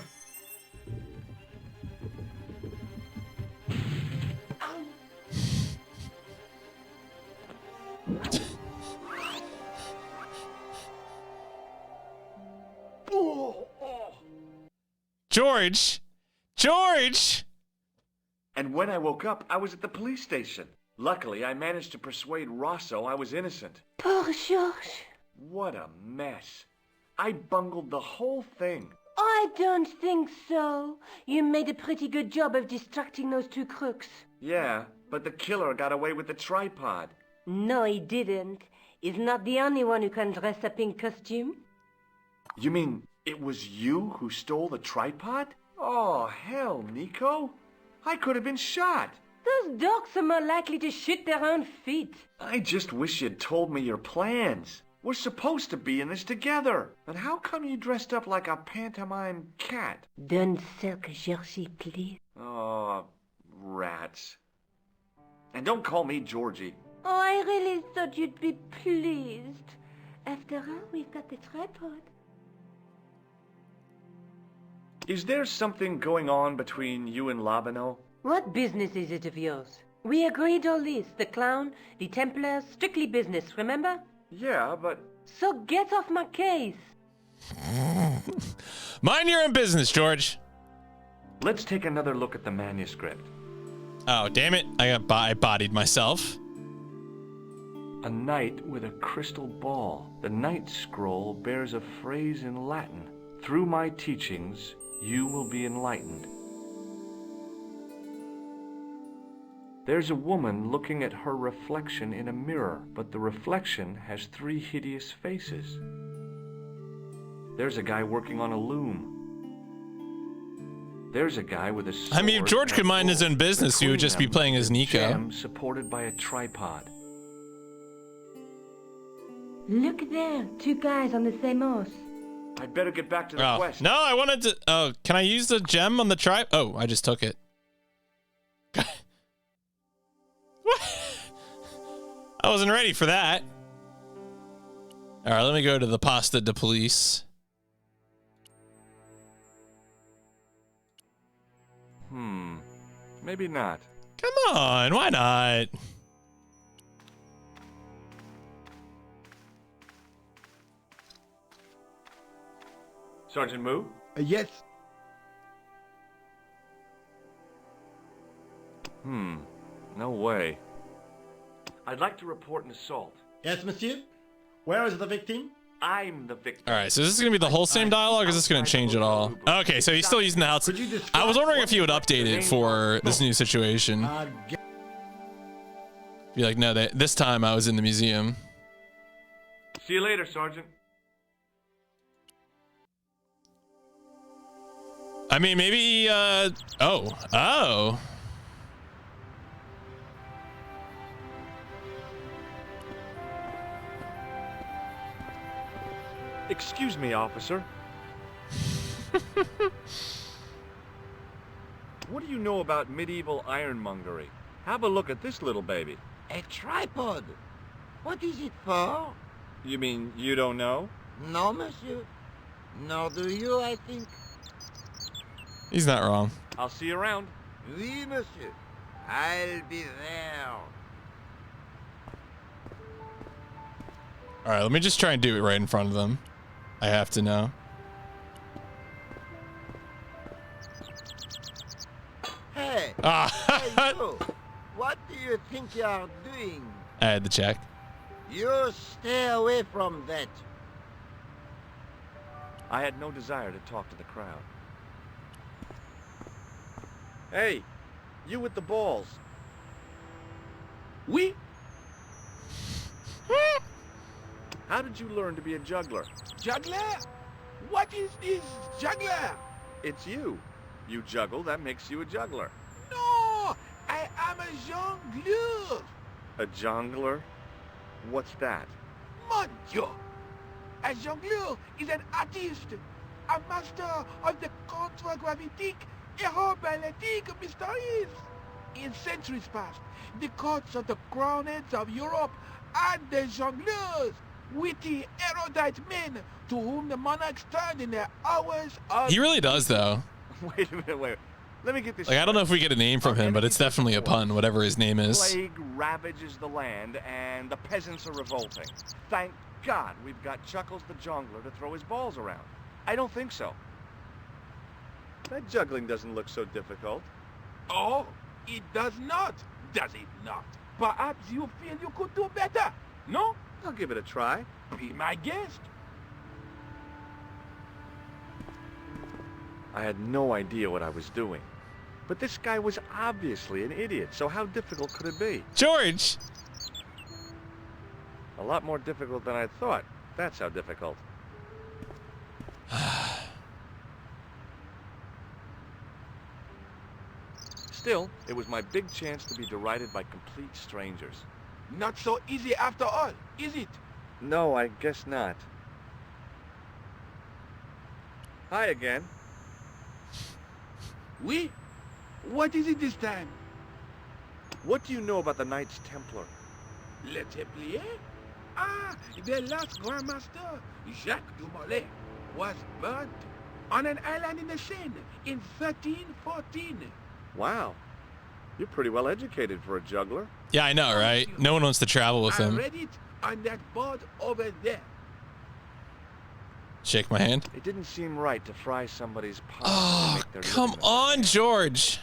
Speaker 1: George! George!
Speaker 12: And when I woke up, I was at the police station. Luckily, I managed to persuade Rosso I was innocent.
Speaker 15: Poor Georges.
Speaker 12: What a mess. I bungled the whole thing.
Speaker 15: I don't think so. You made a pretty good job of distracting those two crooks.
Speaker 12: Yeah, but the killer got away with the tripod.
Speaker 15: No, he didn't. He's not the only one who can dress up in costume.
Speaker 12: You mean it was you who stole the tripod? Oh, hell, Nico. I could have been shot.
Speaker 15: Those dogs are more likely to shoot their own feet.
Speaker 12: I just wish you'd told me your plans. We're supposed to be in this together. And how come you dressed up like a pantomime cat?
Speaker 15: Don't sulk, Georgie, please.
Speaker 12: Oh, rats. And don't call me Georgie.
Speaker 15: Oh, I really thought you'd be pleased. After all, we've got the tripod.
Speaker 12: Is there something going on between you and Labino?
Speaker 15: What business is it of yours? We agreed all this. The clown, the Templars, strictly business, remember?
Speaker 12: Yeah, but...
Speaker 15: So get off my case.
Speaker 1: Mind your own business, George.
Speaker 12: Let's take another look at the manuscript.
Speaker 1: Oh, damn it. I bodied myself.
Speaker 12: A knight with a crystal ball. The Knight Scroll bears a phrase in Latin. Through my teachings, you will be enlightened. There's a woman looking at her reflection in a mirror, but the reflection has 3 hideous faces. There's a guy working on a loom. There's a guy with a sword.
Speaker 1: I mean, if George could mind his own business, he would just be playing as Nico.
Speaker 12: Gem supported by a tripod.
Speaker 15: Look there, 2 guys on the same horse.
Speaker 12: I'd better get back to the quest.
Speaker 1: No, I wanted to... Oh, can I use the gem on the tribe? Oh, I just took it. I wasn't ready for that. All right, let me go to the Pasta de Police.
Speaker 12: Maybe not.
Speaker 1: Come on, why not?
Speaker 12: Sergeant Moo?
Speaker 18: Yes.
Speaker 12: No way. I'd like to report an assault.
Speaker 13: Yes, monsieur? Where is the victim?
Speaker 12: I'm the victim.
Speaker 1: All right, so is this going to be the whole same dialogue, or is this going to change at all? Okay, so he's still using the house. I was wondering if he would update it for this new situation. Be like, no, this time I was in the museum.
Speaker 12: See you later, Sergeant.
Speaker 1: I mean, maybe, oh.
Speaker 12: Excuse me, officer. What do you know about medieval ironmongery? Have a look at this little baby.
Speaker 18: A tripod. What is it for?
Speaker 12: You mean you don't know?
Speaker 18: No, monsieur. Nor do you, I think.
Speaker 1: He's not wrong.
Speaker 12: I'll see you around.
Speaker 18: Oui, monsieur. I'll be there.
Speaker 1: All right, let me just try and do it right in front of them. I have to know.
Speaker 18: Hey,
Speaker 1: Ah.
Speaker 18: hey you. What do you think you are doing?
Speaker 1: I had to check.
Speaker 18: You stay away from that.
Speaker 12: I had no desire to talk to the crowd. Hey, you with the balls.
Speaker 16: Oui?
Speaker 12: How did you learn to be a juggler?
Speaker 16: Juggler? What is this juggler?
Speaker 12: It's you. You juggle, that makes you a juggler.
Speaker 16: No, I am a jongleur.
Speaker 12: A jongler? What's that?
Speaker 16: Mon Dieu! A jongleur is an artist, a master of the contragravitic aeroballetic mysteries. In centuries past, the courts of the crowned heads of Europe had the jongleurs, witty, erudite men to whom the monarchs turned in their hours of...
Speaker 1: He really does, though.
Speaker 12: Wait a minute, wait. Let me get this
Speaker 1: Like, I don't know if we get a name from him, but it's definitely a pun, whatever his name is.
Speaker 12: Plague ravages the land, and the peasants are revolting. Thank God we've got Chuckles the Jongler to throw his balls around. I don't think so. That juggling doesn't look so difficult.
Speaker 16: Oh, it does not, does it not? Perhaps you feel you could do better, no?
Speaker 12: I'll give it a try.
Speaker 16: Be my guest.
Speaker 12: I had no idea what I was doing. But this guy was obviously an idiot, so how difficult could it be?
Speaker 1: George!
Speaker 12: A lot more difficult than I thought. That's how difficult. Still, it was my big chance to be derided by complete strangers.
Speaker 16: Not so easy after all, is it?
Speaker 12: No, I guess not. Hi again.
Speaker 16: Oui? What is it this time?
Speaker 12: What do you know about the Knights Templar?
Speaker 16: Le Templier? Ah, the last Grand Master, Jacques du Molay, was burnt on an island in the Seine in 1314.
Speaker 12: Wow. You're pretty well educated for a juggler.
Speaker 1: Yeah, I know, right? No one wants to travel with
Speaker 16: I
Speaker 1: him.
Speaker 16: read it on that board over there.
Speaker 1: Shake my hand.
Speaker 12: It didn't seem right to fry somebody's pot.
Speaker 1: Oh, come on, George.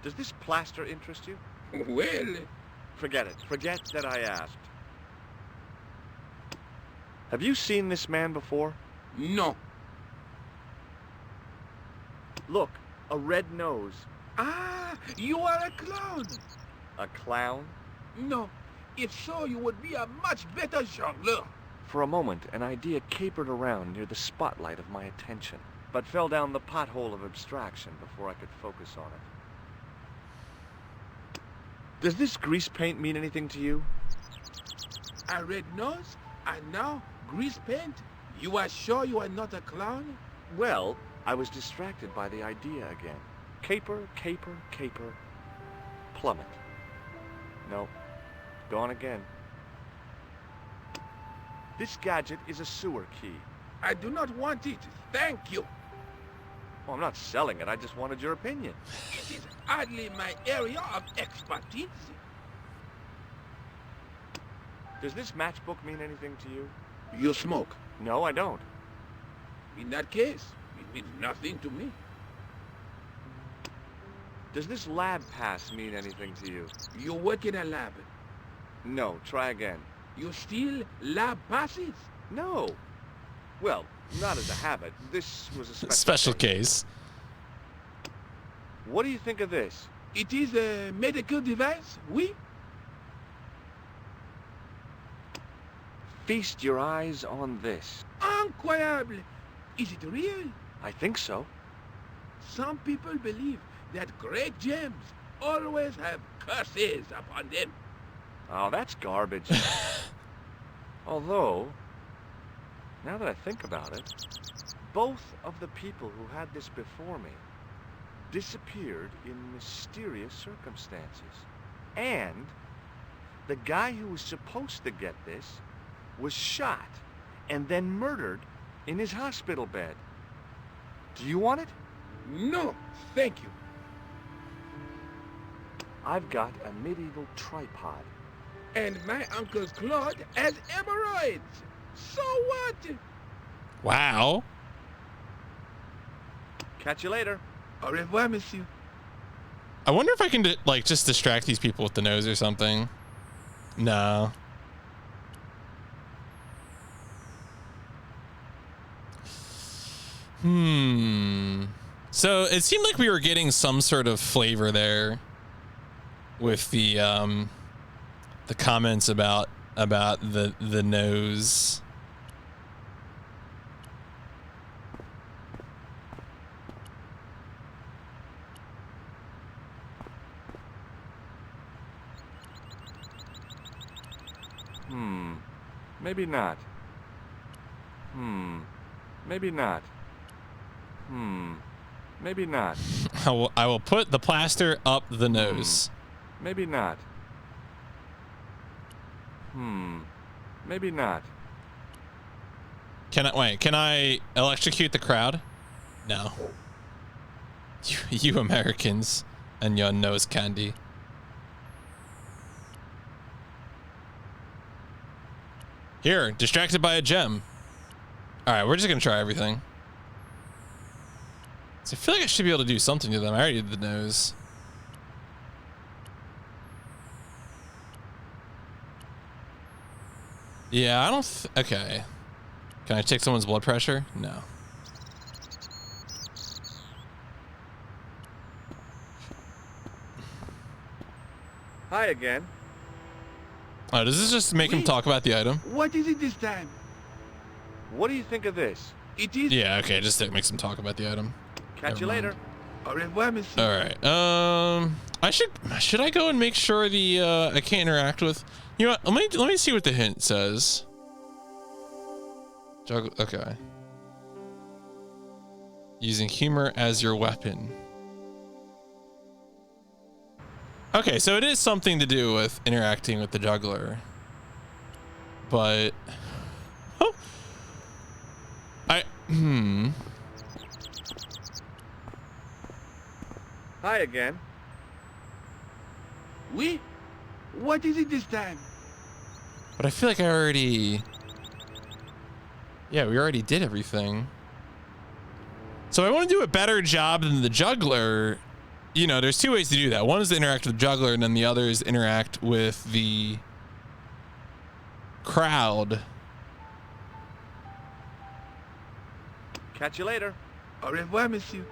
Speaker 12: Does this plaster interest you?
Speaker 16: Well...
Speaker 12: Forget it. Forget that I asked. Have you seen this man before?
Speaker 16: No.
Speaker 12: Look, a red nose.
Speaker 16: Ah, you are a clown.
Speaker 12: A clown?
Speaker 16: No. If so, you would be a much better jongleur.
Speaker 12: For a moment, an idea capered around near the spotlight of my attention, but fell down the pothole of abstraction before I could focus on it. Does this grease paint mean anything to you?
Speaker 16: A red nose, and now grease paint? You are sure you are not a clown?
Speaker 12: Well, I was distracted by the idea again. Caper, caper, caper. Plummet. No. Gone again. This gadget is a sewer key.
Speaker 16: I do not want it. Thank you.
Speaker 12: Well, I'm not selling it. I just wanted your opinion.
Speaker 16: It is hardly my area of expertise.
Speaker 12: Does this matchbook mean anything to you?
Speaker 16: You smoke?
Speaker 12: No, I don't.
Speaker 16: In that case, it means nothing to me.
Speaker 12: Does this lab pass mean anything to you?
Speaker 16: You work in a lab?
Speaker 12: No, try again.
Speaker 16: You steal lab passes?
Speaker 12: No. Well, not as a habit. This was a
Speaker 1: Special case.
Speaker 12: What do you think of this?
Speaker 16: It is a medical device, oui?
Speaker 12: Feast your eyes on this.
Speaker 16: Incroyable! Is it real?
Speaker 12: I think so.
Speaker 16: Some people believe that great gems always have curses upon them.
Speaker 12: Oh, that's garbage. Although, now that I think about it, both of the people who had this before me disappeared in mysterious circumstances. And the guy who was supposed to get this was shot and then murdered in his hospital bed. Do you want it?
Speaker 16: No, thank you.
Speaker 12: I've got a medieval tripod.
Speaker 16: And my Uncle Claude has hemorrhoids. So what?
Speaker 1: Wow.
Speaker 12: Catch you later.
Speaker 16: Au revoir, monsieur.
Speaker 1: I wonder if I can like just distract these people with the nose or something. No. So it seemed like we were getting some sort of flavor there with the comments about the nose.
Speaker 12: Maybe not. Maybe not. Maybe not.
Speaker 1: I will put the plaster up the nose.
Speaker 12: Maybe not. Maybe not.
Speaker 1: Can I electrocute the crowd? No. You Americans and your nose candy. Here, distracted by a gem. All right, we're just gonna try everything. So I feel like I should be able to do something to them. I already did the nose. Yeah, I don't. Okay. Can I take someone's blood pressure? No.
Speaker 12: Hi again.
Speaker 1: Oh, does this just make him talk about the item?
Speaker 16: What is it this time?
Speaker 12: What do you think of this?
Speaker 16: It is...
Speaker 1: Yeah, okay, just makes him talk about the item.
Speaker 12: Catch you later.
Speaker 16: Au revoir, monsieur.
Speaker 1: All right. Should I go and make sure the I can't interact with? You know what? Let me see what the hint says. Okay. Using humor as your weapon. Okay, so it is something to do with interacting with the juggler. But
Speaker 12: Hi again.
Speaker 16: Oui? What is it this time?
Speaker 1: But I feel like I already... Yeah, we already did everything. So I want to do a better job than the juggler. You know, there's two ways to do that. One is to interact with the juggler, and then the other is to interact with the crowd.
Speaker 12: Catch you later.
Speaker 16: Au revoir, monsieur.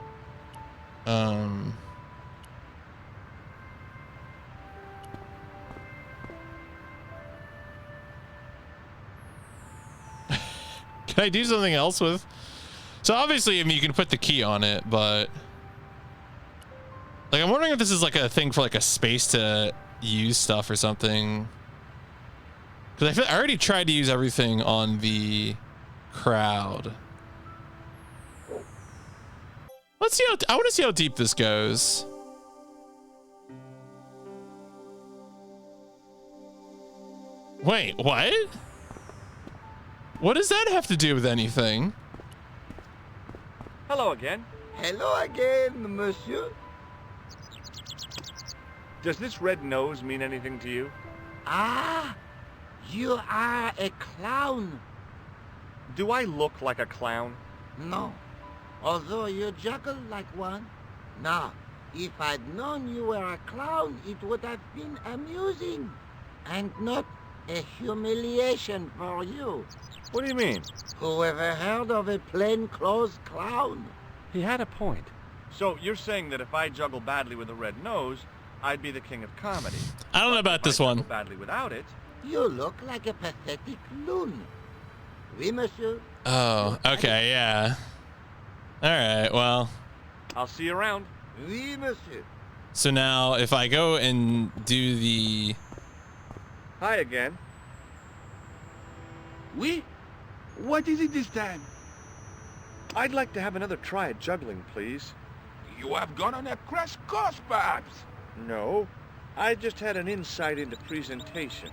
Speaker 1: Can I do something else with? So obviously, I mean, you can put the key on it, but like, I'm wondering if this is like a thing for like a space to use stuff or something. Because I already tried to use everything on the crowd. Let's see I want to see how deep this goes. Wait, what? What does that have to do with anything?
Speaker 12: Hello again.
Speaker 18: Hello again, monsieur.
Speaker 12: Does this red nose mean anything to you?
Speaker 18: Ah, you are a clown.
Speaker 12: Do I look like a clown?
Speaker 18: No, although you juggle like one. Now, if I'd known you were a clown, it would have been amusing and not a humiliation for you.
Speaker 12: What do you mean?
Speaker 18: Who ever heard of a plainclothes clown?
Speaker 12: He had a point. So you're saying that if I juggle badly with a red nose, I'd be the king of comedy?
Speaker 1: I don't know about this one.
Speaker 12: Badly without it.
Speaker 18: You look like a pathetic loon. Oui, monsieur.
Speaker 1: Oh, okay, yeah. All right, well.
Speaker 12: I'll see you around.
Speaker 18: Oui, monsieur.
Speaker 1: So now, if I go and do the...
Speaker 12: Hi again.
Speaker 16: Oui? What is it this time?
Speaker 12: I'd like to have another try at juggling, please.
Speaker 16: You have gone on a crash course, perhaps?
Speaker 12: No. I just had an insight into presentation.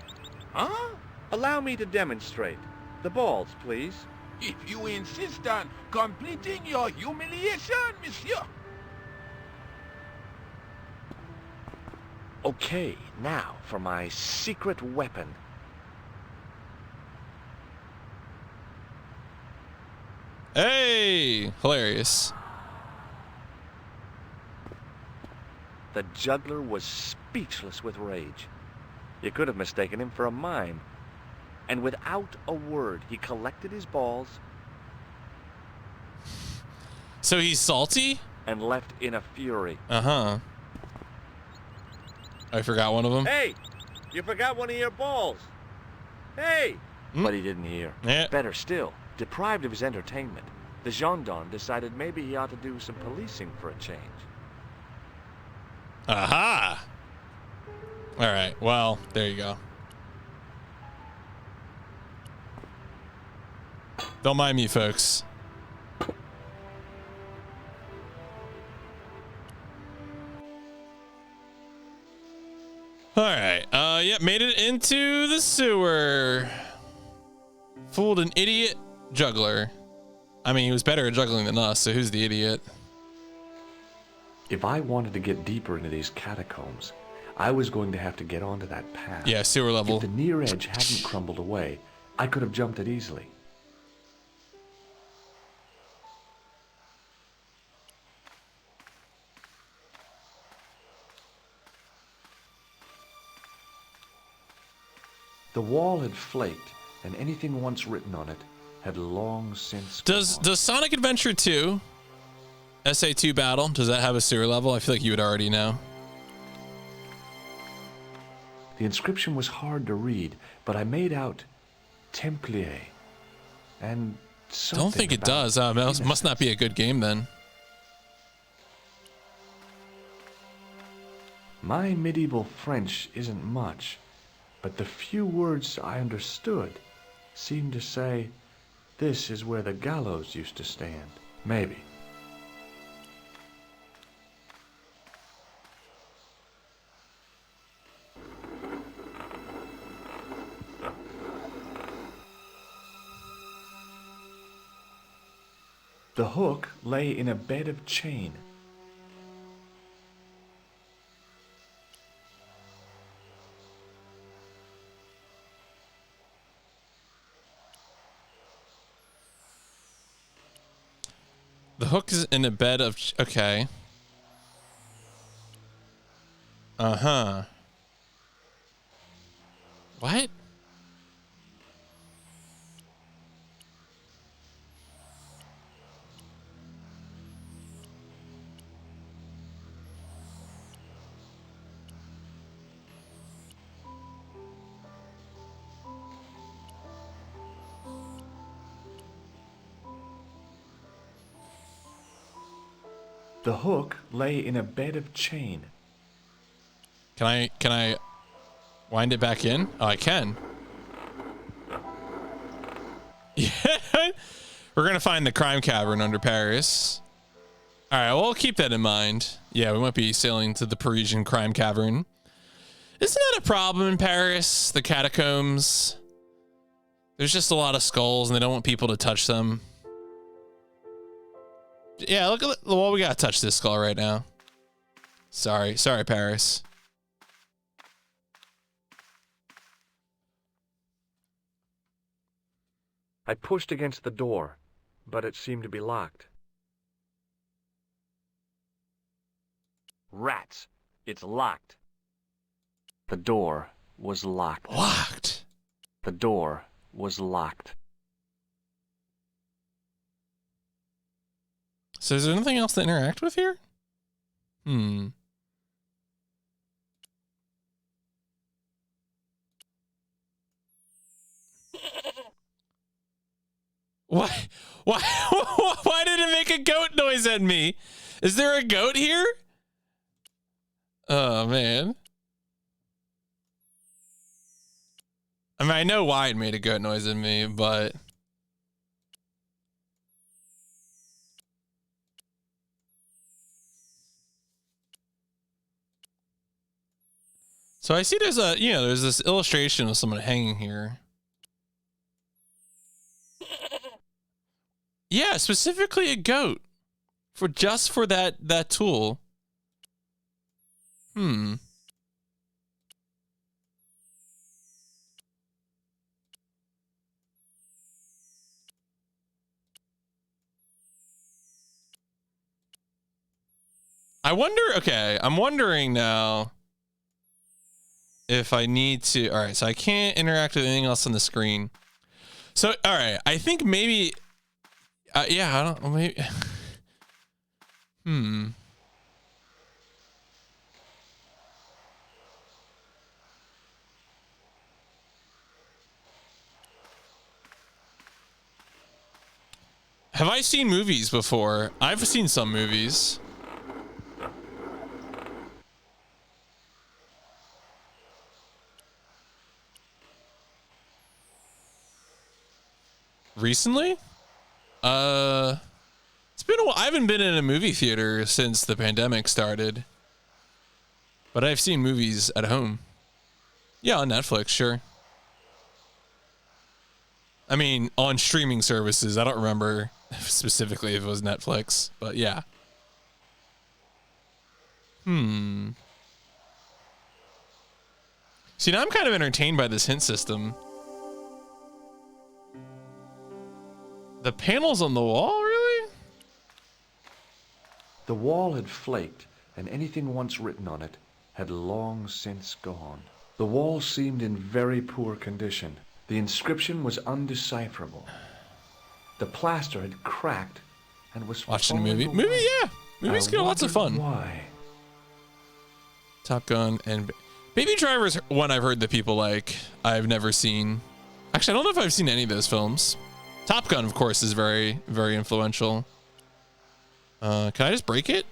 Speaker 16: Huh?
Speaker 12: Allow me to demonstrate. The balls, please.
Speaker 16: If you insist on completing your humiliation, monsieur.
Speaker 12: Okay, now for my secret weapon.
Speaker 1: Hey! Hilarious.
Speaker 12: The juggler was speechless with rage. You could have mistaken him for a mime. And without a word, he collected his balls.
Speaker 1: So he's salty?
Speaker 12: And left in a fury.
Speaker 1: Uh-huh. I forgot one of them.
Speaker 12: Hey! You forgot one of your balls! Hey! But he didn't hear.
Speaker 1: Yeah.
Speaker 12: Better still, deprived of his entertainment, the gendarme decided maybe he ought to do some policing for a change.
Speaker 1: Aha! All right, well, there you go. Don't mind me, folks. All right, yeah, made it into the sewer. Fooled an idiot juggler. I mean, he was better at juggling than us, so who's the idiot?
Speaker 12: If I wanted to get deeper into these catacombs, I was going to have to get onto that path.
Speaker 1: Yeah, sewer level.
Speaker 12: If the near edge hadn't crumbled away, I could have jumped it easily. The wall had flaked, and anything once written on it had long since
Speaker 1: Does Sonic Adventure 2, SA2 Battle, does that have a sewer level? I feel like you would already know.
Speaker 12: The inscription was hard to read, but I made out Templier. And something
Speaker 1: Don't think it
Speaker 12: about
Speaker 1: does. Must not be a good game then.
Speaker 12: My medieval French isn't much, but the few words I understood seemed to say, this is where the gallows used to stand. Maybe. The hook lay in a bed of chain.
Speaker 1: The hook is in a bed of... Okay. Uh-huh. What?
Speaker 12: The hook lay in a bed of chain.
Speaker 1: Can I wind it back in? Oh, I can. Yeah. We're going to find the crime cavern under Paris. All right, well, we'll keep that in mind. Yeah, we might be sailing to the Parisian crime cavern. Isn't that a problem in Paris? The catacombs. There's just a lot of skulls and they don't want people to touch them. Yeah, look at, well, we gotta touch this skull right now. Sorry, Paris.
Speaker 12: I pushed against the door, but it seemed to be locked. Rats! It's locked. The door was locked.
Speaker 1: Locked?
Speaker 12: The door was locked.
Speaker 1: So is there anything else to interact with here? Hmm. Why? Why did it make a goat noise at me? Is there a goat here? Oh, man. I mean, I know why it made a goat noise at me, but... So I see there's a, there's this illustration of someone hanging here. Yeah, specifically a goat. Just for that tool. Hmm. I'm wondering now if I need to. All right, so I can't interact with anything else on the screen. So, all right, I think maybe, yeah, I don't, maybe, Have I seen movies before? I've seen some movies. Recently? It's been a while. I haven't been in a movie theater since the pandemic started. But I've seen movies at home. Yeah, on Netflix, sure. I mean, on streaming services. I don't remember specifically if it was Netflix, but yeah. See, now I'm kind of entertained by this hint system. The panels on the wall, really?
Speaker 12: The wall had flaked, and anything once written on it had long since gone. The wall seemed in very poor condition. The inscription was undecipherable. The plaster had cracked and was
Speaker 1: watching a movie. Yeah. Movies get lots of fun.
Speaker 12: Why?
Speaker 1: Top Gun and Baby Driver's one I've heard that people like. I've never seen. Actually, I don't know if I've seen any of those films. Top Gun, of course, is very, very influential. Can I just break it?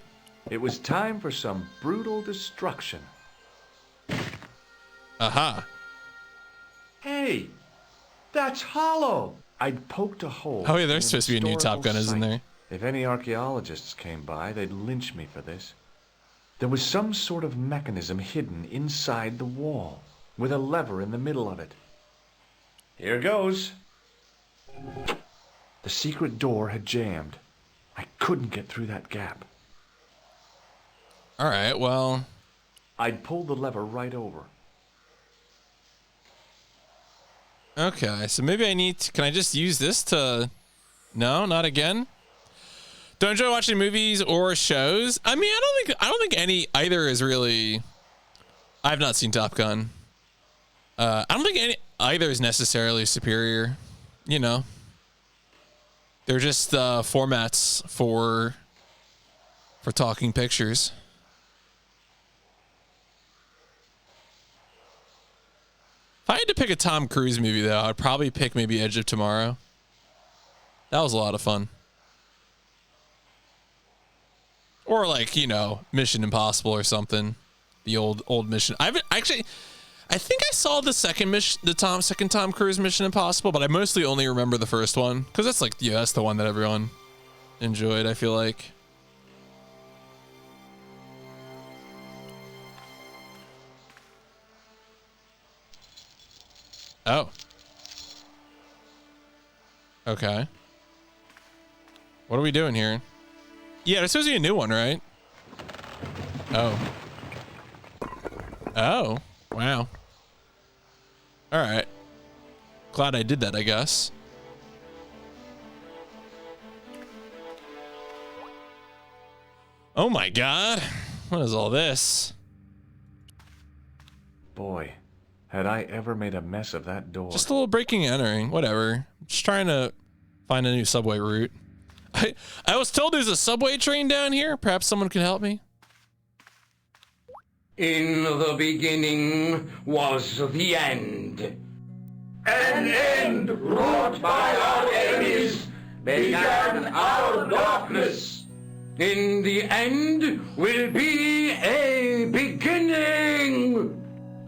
Speaker 12: It was time for some brutal destruction.
Speaker 1: Aha.
Speaker 12: Hey, that's hollow. I'd poked a hole.
Speaker 1: Oh yeah, there's supposed to be a new Top Gun, isn't there?
Speaker 12: If any archaeologists came by, they'd lynch me for this. There was some sort of mechanism hidden inside the wall, with a lever in the middle of it. Here goes. The secret door had jammed. I couldn't get through that gap.
Speaker 1: All right, well...
Speaker 12: I'd pulled the lever right over.
Speaker 1: Okay, so maybe I need to... Can I just use this to... No, not again? Don't enjoy watching movies or shows? I mean, I don't think either is really... I've not seen Top Gun. I don't think either is necessarily superior. You know, they're just formats for talking pictures. If I had to pick a Tom Cruise movie, though, I'd probably pick maybe Edge of Tomorrow. That was a lot of fun. Or like, Mission Impossible or something. The old Mission. I think I saw the second Tom Cruise Mission Impossible, but I mostly only remember the first one because that's that's the one that everyone enjoyed, I feel like. Oh. Okay. What are we doing here? Yeah, there's supposed to be a new one, right? Oh. Oh. Wow. All right. Glad I did that, I guess. Oh my God. What is all this?
Speaker 12: Boy, had I ever made a mess of that door.
Speaker 1: Just a little breaking and entering. Whatever. Just trying to find a new subway route. I was told there's a subway train down here. Perhaps someone can help me.
Speaker 19: In the beginning was the end.
Speaker 2: An end wrought by our enemies began our darkness.
Speaker 19: In the end will be a beginning.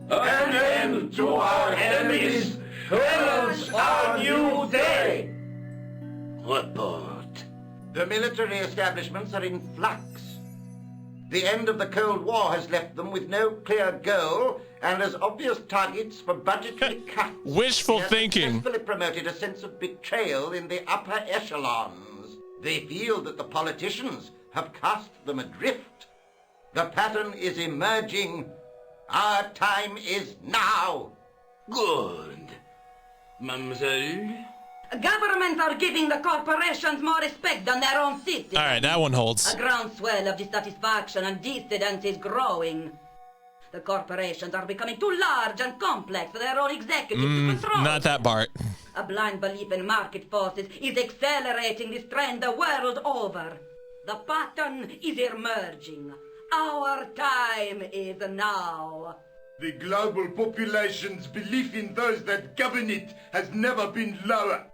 Speaker 2: An end to our enemies heralds our new day.
Speaker 19: Report.
Speaker 18: The military establishments are in flux. The end of the Cold War has left them with no clear goal and as obvious targets for budgetary cuts.
Speaker 1: Wishful thinking.
Speaker 18: They have successfully promoted a sense of betrayal in the upper echelons. They feel that the politicians have cast them adrift. The pattern is emerging. Our time is now.
Speaker 19: Good. Mademoiselle?
Speaker 15: Governments are giving the corporations more respect than their own citizens.
Speaker 1: All right, that one holds.
Speaker 15: A groundswell of dissatisfaction and dissidence is growing. The corporations are becoming too large and complex for their own executives to control.
Speaker 1: Not that Bart.
Speaker 15: A blind belief in market forces is accelerating this trend the world over. The pattern is emerging. Our time is now.
Speaker 17: The global population's belief in those that govern it has never been lower.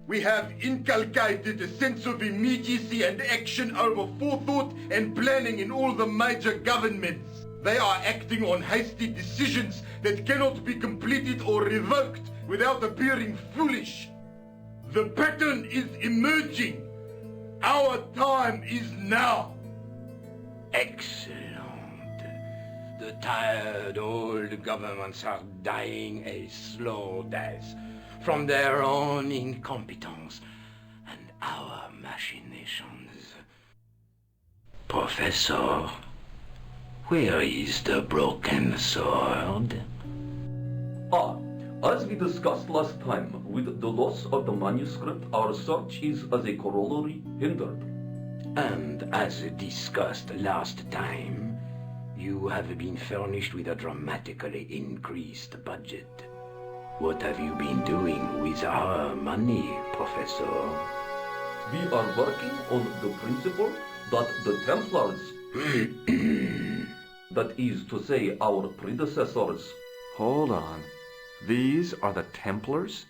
Speaker 17: We have inculcated a sense of immediacy and action over forethought and planning in all the major governments. They are acting on hasty decisions that cannot be completed or revoked without appearing foolish. The pattern is emerging. Our time is now.
Speaker 19: Excellent. The tired old governments are dying a slow death from their own incompetence and our machinations. Professor, where is the broken sword?
Speaker 4: As we discussed last time, with the loss of the manuscript, our search is as a corollary hindered.
Speaker 19: And as discussed last time, you have been furnished with a dramatically increased budget. What have you been doing with our money, Professor?
Speaker 4: We are working on the principle that the Templars, that is to say, our predecessors,
Speaker 12: Hold on. These are the Templars?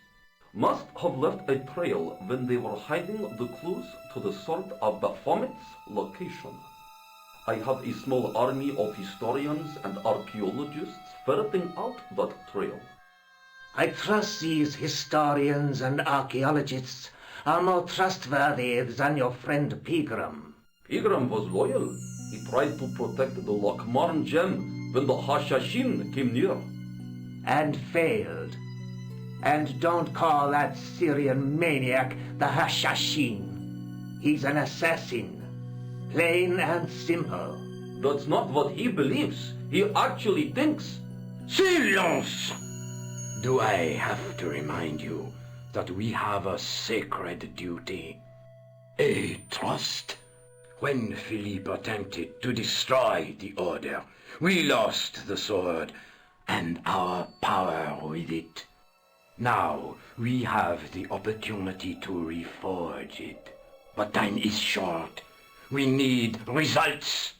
Speaker 4: must have left a trail when they were hiding the clues to the sword of Baphomet's location. I have a small army of historians and archaeologists ferreting out that trail.
Speaker 11: I trust these historians and archaeologists are more trustworthy than your friend Pegram.
Speaker 4: Pegram was loyal. He tried to protect the Lochmarn gem when the Hashashin came near.
Speaker 11: And failed. And don't call that Syrian maniac the Hashashin. He's an assassin. Plain and simple.
Speaker 4: That's not what he believes. He actually thinks.
Speaker 19: Silence! Do I have to remind you that we have a sacred duty? A trust? When Philippe attempted to destroy the Order, we lost the sword and our power with it. Now we have the opportunity to reforge it. But time is short. We need results,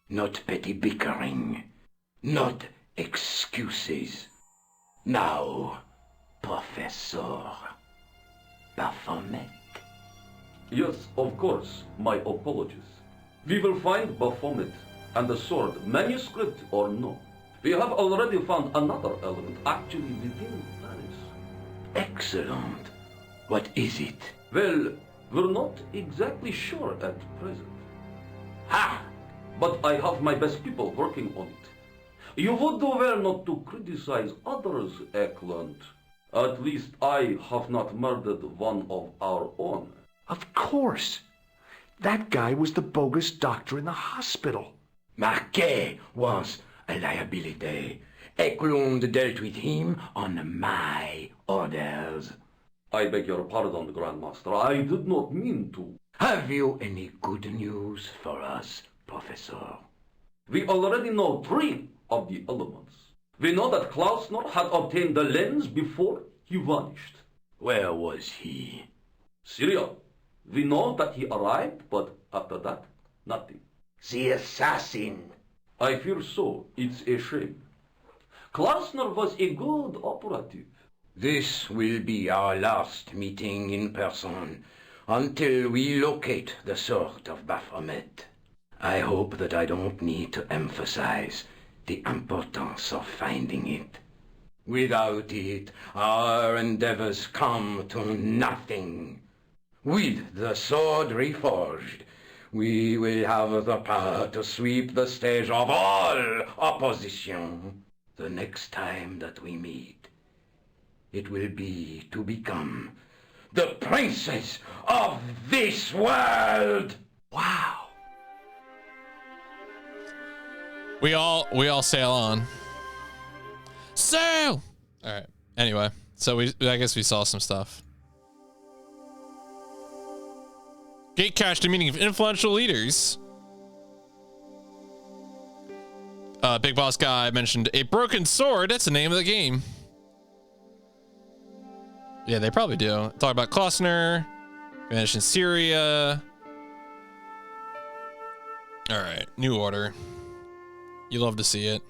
Speaker 19: not petty bickering, not excuses. Now, Professor Baphomet.
Speaker 4: Yes, of course, my apologies. We will find Baphomet and the sword, manuscript or no. We have already found another element actually within Paris.
Speaker 19: Excellent. What is it?
Speaker 4: Well, we're not exactly sure at present. Ha! But I have my best people working on it. You would do well not to criticize others, Eklund. At least I have not murdered one of our own.
Speaker 12: Of course. That guy was the bogus doctor in the hospital.
Speaker 19: Marquet was a liability. Eklund dealt with him on my orders.
Speaker 4: I beg your pardon, Grandmaster. I did not mean to.
Speaker 19: Have you any good news for us, Professor?
Speaker 4: We already know 3 of the elements. We know that Klausner had obtained the lens before he vanished.
Speaker 19: Where was he?
Speaker 4: Syria. We know that he arrived, but after that, nothing.
Speaker 11: The assassin.
Speaker 4: I fear so. It's a shame. Klausner was a good operative.
Speaker 19: This will be our last meeting in person until we locate the sword of Baphomet. I hope that I don't need to emphasize the importance of finding it. Without it, our endeavors come to nothing. With the sword reforged, we will have the power to sweep the stage of all opposition. The next time that we meet, it will be to become the princess of this world.
Speaker 1: Wow. We all sail on. Sail! Alright. Anyway, so I guess we saw some stuff. Gate cached a meeting of influential leaders. Big Boss Guy mentioned a broken sword. That's the name of the game. Yeah, they probably do. Talk about Klausner. Vanished in Syria. Alright, New Order. You love to see it.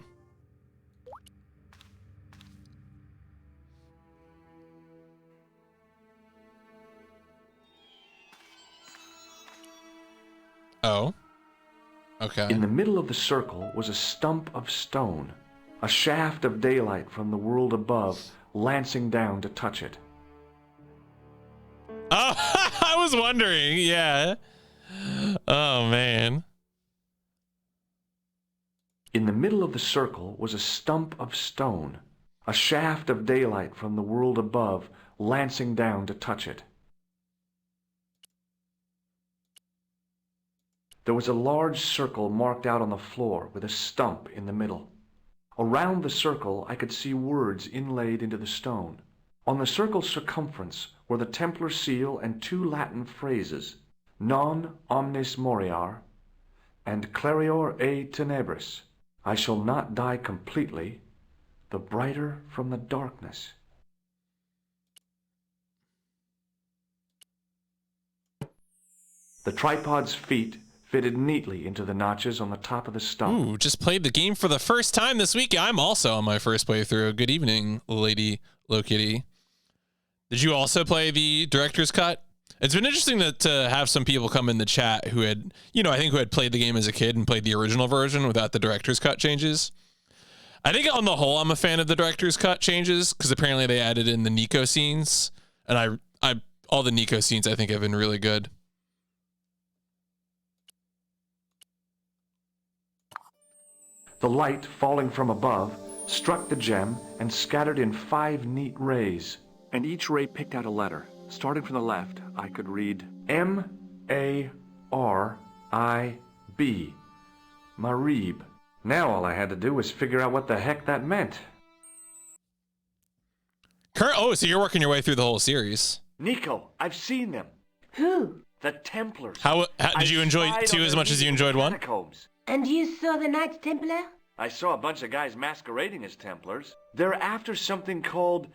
Speaker 1: Oh. Okay.
Speaker 12: In the middle of the circle was a stump of stone, a shaft of daylight from the world above lancing down to touch it.
Speaker 1: Oh, I was wondering. Yeah. Oh, man.
Speaker 12: In the middle of the circle was a stump of stone, a shaft of daylight from the world above lancing down to touch it. There was a large circle marked out on the floor with a stump in the middle. Around the circle I could see words inlaid into the stone. On the circle's circumference were the Templar seal and two Latin phrases, Non omnis moriar and Clarior e tenebris. I shall not die completely, the brighter from the darkness. The tripod's feet fitted neatly into the notches on the top of the stump.
Speaker 1: Ooh, just played the game for the first time this week. I'm also on my first playthrough. Good evening, Lady Lokitty. Did you also play the director's cut? It's been interesting to have some people come in the chat who had, I think who had played the game as a kid and played the original version without the director's cut changes. I think on the whole, I'm a fan of the director's cut changes because apparently they added in the Nico scenes, and all the Nico scenes I think have been really good.
Speaker 12: The light falling from above struck the gem and scattered in 5 neat rays. And each ray picked out a letter. Starting from the left, I could read M-A-R-I-B. Marib. Now all I had to do was figure out what the heck that meant.
Speaker 1: Oh, so you're working your way through the whole series.
Speaker 12: Nico, I've seen them.
Speaker 14: Who?
Speaker 12: The Templars.
Speaker 1: How did you enjoy 2 as much as you enjoyed 1?
Speaker 14: And you saw the Knights Templar?
Speaker 12: I saw a bunch of guys masquerading as Templars. They're after something called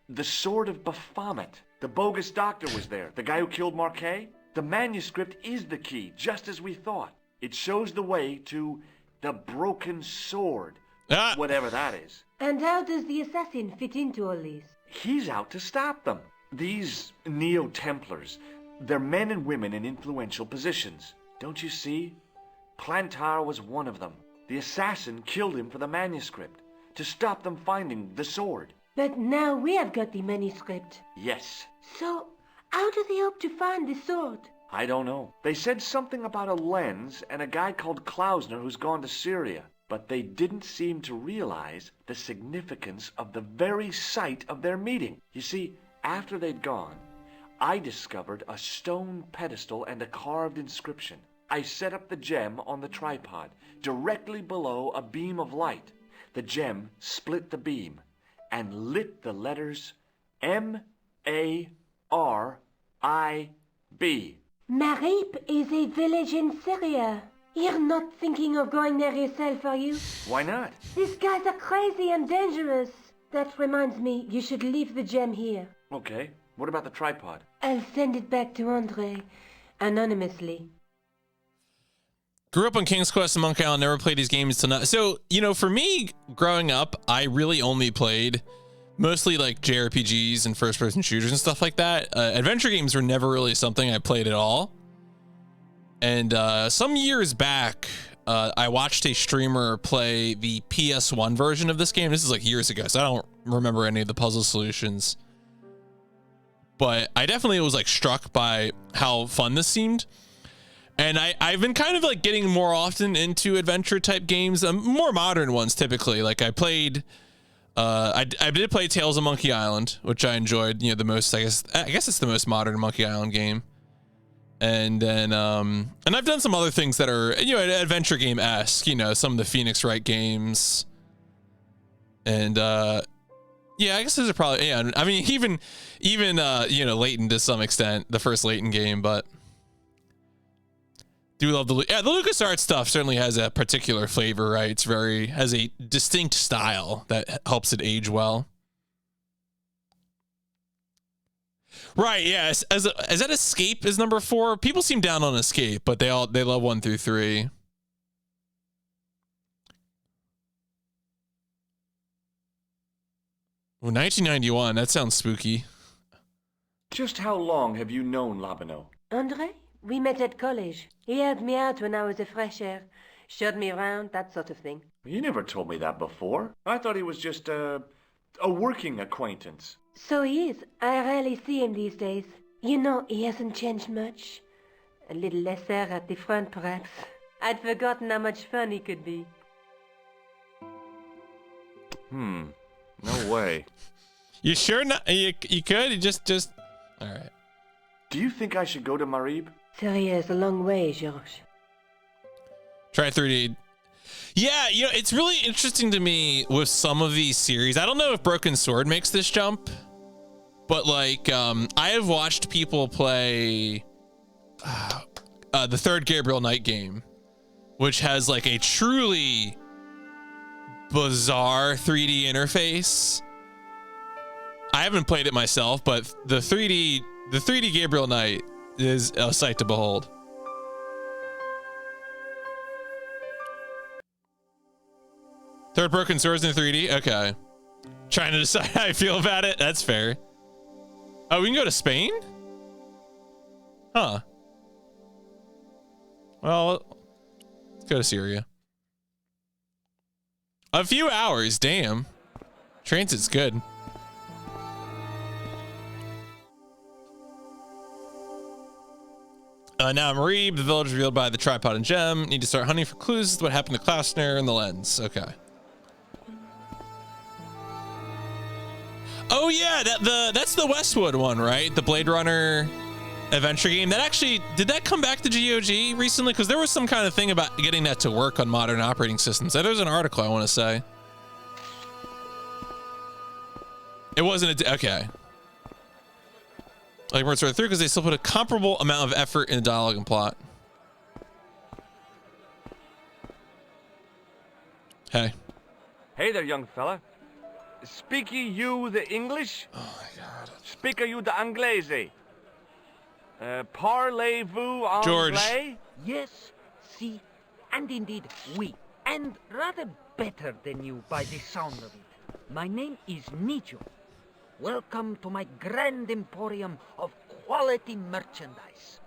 Speaker 12: the Sword of Baphomet. The bogus doctor was there, the guy who killed Marquet. The manuscript is the key, just as we thought. It shows the way to the broken sword, whatever that is.
Speaker 14: And how does the assassin fit into all this?
Speaker 12: He's out to stop them. These Neo-Templars, they're men and women in influential positions. Don't you see? Plantar was one of them. The assassin killed him for the manuscript, to stop them finding the sword.
Speaker 14: But now we have got the manuscript.
Speaker 12: Yes.
Speaker 14: So, how do they hope to find the sword?
Speaker 12: I don't know. They said something about a lens and a guy called Klausner who's gone to Syria. But they didn't seem to realize the significance of the very site of their meeting. You see, after they'd gone, I discovered a stone pedestal and a carved inscription. I set up the gem on the tripod, directly below a beam of light. The gem split the beam and lit the letters M-A-R-I-B.
Speaker 14: Marib is a village in Syria. You're not thinking of going there yourself, are you?
Speaker 12: Why not?
Speaker 14: These guys are crazy and dangerous. That reminds me, you should leave the gem here.
Speaker 12: Okay. What about the tripod?
Speaker 14: I'll send it back to Andre, anonymously.
Speaker 1: Grew up on King's Quest and Monkey Island, never played these games till now. So, you know, for me, growing up, I really only played mostly like JRPGs and first-person shooters and stuff like that. Adventure games were never really something I played at all. And some years back, I watched a streamer play the PS1 version of this game. This is like years ago, so I don't remember any of the puzzle solutions. But I definitely was like struck by how fun this seemed. And I've been kind of like getting more often into adventure type games, more modern ones typically. Like I played, I did play Tales of Monkey Island, which I enjoyed, you know, the most. I guess it's the most modern Monkey Island game. And then, and I've done some other things that are, you know, adventure game-esque, you know, some of the Phoenix Wright games. And, yeah, I guess those are probably, yeah, I mean, even, you know, Layton to some extent, the first Layton game, but do love the LucasArts stuff certainly has a particular flavor, right? It's has a distinct style that helps it age well. Right, yes. Is that Escape is number 4? People seem down on Escape, but they love 1 through 3. Well, 1991, that sounds spooky.
Speaker 12: Just how long have you known Labano?
Speaker 14: André? We met at college. He helped me out when I was a fresh air. Showed me around, that sort of thing.
Speaker 12: You never told me that before. I thought he was just a working acquaintance.
Speaker 14: So he is. I rarely see him these days. You know, he hasn't changed much. A little lesser at the front, perhaps. I'd forgotten how much fun he could be.
Speaker 12: No way.
Speaker 1: You sure not? You could? You just... All right.
Speaker 12: Do you think I should go to Marib?
Speaker 14: It's a long way, George.
Speaker 1: Try 3D. Yeah, you know, it's really interesting to me with some of these series. I don't know if Broken Sword makes this jump, but like, I have watched people play the third Gabriel Knight game, which has like a truly bizarre 3D interface. I haven't played it myself, but the 3D Gabriel Knight is a sight to behold. Third Broken Swords in 3D? Okay. Trying to decide how I feel about it. That's fair. Oh, we can go to Spain? Huh. Well, let's go to Syria. A few hours, damn. Transit's good. Now Marib, the village revealed by the tripod and gem. Need to start hunting for clues as to what happened to Klausner and the lens. Okay. Oh yeah, that's the Westwood one, right? The Blade Runner adventure game. That actually, did that come back to GOG recently? Because there was some kind of thing about getting that to work on modern operating systems. There's an article I want to say. It wasn't okay. Like words right through because they still put a comparable amount of effort in the dialogue and plot. Hey.
Speaker 12: Hey there, young fella. Speak you the English?
Speaker 1: Oh my God.
Speaker 12: Speak you the Anglais? Parlez-vous anglais?
Speaker 1: George.
Speaker 20: Yes, si, and indeed oui, and rather better than you by the sound of it. My name is Nijo. Welcome to my grand emporium of quality merchandise.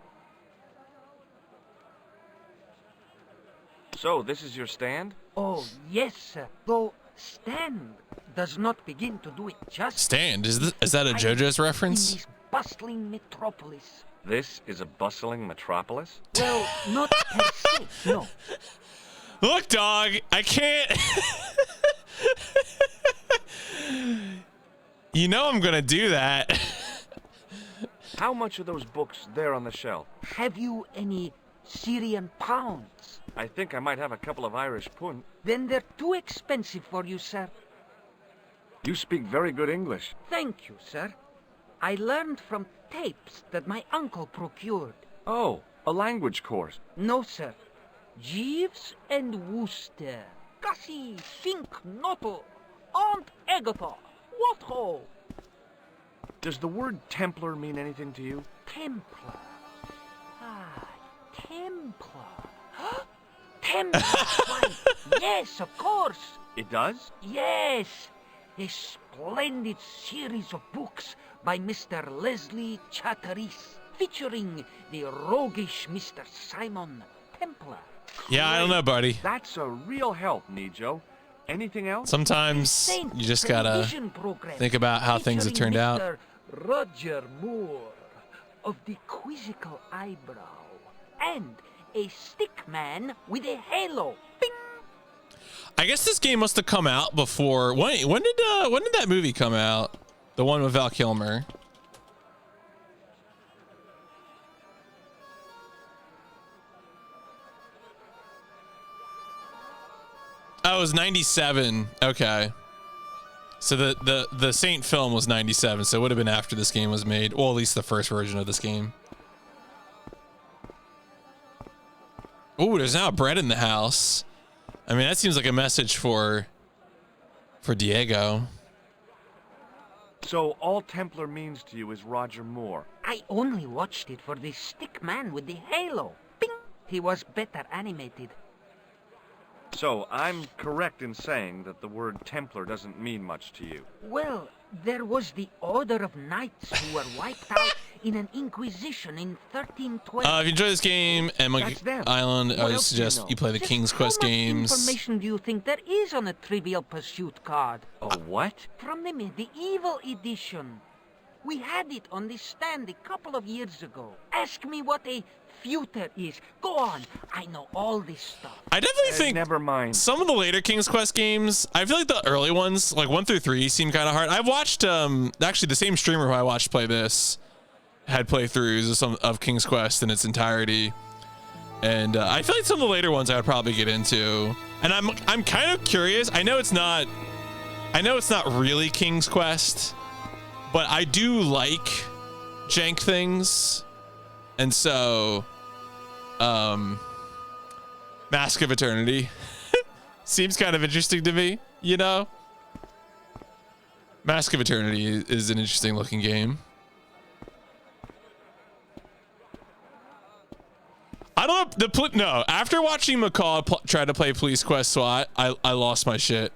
Speaker 12: So, this is your stand?
Speaker 20: Oh, yes, sir. Though stand does not begin to do it justice.
Speaker 1: Stand? Is that a JoJo's reference?
Speaker 20: In this bustling metropolis.
Speaker 12: This is a bustling metropolis?
Speaker 20: Well, not per se, no.
Speaker 1: Look, dog, I can't... You know I'm gonna do that.
Speaker 12: How much are those books there on the shelf?
Speaker 20: Have you any Syrian pounds?
Speaker 12: I think I might have a couple of Irish pund.
Speaker 20: Then they're too expensive for you, sir.
Speaker 12: You speak very good English.
Speaker 20: Thank you, sir. I learned from tapes that my uncle procured.
Speaker 12: Oh, a language course.
Speaker 20: No, sir. Jeeves and Wooster. Cassie, Fink, Noto, Aunt Agatha. What ho?
Speaker 12: Does the word Templar mean anything to you?
Speaker 20: Templar. Ah, Templar. Templar. Why, yes, of course.
Speaker 12: It does?
Speaker 20: Yes. A splendid series of books by Mr. Leslie Charteris, featuring the roguish Mr. Simon Templar.
Speaker 1: Yeah, I don't know, buddy.
Speaker 12: That's a real help, Nijo. Anything else?
Speaker 1: Sometimes you just gotta think about how things have turned out.
Speaker 20: Mr. Roger Moore of the quizzical eyebrow and a stick man with a halo. Bing!
Speaker 1: I guess this game must have come out before. When did that movie come out? The one with Val Kilmer. Oh, it was 97. Okay. So the Saint film was 97, so it would have been after this game was made. Well, at least the first version of this game. Ooh, there's now bread in the house. I mean, that seems like a message for Diego.
Speaker 12: So all Templar means to you is Roger Moore.
Speaker 20: I only watched it for the stick man with the halo. Bing! He was better animated.
Speaker 12: So I'm correct in saying that the word Templar doesn't mean much to you.
Speaker 20: Well, there was the Order of Knights who were wiped out in an Inquisition in 1312.
Speaker 1: If you enjoy this game and Monkey Island, I would suggest you play the King's Quest games.
Speaker 20: How much information do you think there is on a Trivial Pursuit card?
Speaker 12: A what?
Speaker 20: From the medieval edition. We had it on the stand a couple of years ago. Ask me what a feuter is. Go on. I know all this stuff.
Speaker 1: I definitely think
Speaker 12: never mind.
Speaker 1: Some of the later King's Quest games, I feel like the early ones, like 1 through 3, seem kind of hard. I've watched actually the same streamer who I watched play this had playthroughs of King's Quest in its entirety, and I feel like some of the later ones I would probably get into. And I'm kind of curious. I know it's not really King's Quest, but I do like jank things, and so Mask of Eternity seems kind of interesting to me, you know? Mask of Eternity is an interesting looking game. I don't know, no, after watching McCall try to play Police Quest SWAT, I lost my shit.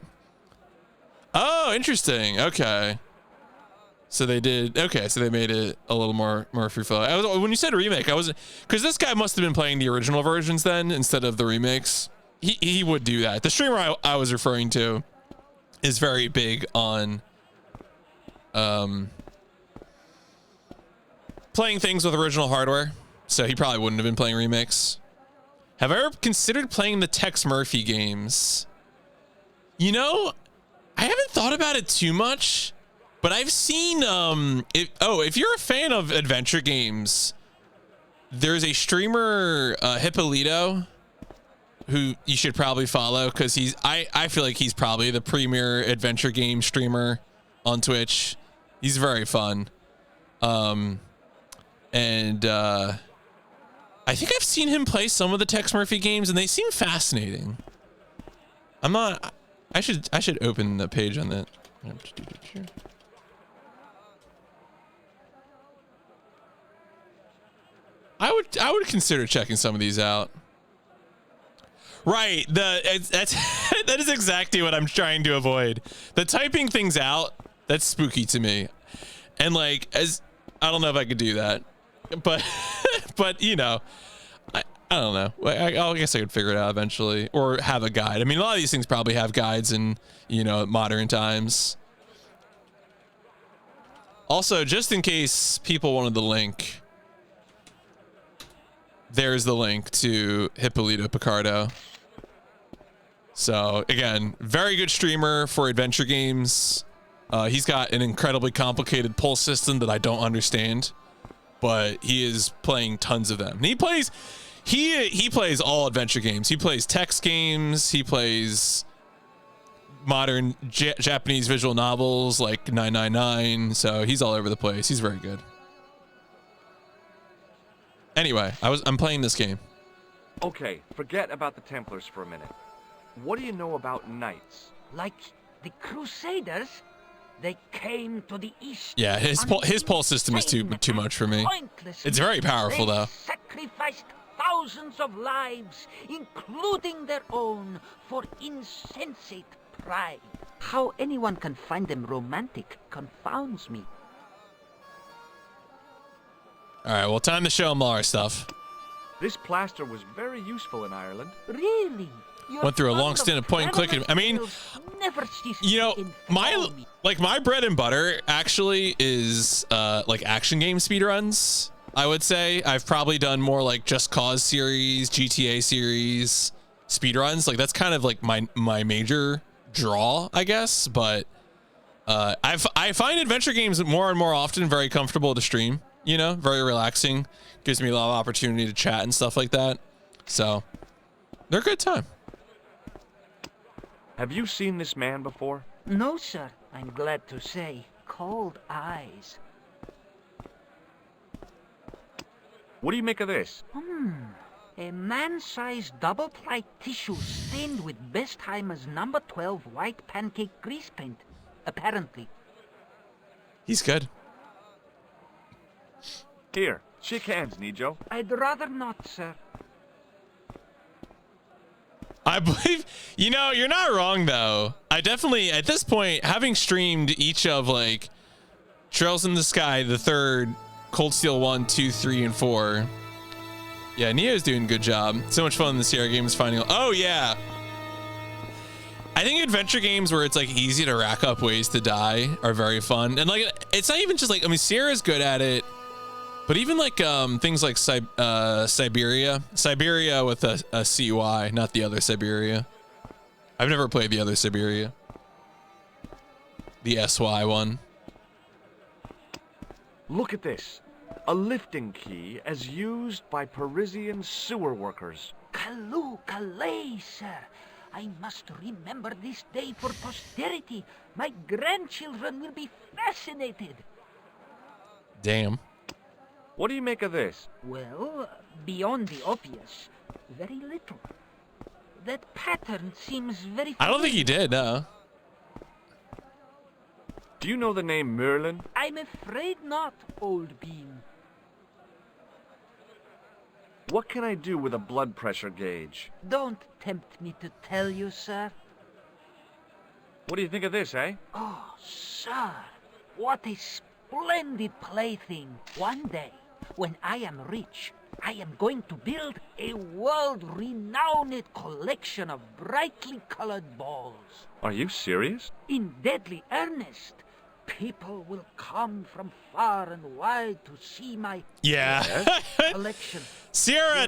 Speaker 1: Oh, interesting. Okay. So they did. Okay, so they made it a little more free flow. When you said remake, I wasn't, because this guy must have been playing the original versions then instead of the remakes. He would do that. The streamer I was referring to is very big on playing things with original hardware, so he probably wouldn't have been playing remakes. Have I ever considered playing the Tex Murphy games? You know, I haven't thought about it too much. But I've seen, if you're a fan of adventure games, there's a streamer, Hippolito, who you should probably follow, because I feel like he's probably the premier adventure game streamer on Twitch. He's very fun. I think I've seen him play some of the Tex Murphy games, and they seem fascinating. I should open the page on that. I would consider checking some of these out. Right, that is exactly what I'm trying to avoid. The typing things out, that's spooky to me. And like, I don't know if I could do that, but you know, I don't know. I guess I could figure it out eventually, or have a guide. I mean, a lot of these things probably have guides in, you know, modern times. Also, just in case people wanted the link, there's the link to Hippolito Picardo. So again, very good streamer for adventure games. He's got an incredibly complicated pull system that I don't understand, but he is playing tons of them. And he plays all adventure games. He plays text games. He plays modern Japanese visual novels like 999. So he's all over the place. He's very good. Anyway, I'm playing this game.
Speaker 12: Okay, forget about the Templars for a minute. What do you know about knights?
Speaker 20: Like the Crusaders, they came to the east.
Speaker 1: Yeah, his pulse system is too much for me. It's very powerful though.
Speaker 20: Sacrificed thousands of lives, including their own, for insensate pride. How anyone can find them romantic confounds me.
Speaker 1: All right, well, time to show them all our stuff.
Speaker 12: This plaster was very useful in Ireland.
Speaker 20: Really?
Speaker 1: Went through a long stint of point and clicking. I mean, you know, my bread and butter actually is like action game speedruns. I would say I've probably done more like Just Cause series, GTA series speedruns. Like that's kind of like my major draw, I guess. But I find adventure games more and more often very comfortable to stream. You know, very relaxing. Gives me a lot of opportunity to chat and stuff like that. So they're a good time.
Speaker 12: Have you seen this man before?
Speaker 20: No, sir. I'm glad to say. Cold eyes.
Speaker 12: What do you make of this?
Speaker 20: A man-sized double-ply tissue stained with Bestheimer's number 12 white pancake grease paint. Apparently.
Speaker 1: He's good.
Speaker 12: Here, shake hands, Nijo.
Speaker 20: I'd rather not, sir.
Speaker 1: I believe, you know, you're not wrong though. I definitely, at this point, having streamed each of like Trails in the Sky, the third, Cold Steel 1, 2, 3, and 4. Yeah, Neo's doing a good job. So much fun in the Sierra games finding. Oh yeah. I think adventure games where it's like easy to rack up ways to die are very fun. And like, it's not even just like, I mean, Sierra's good at it. But even like things like Siberia with a CY, not the other Siberia. I've never played the other Siberia. The SY one.
Speaker 12: Look at this. A lifting key as used by Parisian sewer workers.
Speaker 20: Kaloo Kalay, sir. I must remember this day for posterity. My grandchildren will be fascinated.
Speaker 1: Damn.
Speaker 12: What do you make of this?
Speaker 20: Well, beyond the obvious, very little. That pattern seems very...
Speaker 1: I don't think he did, no.
Speaker 12: Do you know the name Merlin?
Speaker 20: I'm afraid not, old bean.
Speaker 12: What can I do with a blood pressure gauge?
Speaker 20: Don't tempt me to tell you, sir.
Speaker 12: What do you think of this, eh?
Speaker 20: Oh, sir, what a splendid plaything. One day, when I am rich, I am going to build a world-renowned collection of brightly colored balls.
Speaker 12: Are you serious?
Speaker 20: In deadly earnest. People will come from far and wide to see my collection.
Speaker 1: Sierra,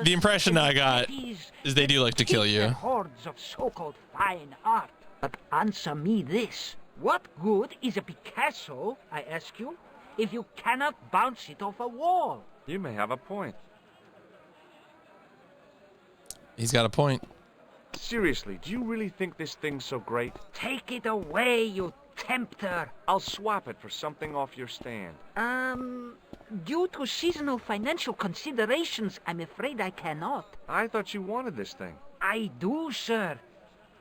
Speaker 1: the impression I got is they do like to kill you.
Speaker 20: Hordes of so-called fine art. But answer me this. What good is a Picasso, I ask you, if you cannot bounce it off a wall?
Speaker 12: You may have a point.
Speaker 1: He's got a point.
Speaker 12: Seriously, do you really think this thing's so great?
Speaker 20: Take it away, you tempter.
Speaker 12: I'll swap it for something off your stand.
Speaker 20: Due to seasonal financial considerations, I'm afraid I cannot.
Speaker 12: I thought you wanted this thing.
Speaker 20: I do, sir.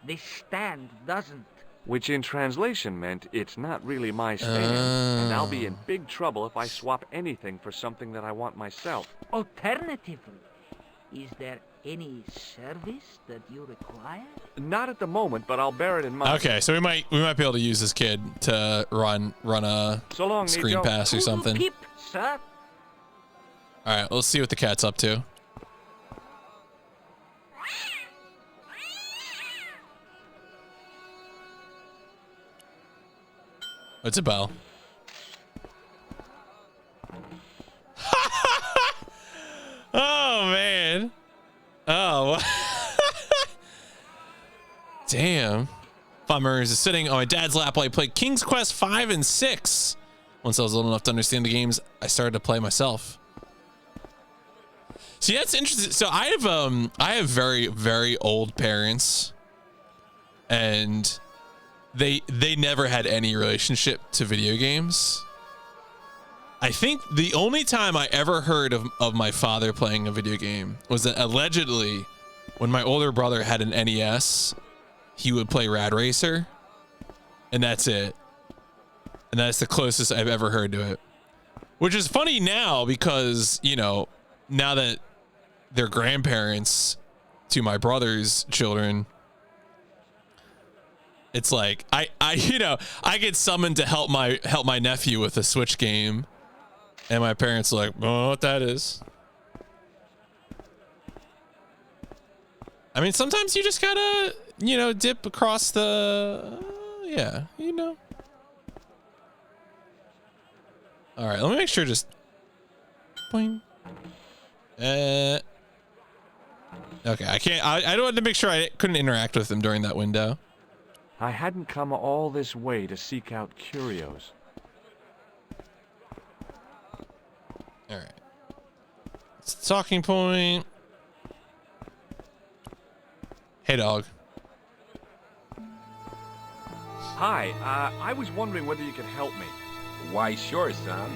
Speaker 20: This stand doesn't.
Speaker 12: Which in translation meant it's not really my stand, and I'll be in big trouble if I swap anything for something that I want myself.
Speaker 20: Alternatively, is there any service that you require?
Speaker 12: Not at the moment, but I'll bear it in mind.
Speaker 1: Okay, so we might be able to use this kid to run a
Speaker 12: so long,
Speaker 1: screen
Speaker 12: Nijo.
Speaker 1: pass or something.
Speaker 20: Peep, sir.
Speaker 1: All right, let's see what the cat's up to. It's a bell. Oh man. Oh. Damn. Bummer is sitting on my dad's lap while I played King's Quest 5 and 6. Once I was old enough to understand the games, I started to play myself. See, that's interesting. So I have very, very old parents, and they never had any relationship to video games. I think the only time I ever heard of my father playing a video game was that allegedly when my older brother had an NES, he would play Rad Racer, and that's it. And that's the closest I've ever heard to it. Which is funny now because, you know, now that their grandparents to my brother's children, it's like I get summoned to help my nephew with a Switch game, and my parents are like, oh, what that is. I mean, sometimes you just gotta, dip across the, All right, let me make sure just, boing. Okay, I can't, I don't want to make sure I couldn't interact with them during that window.
Speaker 12: I hadn't come all this way to seek out curios.
Speaker 1: All right. It's the talking point. Hey, dog.
Speaker 12: Hi, I was wondering whether you could help me.
Speaker 21: Why, sure, son.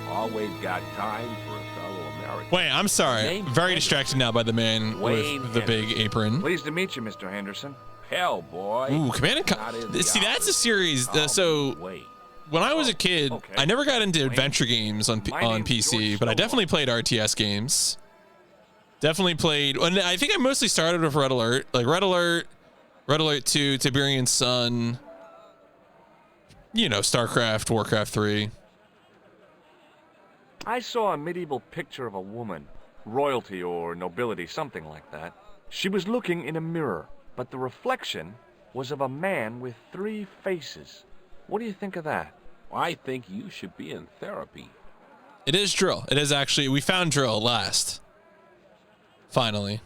Speaker 21: Always got time for a fellow American.
Speaker 1: Wait, I'm sorry. Very distracted now by the man with the big apron.
Speaker 12: Pleased to meet you, Mr. Henderson.
Speaker 21: Hell, boy.
Speaker 1: Ooh, Command and See, that's a series. So, when I was a kid, I never got into adventure games on PC, but I definitely played RTS games. Definitely played. And I think I mostly started with Red Alert, like Red Alert 2, Tiberian Sun. StarCraft, Warcraft 3.
Speaker 12: I saw a medieval picture of a woman, royalty or nobility, something like that. She was looking in a mirror, but the reflection was of a man with 3 faces. What do you think of that?
Speaker 21: I think you should be in therapy.
Speaker 1: It is Drill. It is actually. We found Drill at last. Finally.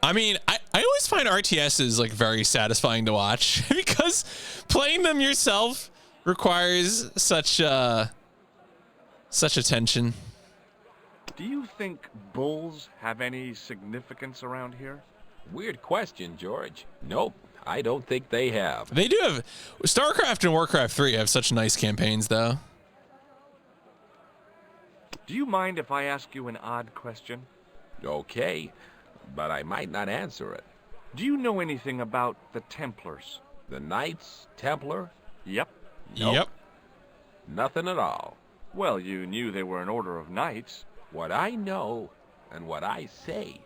Speaker 1: I mean, I always find RTSs like very satisfying to watch because playing them yourself requires such attention.
Speaker 12: Do you think bulls have any significance around here?
Speaker 21: Weird question, George. Nope, I don't think they have.
Speaker 1: They do have. StarCraft and Warcraft 3 have such nice campaigns, though.
Speaker 12: Do you mind if I ask you an odd question?
Speaker 21: Okay, but I might not answer it.
Speaker 12: Do you know anything about the Templars?
Speaker 21: The Knights Templar?
Speaker 12: Yep.
Speaker 21: Nope.
Speaker 1: Yep.
Speaker 21: Nothing at all.
Speaker 12: Well, you knew they were an order of knights.
Speaker 21: What I know and what I say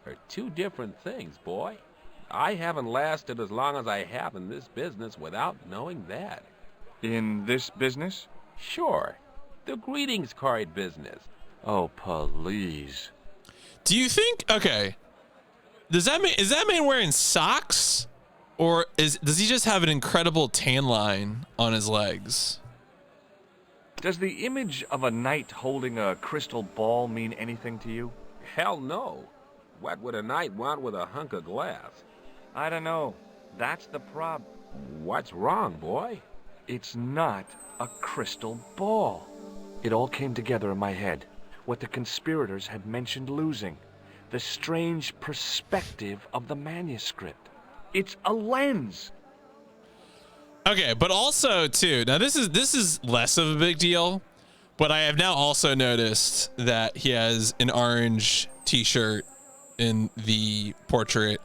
Speaker 21: are 2 different things, boy. I haven't lasted as long as I have in this business without knowing that.
Speaker 12: In this business?
Speaker 21: Sure. The greetings card business.
Speaker 12: Oh, please.
Speaker 1: Do you think? Okay. Is that man wearing socks, or does he just have an incredible tan line on his legs?
Speaker 12: Does the image of a knight holding a crystal ball mean anything to you?
Speaker 21: Hell no. What would a knight want with a hunk of glass?
Speaker 12: I don't know. That's the problem.
Speaker 21: What's wrong, boy?
Speaker 12: It's not a crystal ball. It all came together in my head. What the conspirators had mentioned losing. The strange perspective of the manuscript. It's a lens.
Speaker 1: Okay, but also too, now this is less of a big deal, but I have now also noticed that he has an orange t-shirt in the portrait,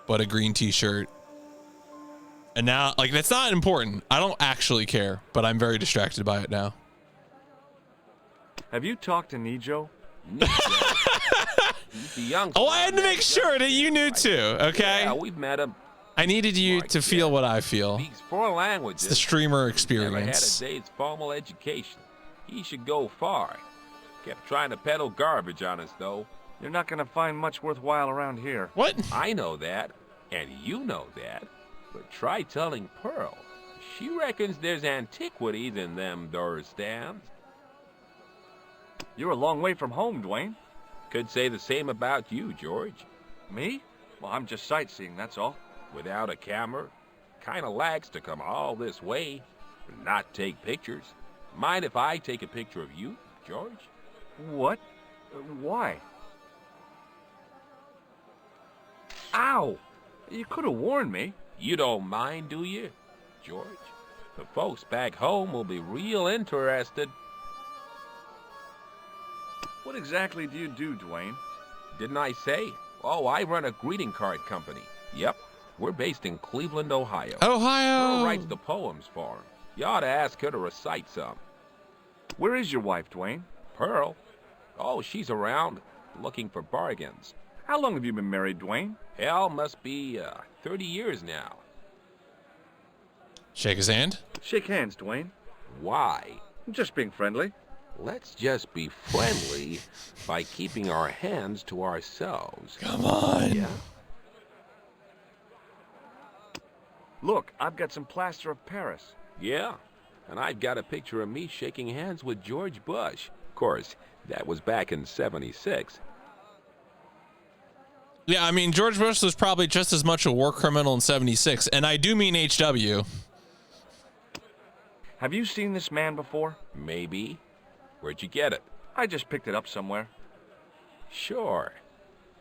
Speaker 1: but a green t-shirt. And now, like, that's not important. I don't actually care, but I'm very distracted by it now.
Speaker 12: Have you talked to Nijo?
Speaker 1: Oh, I had to make sure that you knew too, okay?
Speaker 21: Yeah, we've met him.
Speaker 1: I needed you to feel what I feel.
Speaker 21: Speaks 4 languages.
Speaker 1: It's the streamer
Speaker 21: Never
Speaker 1: experience.
Speaker 21: had a day's formal education. He should go far. Kept trying to peddle garbage on us, though.
Speaker 12: You're not gonna find much worthwhile around here.
Speaker 1: What?
Speaker 21: I know that, and you know that. But try telling Pearl. She reckons there's antiquities in them door stands.
Speaker 12: You're a long way from home, Dwayne.
Speaker 21: Could say the same about you, George.
Speaker 12: Me? Well, I'm just sightseeing, that's all.
Speaker 21: Without a camera, kinda lags to come all this way and not take pictures. Mind if I take a picture of you, George?
Speaker 12: What? Why? Ow! You could have warned me.
Speaker 21: You don't mind, do you, George? The folks back home will be real interested.
Speaker 12: What exactly do you do, Dwayne?
Speaker 21: Didn't I say? Oh, I run a greeting card company. Yep. We're based in Cleveland, Ohio.
Speaker 1: Ohio!
Speaker 21: Pearl writes the poems for him. You ought to ask her to recite some.
Speaker 12: Where is your wife, Dwayne?
Speaker 21: Pearl? Oh, she's around, looking for bargains.
Speaker 12: How long have you been married, Dwayne?
Speaker 21: Hell, must be 30 years now.
Speaker 1: Shake his hand.
Speaker 12: Shake hands, Dwayne.
Speaker 21: Why?
Speaker 12: Just being friendly.
Speaker 21: Let's just be friendly by keeping our hands to ourselves.
Speaker 1: Come on.
Speaker 21: Yeah?
Speaker 12: Look, I've got some plaster of Paris.
Speaker 21: Yeah, and I've got a picture of me shaking hands with George Bush. Of course, that was back in '76.
Speaker 1: Yeah, I mean, George Bush was probably just as much a war criminal in '76, and I do mean HW.
Speaker 12: Have you seen this man before?
Speaker 21: Maybe. Where'd you get it?
Speaker 12: I just picked it up somewhere.
Speaker 21: Sure.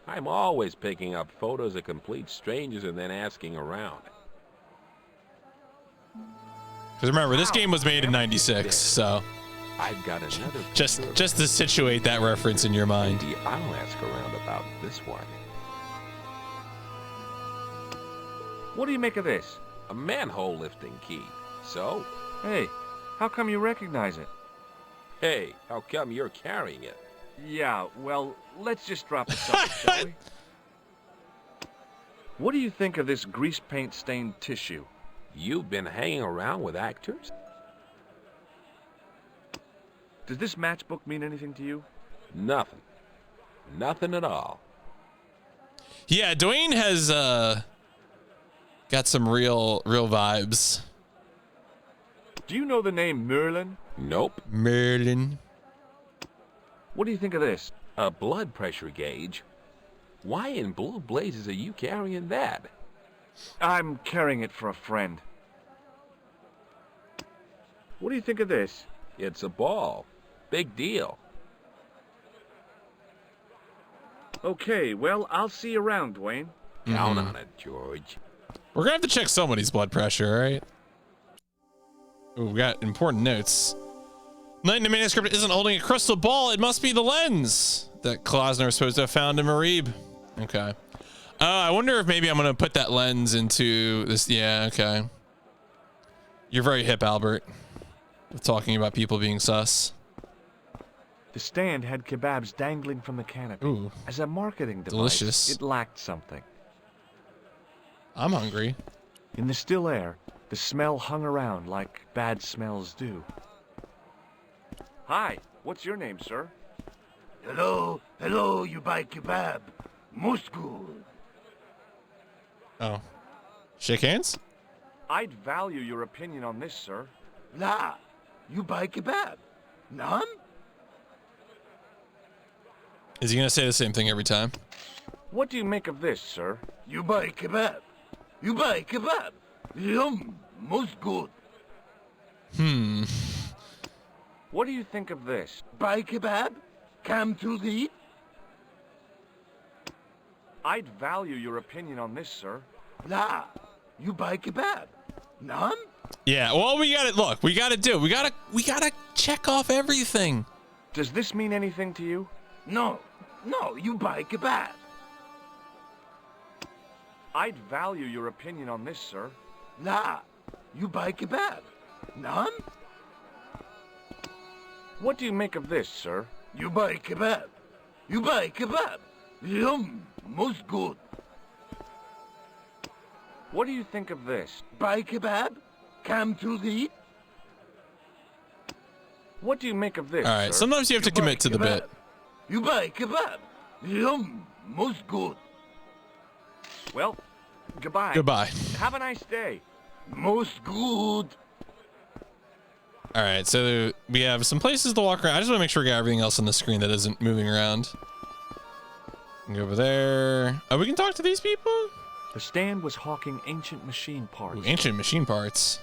Speaker 21: I'm always picking up photos of complete strangers and then asking around.
Speaker 1: Because remember, this game was made in '96, so
Speaker 21: I've got another
Speaker 1: just to situate that reference in your mind.
Speaker 21: Maybe I'll ask around about this one.
Speaker 12: What do you make of this?
Speaker 21: A manhole lifting key. So?
Speaker 12: Hey, how come you recognize it?
Speaker 21: Hey, how come you're carrying it?
Speaker 12: Yeah, well, let's just drop the subject, shall we? What do you think of this grease paint stained tissue?
Speaker 21: You've been hanging around with actors?
Speaker 12: Does this matchbook mean anything to you?
Speaker 21: Nothing. Nothing at all.
Speaker 1: Yeah, Dwayne has got some real vibes.
Speaker 12: Do you know the name Merlin?
Speaker 21: Nope.
Speaker 1: Merlin.
Speaker 12: What do you think of this?
Speaker 21: A blood pressure gauge? Why in blue blazes are you carrying that?
Speaker 12: I'm carrying it for a friend. What do you think of this?
Speaker 21: It's a ball. Big deal.
Speaker 12: Okay, well, I'll see you around, Dwayne.
Speaker 21: Count on it, George.
Speaker 1: We're gonna have to check somebody's blood pressure, right? Ooh, we got important notes. Knight in the manuscript isn't holding a crystal ball. It must be the lens that Klausner was supposed to have found in Marib. Okay. I wonder if maybe I'm going to put that lens into this. Yeah, okay. You're very hip, Albert, with talking about people being sus.
Speaker 12: The stand had kebabs dangling from the canopy.
Speaker 1: Ooh.
Speaker 12: As a marketing device,
Speaker 1: Delicious.
Speaker 12: it lacked something.
Speaker 1: I'm hungry.
Speaker 12: In the still air, the smell hung around like bad smells do. Hi, what's your name, sir?
Speaker 18: Hello, you buy kebab. Most good.
Speaker 1: Oh. Shake hands?
Speaker 12: I'd value your opinion on this, sir.
Speaker 18: La, you buy kebab. None?
Speaker 1: Is he going to say the same thing every time?
Speaker 12: What do you make of this, sir?
Speaker 18: You buy kebab. You buy kebab. Yum, most good.
Speaker 12: What do you think of this?
Speaker 18: Buy kebab? Come to eat?
Speaker 12: I'd value your opinion on this, sir.
Speaker 18: La, you buy kebab. None?
Speaker 1: Yeah, well, we got to look. We got to check off everything.
Speaker 12: Does this mean anything to you?
Speaker 18: No, you buy kebab.
Speaker 12: I'd value your opinion on this, sir.
Speaker 18: La, you buy kebab. None?
Speaker 12: What do you make of this, sir?
Speaker 18: You buy kebab. You buy kebab. Yum, most good.
Speaker 12: What do you think of this?
Speaker 18: Buy kebab? Come to eat?
Speaker 12: What do you make of this,
Speaker 1: All right,
Speaker 12: sir?
Speaker 1: sometimes you have to commit to the bit.
Speaker 18: You buy kebab. Yum, most good.
Speaker 12: Well, goodbye.
Speaker 1: Goodbye.
Speaker 12: Have a nice day.
Speaker 18: Most good.
Speaker 1: All right, so we have some places to walk around. I just want to make sure we got everything else on the screen that isn't moving around. Go over there. Oh, we can talk to these people?
Speaker 12: The stand was hawking ancient machine parts.
Speaker 1: Ooh, ancient machine parts.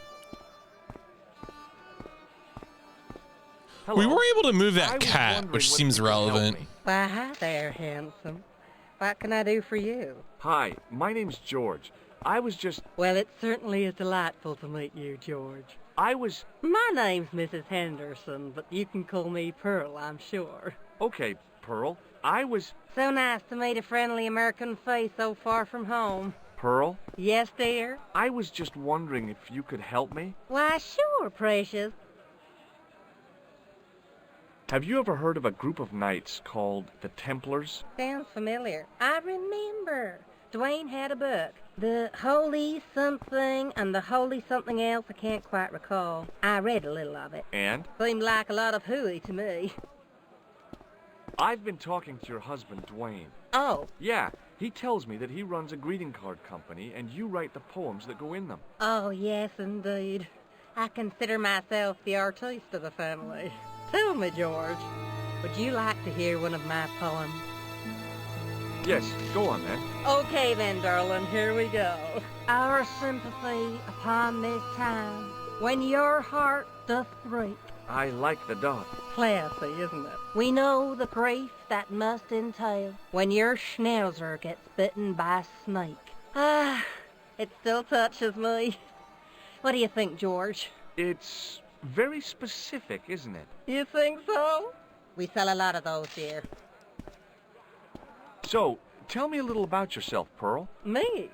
Speaker 12: Hello.
Speaker 1: We were able to move
Speaker 12: I
Speaker 1: that
Speaker 12: was
Speaker 1: cat,
Speaker 12: wondering
Speaker 1: which
Speaker 12: whether
Speaker 1: seems
Speaker 12: you could help
Speaker 1: relevant.
Speaker 12: me.
Speaker 14: Why, hi there, handsome. What can I do for you?
Speaker 12: Hi, my name's George. I was just...
Speaker 14: Well, it certainly is delightful to meet you, George.
Speaker 12: I was...
Speaker 14: My name's Mrs. Henderson, but you can call me Pearl, I'm sure.
Speaker 12: Okay, Pearl. I was...
Speaker 14: So nice to meet a friendly American face so far from home.
Speaker 12: Pearl?
Speaker 14: Yes, dear?
Speaker 12: I was just wondering if you could help me.
Speaker 14: Why, sure, precious.
Speaker 12: Have you ever heard of a group of knights called the Templars?
Speaker 14: Sounds familiar. I remember. Dwayne had a book. The Holy Something and the Holy Something Else, I can't quite recall. I read a little of it.
Speaker 12: And?
Speaker 14: Seemed like a lot of hooey to me.
Speaker 12: I've been talking to your husband, Dwayne.
Speaker 14: Oh.
Speaker 12: Yeah, he tells me that he runs a greeting card company and you write the poems that go in them.
Speaker 14: Oh, yes, indeed. I consider myself the artiste of the family. Tell me, George, would you like to hear one of my poems?
Speaker 12: Yes, go on then.
Speaker 14: Okay then, darling, here we go. Our sympathy upon this time, when your heart doth break.
Speaker 12: I like the dot.
Speaker 14: Classy, isn't it? We know the grief that must entail when your schnauzer gets bitten by a snake. Ah, it still touches me. What do you think, George?
Speaker 12: It's very specific, isn't it?
Speaker 14: You think so? We sell a lot of those here.
Speaker 12: So, tell me a little about yourself, Pearl.
Speaker 14: Me?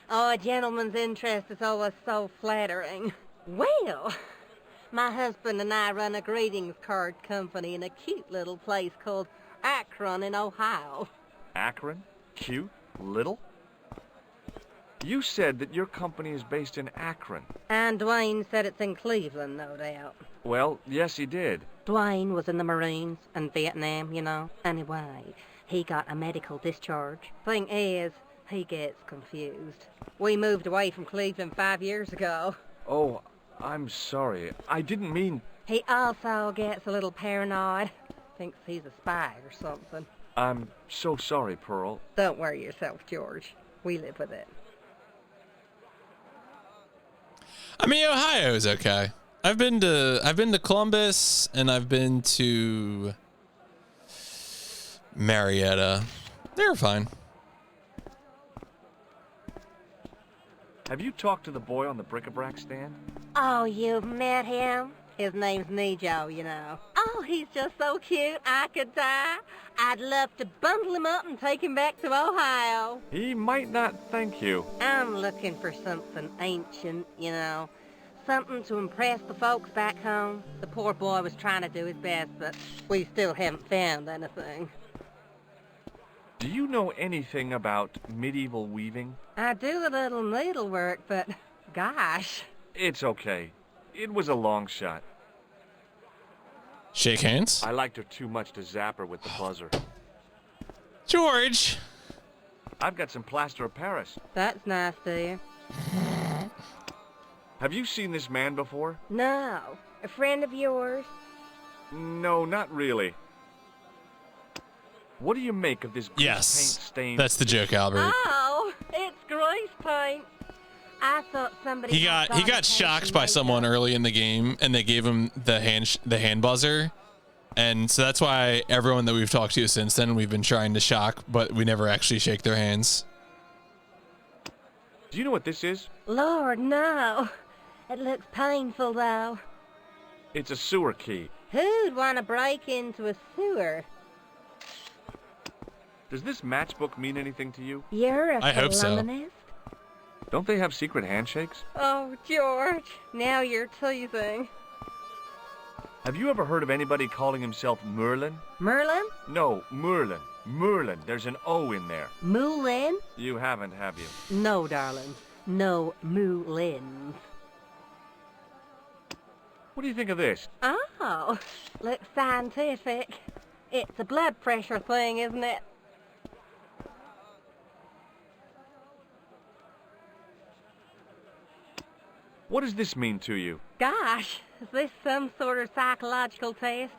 Speaker 14: Oh, a gentleman's interest is always so flattering. Well, my husband and I run a greetings card company in a cute little place called Akron in Ohio.
Speaker 12: Akron? Cute? Little? You said that your company is based in Akron.
Speaker 14: And Dwayne said it's in Cleveland, no doubt.
Speaker 12: Well, yes, he did.
Speaker 14: Dwayne was in the Marines in Vietnam, you know. Anyway, he got a medical discharge. Thing is, he gets confused. We moved away from Cleveland 5 years ago.
Speaker 12: Oh, I'm sorry. I didn't mean...
Speaker 14: He also gets a little paranoid. Thinks he's a spy or something.
Speaker 12: I'm so sorry, Pearl.
Speaker 14: Don't worry yourself, George. We live with it.
Speaker 1: I mean, Ohio is okay. I've been to Columbus and I've been to Marietta. They were fine.
Speaker 12: Have you talked to the boy on the bric-a-brac stand?
Speaker 14: Oh, you've met him? His name's Nejo, you know. Oh, he's just so cute, I could die. I'd love to bundle him up and take him back to Ohio.
Speaker 12: He might not thank you.
Speaker 14: I'm looking for something ancient, you know. Something to impress the folks back home. The poor boy was trying to do his best, but we still haven't found anything.
Speaker 12: Do you know anything about medieval weaving?
Speaker 14: I do a little needlework, but gosh.
Speaker 12: It's okay. It was a long shot.
Speaker 1: Shake hands?
Speaker 12: I liked her too much to zap her with the buzzer.
Speaker 1: George!
Speaker 12: I've got some plaster of Paris.
Speaker 14: That's nice, dear.
Speaker 12: Have you seen this man before?
Speaker 14: No. A friend of yours?
Speaker 12: No, not really. What do you make of this grease paint stain?
Speaker 1: That's the joke, Albert.
Speaker 14: Oh, it's grease paint. I thought somebody
Speaker 1: He got shocked by someone early in the game, and they gave him the hand buzzer, and so that's why everyone that we've talked to since then we've been trying to shock, but we never actually shake their hands.
Speaker 12: Do you know what this is?
Speaker 14: Lord, no. It looks painful, though.
Speaker 12: It's a sewer key.
Speaker 14: Who'd want to break into a sewer?
Speaker 12: Does this matchbook mean anything to you?
Speaker 14: You're a
Speaker 1: I hope so.
Speaker 14: columnist?
Speaker 12: Don't they have secret handshakes?
Speaker 14: Oh, George, now you're teasing.
Speaker 12: Have you ever heard of anybody calling himself Merlin?
Speaker 14: Merlin?
Speaker 12: No, Merlin. Merlin. There's an O in there.
Speaker 14: Moulin?
Speaker 12: You haven't, have you?
Speaker 14: No, darling. No Moulins.
Speaker 12: What do you think of this?
Speaker 14: Oh, looks scientific. It's a blood pressure thing, isn't it?
Speaker 12: What does this mean to you?
Speaker 14: Gosh, is this some sort of psychological test?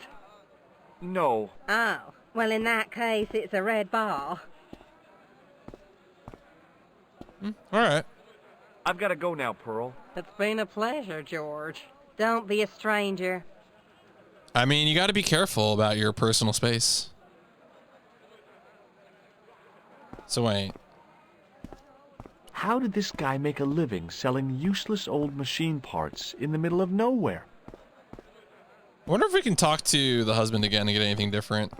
Speaker 12: No.
Speaker 14: Oh, well in that case it's a red ball.
Speaker 1: All right.
Speaker 12: I've got to go now, Pearl.
Speaker 14: It's been a pleasure, George. Don't be a stranger.
Speaker 1: I mean, you got to be careful about your personal space. So wait.
Speaker 12: How did this guy make a living selling useless old machine parts in the middle of nowhere?
Speaker 1: I wonder if we can talk to the husband again and get anything different.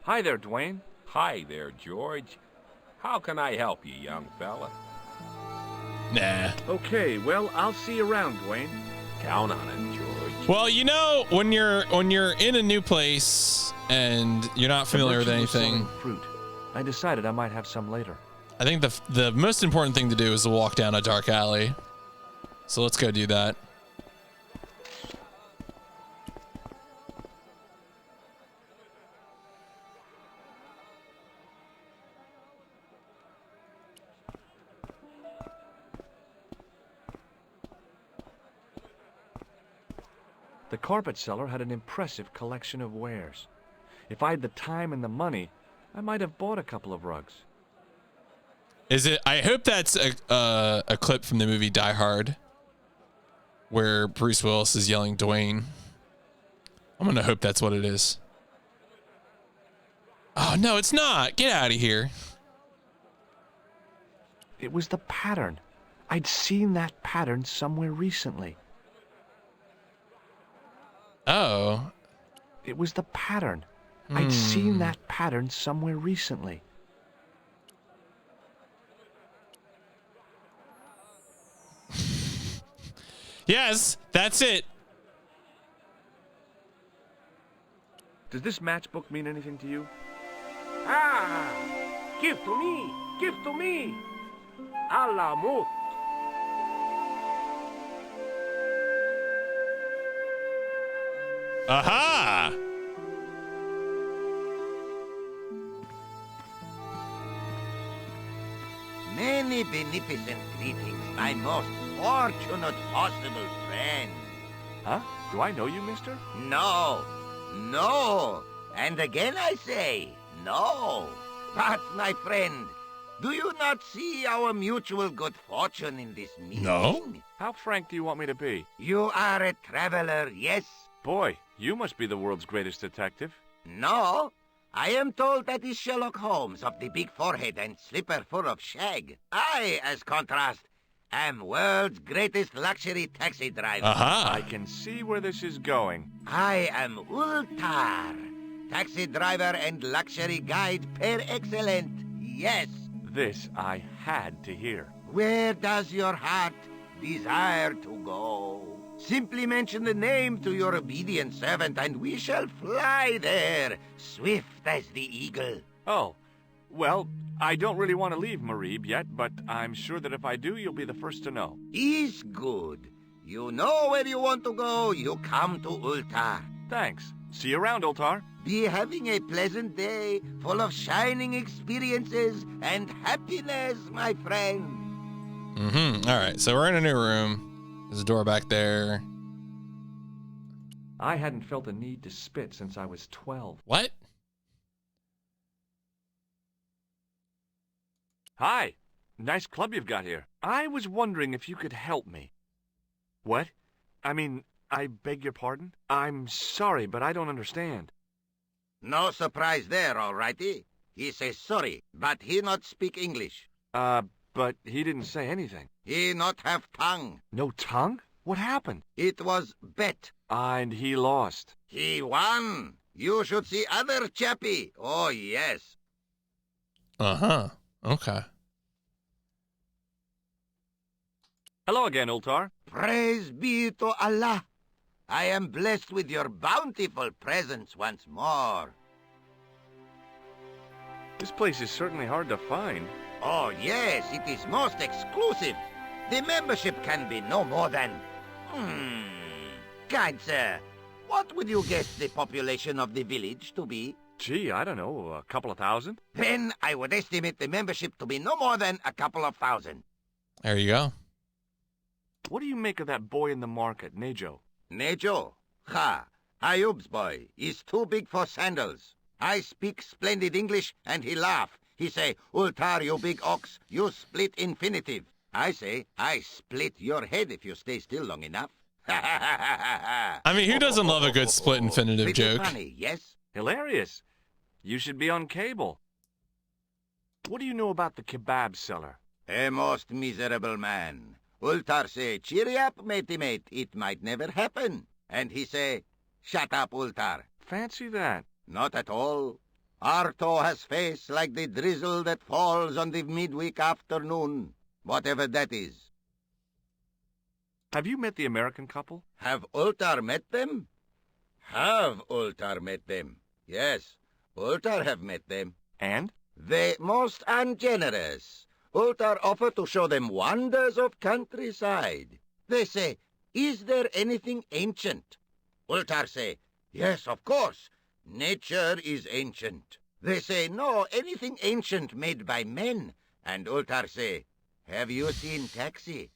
Speaker 12: Hi there, Dwayne.
Speaker 21: Hi there, George. How can I help you, young fella?
Speaker 1: Nah.
Speaker 12: Okay, well, I'll see you around, Dwayne.
Speaker 21: Count on it, George.
Speaker 1: Well, you know, when you're in a new place and you're not familiar with
Speaker 12: The merchant was
Speaker 1: anything,
Speaker 12: selling fruit. I decided I might have some later.
Speaker 1: I think the most important thing to do is to walk down a dark alley. So let's go do that.
Speaker 12: The carpet seller had an impressive collection of wares. If I had the time and the money, I might have bought a couple of rugs.
Speaker 1: Is it? I hope that's a clip from the movie Die Hard, where Bruce Willis is yelling Dwayne. I'm gonna hope that's what it is. Oh no, it's not. Get out of here.
Speaker 12: It was the pattern. I'd seen that pattern somewhere recently.
Speaker 1: Oh.
Speaker 12: It was the pattern. I'd seen that pattern somewhere recently.
Speaker 1: Yes, that's it.
Speaker 12: Does this matchbook mean anything to you?
Speaker 11: Ah! Give to me! Give to me! A la mode.
Speaker 1: Aha!
Speaker 18: Many beneficent greetings, my most fortunate possible friend.
Speaker 12: Huh? Do I know you, mister?
Speaker 18: No, no, and again I say, no. But, my friend, do you not see our mutual good fortune in this meeting?
Speaker 1: No.
Speaker 12: How frank do you want me to be?
Speaker 18: You are a traveler, yes?
Speaker 12: Boy, you must be the world's greatest detective.
Speaker 18: No, I am told that is Sherlock Holmes of the big forehead and slipper full of shag. I, as contrast, am world's greatest luxury taxi driver.
Speaker 12: I can see where this is going.
Speaker 18: I am Ultar, taxi driver and luxury guide per excellent. Yes.
Speaker 12: This I had to hear.
Speaker 18: Where does your heart desire to go? Simply mention the name to your obedient servant, and we shall fly there, swift as the eagle.
Speaker 12: Oh, well, I don't really want to leave Marib yet, but I'm sure that if I do, you'll be the first to know.
Speaker 18: Is good. You know where you want to go, you come to Ultar.
Speaker 12: Thanks. See you around, Ultar.
Speaker 18: Be having a pleasant day, full of shining experiences and happiness, my friend.
Speaker 1: All right, so we're in a new room. There's a door back there.
Speaker 12: I hadn't felt a need to spit since I was 12.
Speaker 1: What?
Speaker 12: Hi. Nice club you've got here. I was wondering if you could help me. What? I mean, I beg your pardon? I'm sorry, but I don't understand.
Speaker 18: No surprise there, all righty. He says sorry, but he not speak English.
Speaker 12: But he didn't say anything.
Speaker 18: He not have tongue.
Speaker 12: No tongue? What happened?
Speaker 18: It was bet.
Speaker 12: And he lost.
Speaker 18: He won. You should see other chappie. Oh, yes.
Speaker 1: Uh-huh. Okay.
Speaker 12: Hello again, Ultar.
Speaker 18: Praise be to Allah. I am blessed with your bountiful presence once more.
Speaker 12: This place is certainly hard to find.
Speaker 18: Oh, yes, it is most exclusive. The membership can be no more than... Kind sir, what would you guess the population of the village to be?
Speaker 12: Gee, I don't know, a couple of thousand?
Speaker 18: Then I would estimate the membership to be no more than a couple of thousand.
Speaker 1: There you go.
Speaker 12: What do you make of that boy in the market, Nejo?
Speaker 18: Nejo? Ha! Ayub's boy is too big for sandals. I speak splendid English, and he laugh. He say, Ultar, you big ox, you split infinitive. I say, I split your head if you stay still long enough.
Speaker 1: I mean, who doesn't love a good split infinitive
Speaker 18: Pretty
Speaker 1: joke?
Speaker 18: funny, yes?
Speaker 12: Hilarious. You should be on cable. What do you know about the kebab seller?
Speaker 18: A most miserable man. Ultar say, cheery up, matey mate, it might never happen. And he say, shut up, Ultar.
Speaker 12: Fancy that.
Speaker 18: Not at all. Arto has face like the drizzle that falls on the midweek afternoon, whatever that is.
Speaker 12: Have you met the American couple?
Speaker 18: Have Ultar met them? Have Ultar met them? Yes, Ultar have met them.
Speaker 12: And?
Speaker 18: They most ungenerous. Ultar offer to show them wonders of countryside. They say, is there anything ancient? Ultar say, yes, of course. Nature is ancient. They say, no, anything ancient made by men. And Ultar say, have you seen Taxi?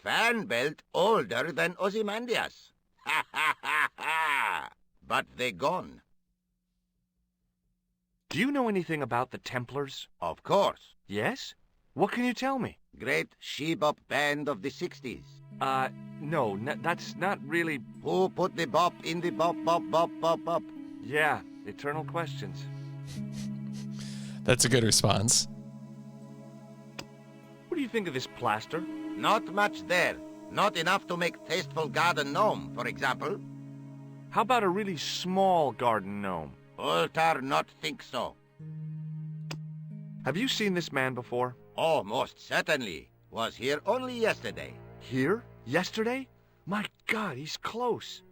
Speaker 18: Fan belt older than Ozymandias. Ha ha ha ha! But they gone.
Speaker 12: Do you know anything about the Templars?
Speaker 18: Of course.
Speaker 12: Yes? What can you tell me?
Speaker 18: Great she-bop band of the 60s.
Speaker 12: No, that's not really...
Speaker 18: Who put the bop in the bop, bop, bop, bop, bop?
Speaker 12: Yeah, eternal questions.
Speaker 1: That's a good response.
Speaker 12: What do you think of this plaster?
Speaker 18: Not much there. Not enough to make tasteful garden gnome, for example.
Speaker 12: How about a really small garden gnome?
Speaker 18: Ultar not think so.
Speaker 12: Have you seen this man before?
Speaker 18: Oh, most certainly. Was here only yesterday.
Speaker 12: Here? Yesterday? My God, he's close.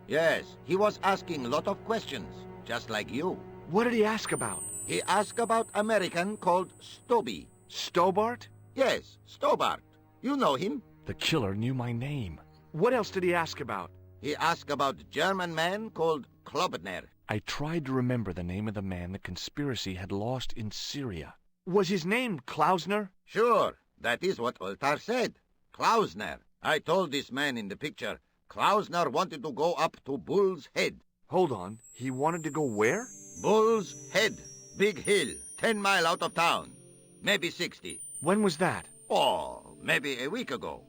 Speaker 18: Yes, he was asking a lot of questions, just like you.
Speaker 12: What did he ask about?
Speaker 18: He asked about American called Stoby.
Speaker 12: Stobart?
Speaker 18: Yes, Stobart. You know him.
Speaker 12: The killer knew my name. What else did he ask about?
Speaker 18: He asked about German man called Klobner.
Speaker 12: I tried to remember the name of the man the conspiracy had lost in Syria. Was his name Klausner?
Speaker 18: Sure, that is what Ultar said. Klausner. I told this man in the picture, Klausner wanted to go up to Bull's Head.
Speaker 12: Hold on, he wanted to go where?
Speaker 18: Bull's Head. Big hill, 10 miles out of town. Maybe 60.
Speaker 12: When was that?
Speaker 18: Oh, maybe a week ago.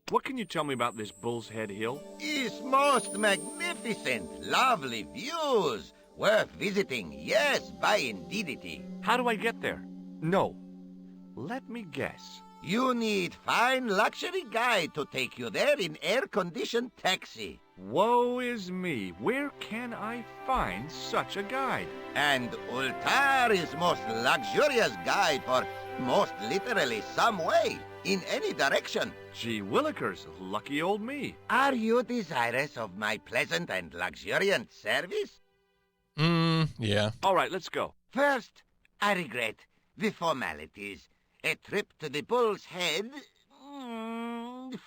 Speaker 12: What can you tell me about this Bull's Head Hill?
Speaker 18: It's most magnificent. Lovely views. Worth visiting. Yes, by indeedity.
Speaker 12: How do I get there? No. Let me guess.
Speaker 18: You need fine luxury guide to take you there in air-conditioned taxi.
Speaker 12: Woe is me. Where can I find such a guide?
Speaker 18: And Ultar is most luxurious guide for most literally some way, in any direction.
Speaker 12: Gee willikers, lucky old me.
Speaker 18: Are you desirous of my pleasant and luxuriant service?
Speaker 1: Yeah.
Speaker 12: All right, let's go.
Speaker 18: First, I regret the formalities. A trip to the Bull's Head.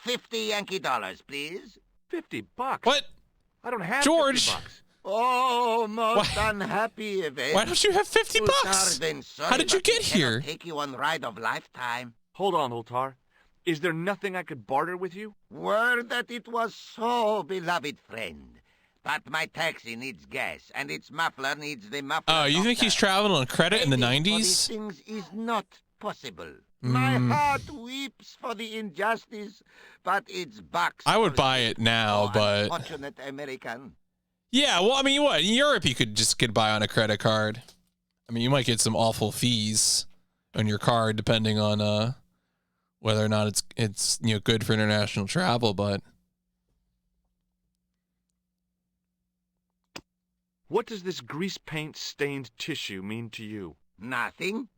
Speaker 18: 50 Yankee dollars, please.
Speaker 12: $50?
Speaker 1: What?
Speaker 12: I don't have
Speaker 1: George.
Speaker 12: $50.
Speaker 18: Oh, most unhappy event.
Speaker 1: Why don't you have $50? How did you get here?
Speaker 18: Take you on ride of lifetime.
Speaker 12: Hold on, Ultar. Is there nothing I could barter with you?
Speaker 18: Word that it was so, beloved friend. But my taxi needs gas, and its muffler needs the muffler.
Speaker 1: Oh, you think he's traveling on credit in the 90s?
Speaker 18: These things is not possible. My heart weeps for the injustice, but it's bucks.
Speaker 1: I would buy it now, but...
Speaker 18: Unfortunate American.
Speaker 1: Yeah, well, I mean, what? In Europe, you could just get by on a credit card. I mean, you might get some awful fees on your card, depending on whether or not it's good for international travel, but...
Speaker 12: What does this grease paint stained tissue mean to you?
Speaker 18: Nothing.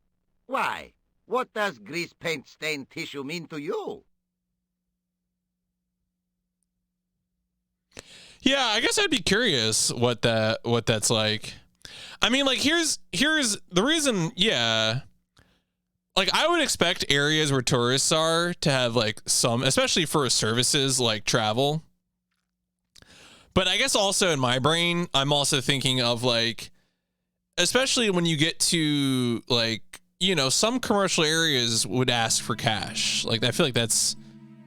Speaker 18: Why? What does grease paint stained tissue mean to you?
Speaker 1: Yeah, I guess I'd be curious what that's like. I mean, like here's the reason, yeah. Like I would expect areas where tourists are to have like some, especially for services like travel. But I guess also in my brain, I'm also thinking of like, especially when you get to like, some commercial areas would ask for cash. Like I feel like that's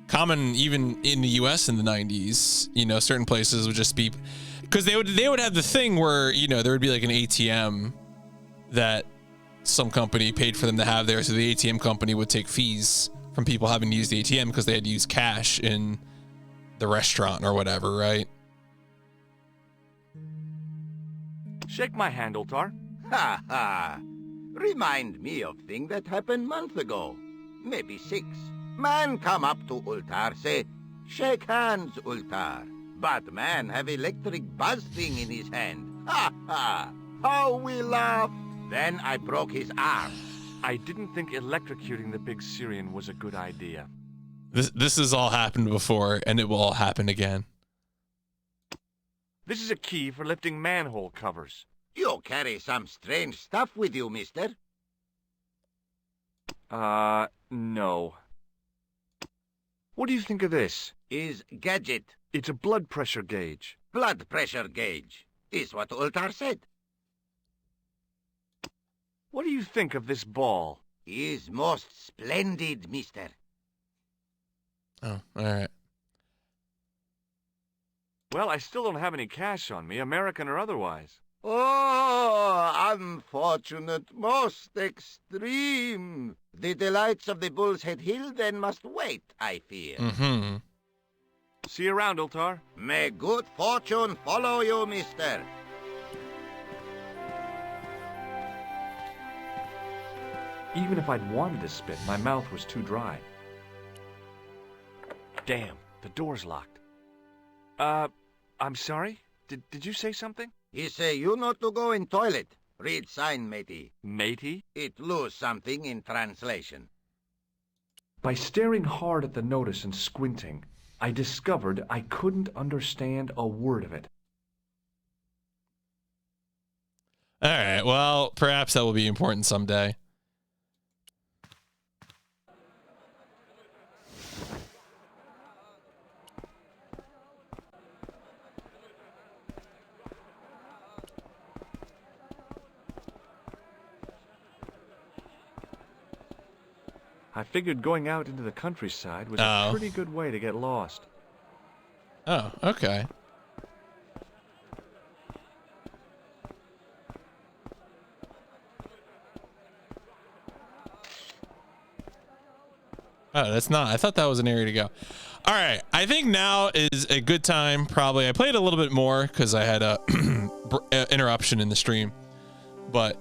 Speaker 1: common even in the US in the 90s. Certain places would just be, because they would have the thing where, there would be like an ATM that some company paid for them to have there. So the ATM company would take fees from people having to use the ATM because they had to use cash in the restaurant or whatever, right?
Speaker 12: Shake my hand, Ultar.
Speaker 18: Ha ha. Remind me of thing that happened month ago. Maybe 6. Man come up to Ultar, say, shake hands, Ultar. But man have electric buzz thing in his hand. Ha ha. How we laughed. Then I broke his arm.
Speaker 12: I didn't think electrocuting the big Syrian was a good idea.
Speaker 1: This has all happened before, and it will all happen again.
Speaker 12: This is a key for lifting manhole covers.
Speaker 18: You carry some strange stuff with you, mister.
Speaker 12: No. What do you think of this?
Speaker 18: Is gadget.
Speaker 12: It's a blood pressure gauge.
Speaker 18: Blood pressure gauge. Is what Ultar said.
Speaker 12: What do you think of this ball?
Speaker 18: Is most splendid, mister.
Speaker 1: Oh, all right.
Speaker 12: Well, I still don't have any cash on me, American or otherwise.
Speaker 18: Oh, unfortunate, most extreme. The delights of the Bull's Head Hill then must wait, I fear.
Speaker 1: Mm-hmm.
Speaker 12: See you around, Ultar.
Speaker 18: May good fortune follow you, mister.
Speaker 12: Even if I'd wanted to spit, my mouth was too dry. Damn, the door's locked. I'm sorry? Did you say something?
Speaker 18: He say you not to go in toilet. Read sign, matey.
Speaker 12: Matey?
Speaker 18: It lose something in translation.
Speaker 12: By staring hard at the notice and squinting, I discovered I couldn't understand a word of it.
Speaker 1: All right, well, perhaps that will be important someday.
Speaker 12: I figured going out into the countryside was a pretty good way to get lost.
Speaker 1: Oh, okay. Oh, that's not. I thought that was an area to go. All right. I think now is a good time. Probably. I played a little bit more because I had a interruption in the stream. But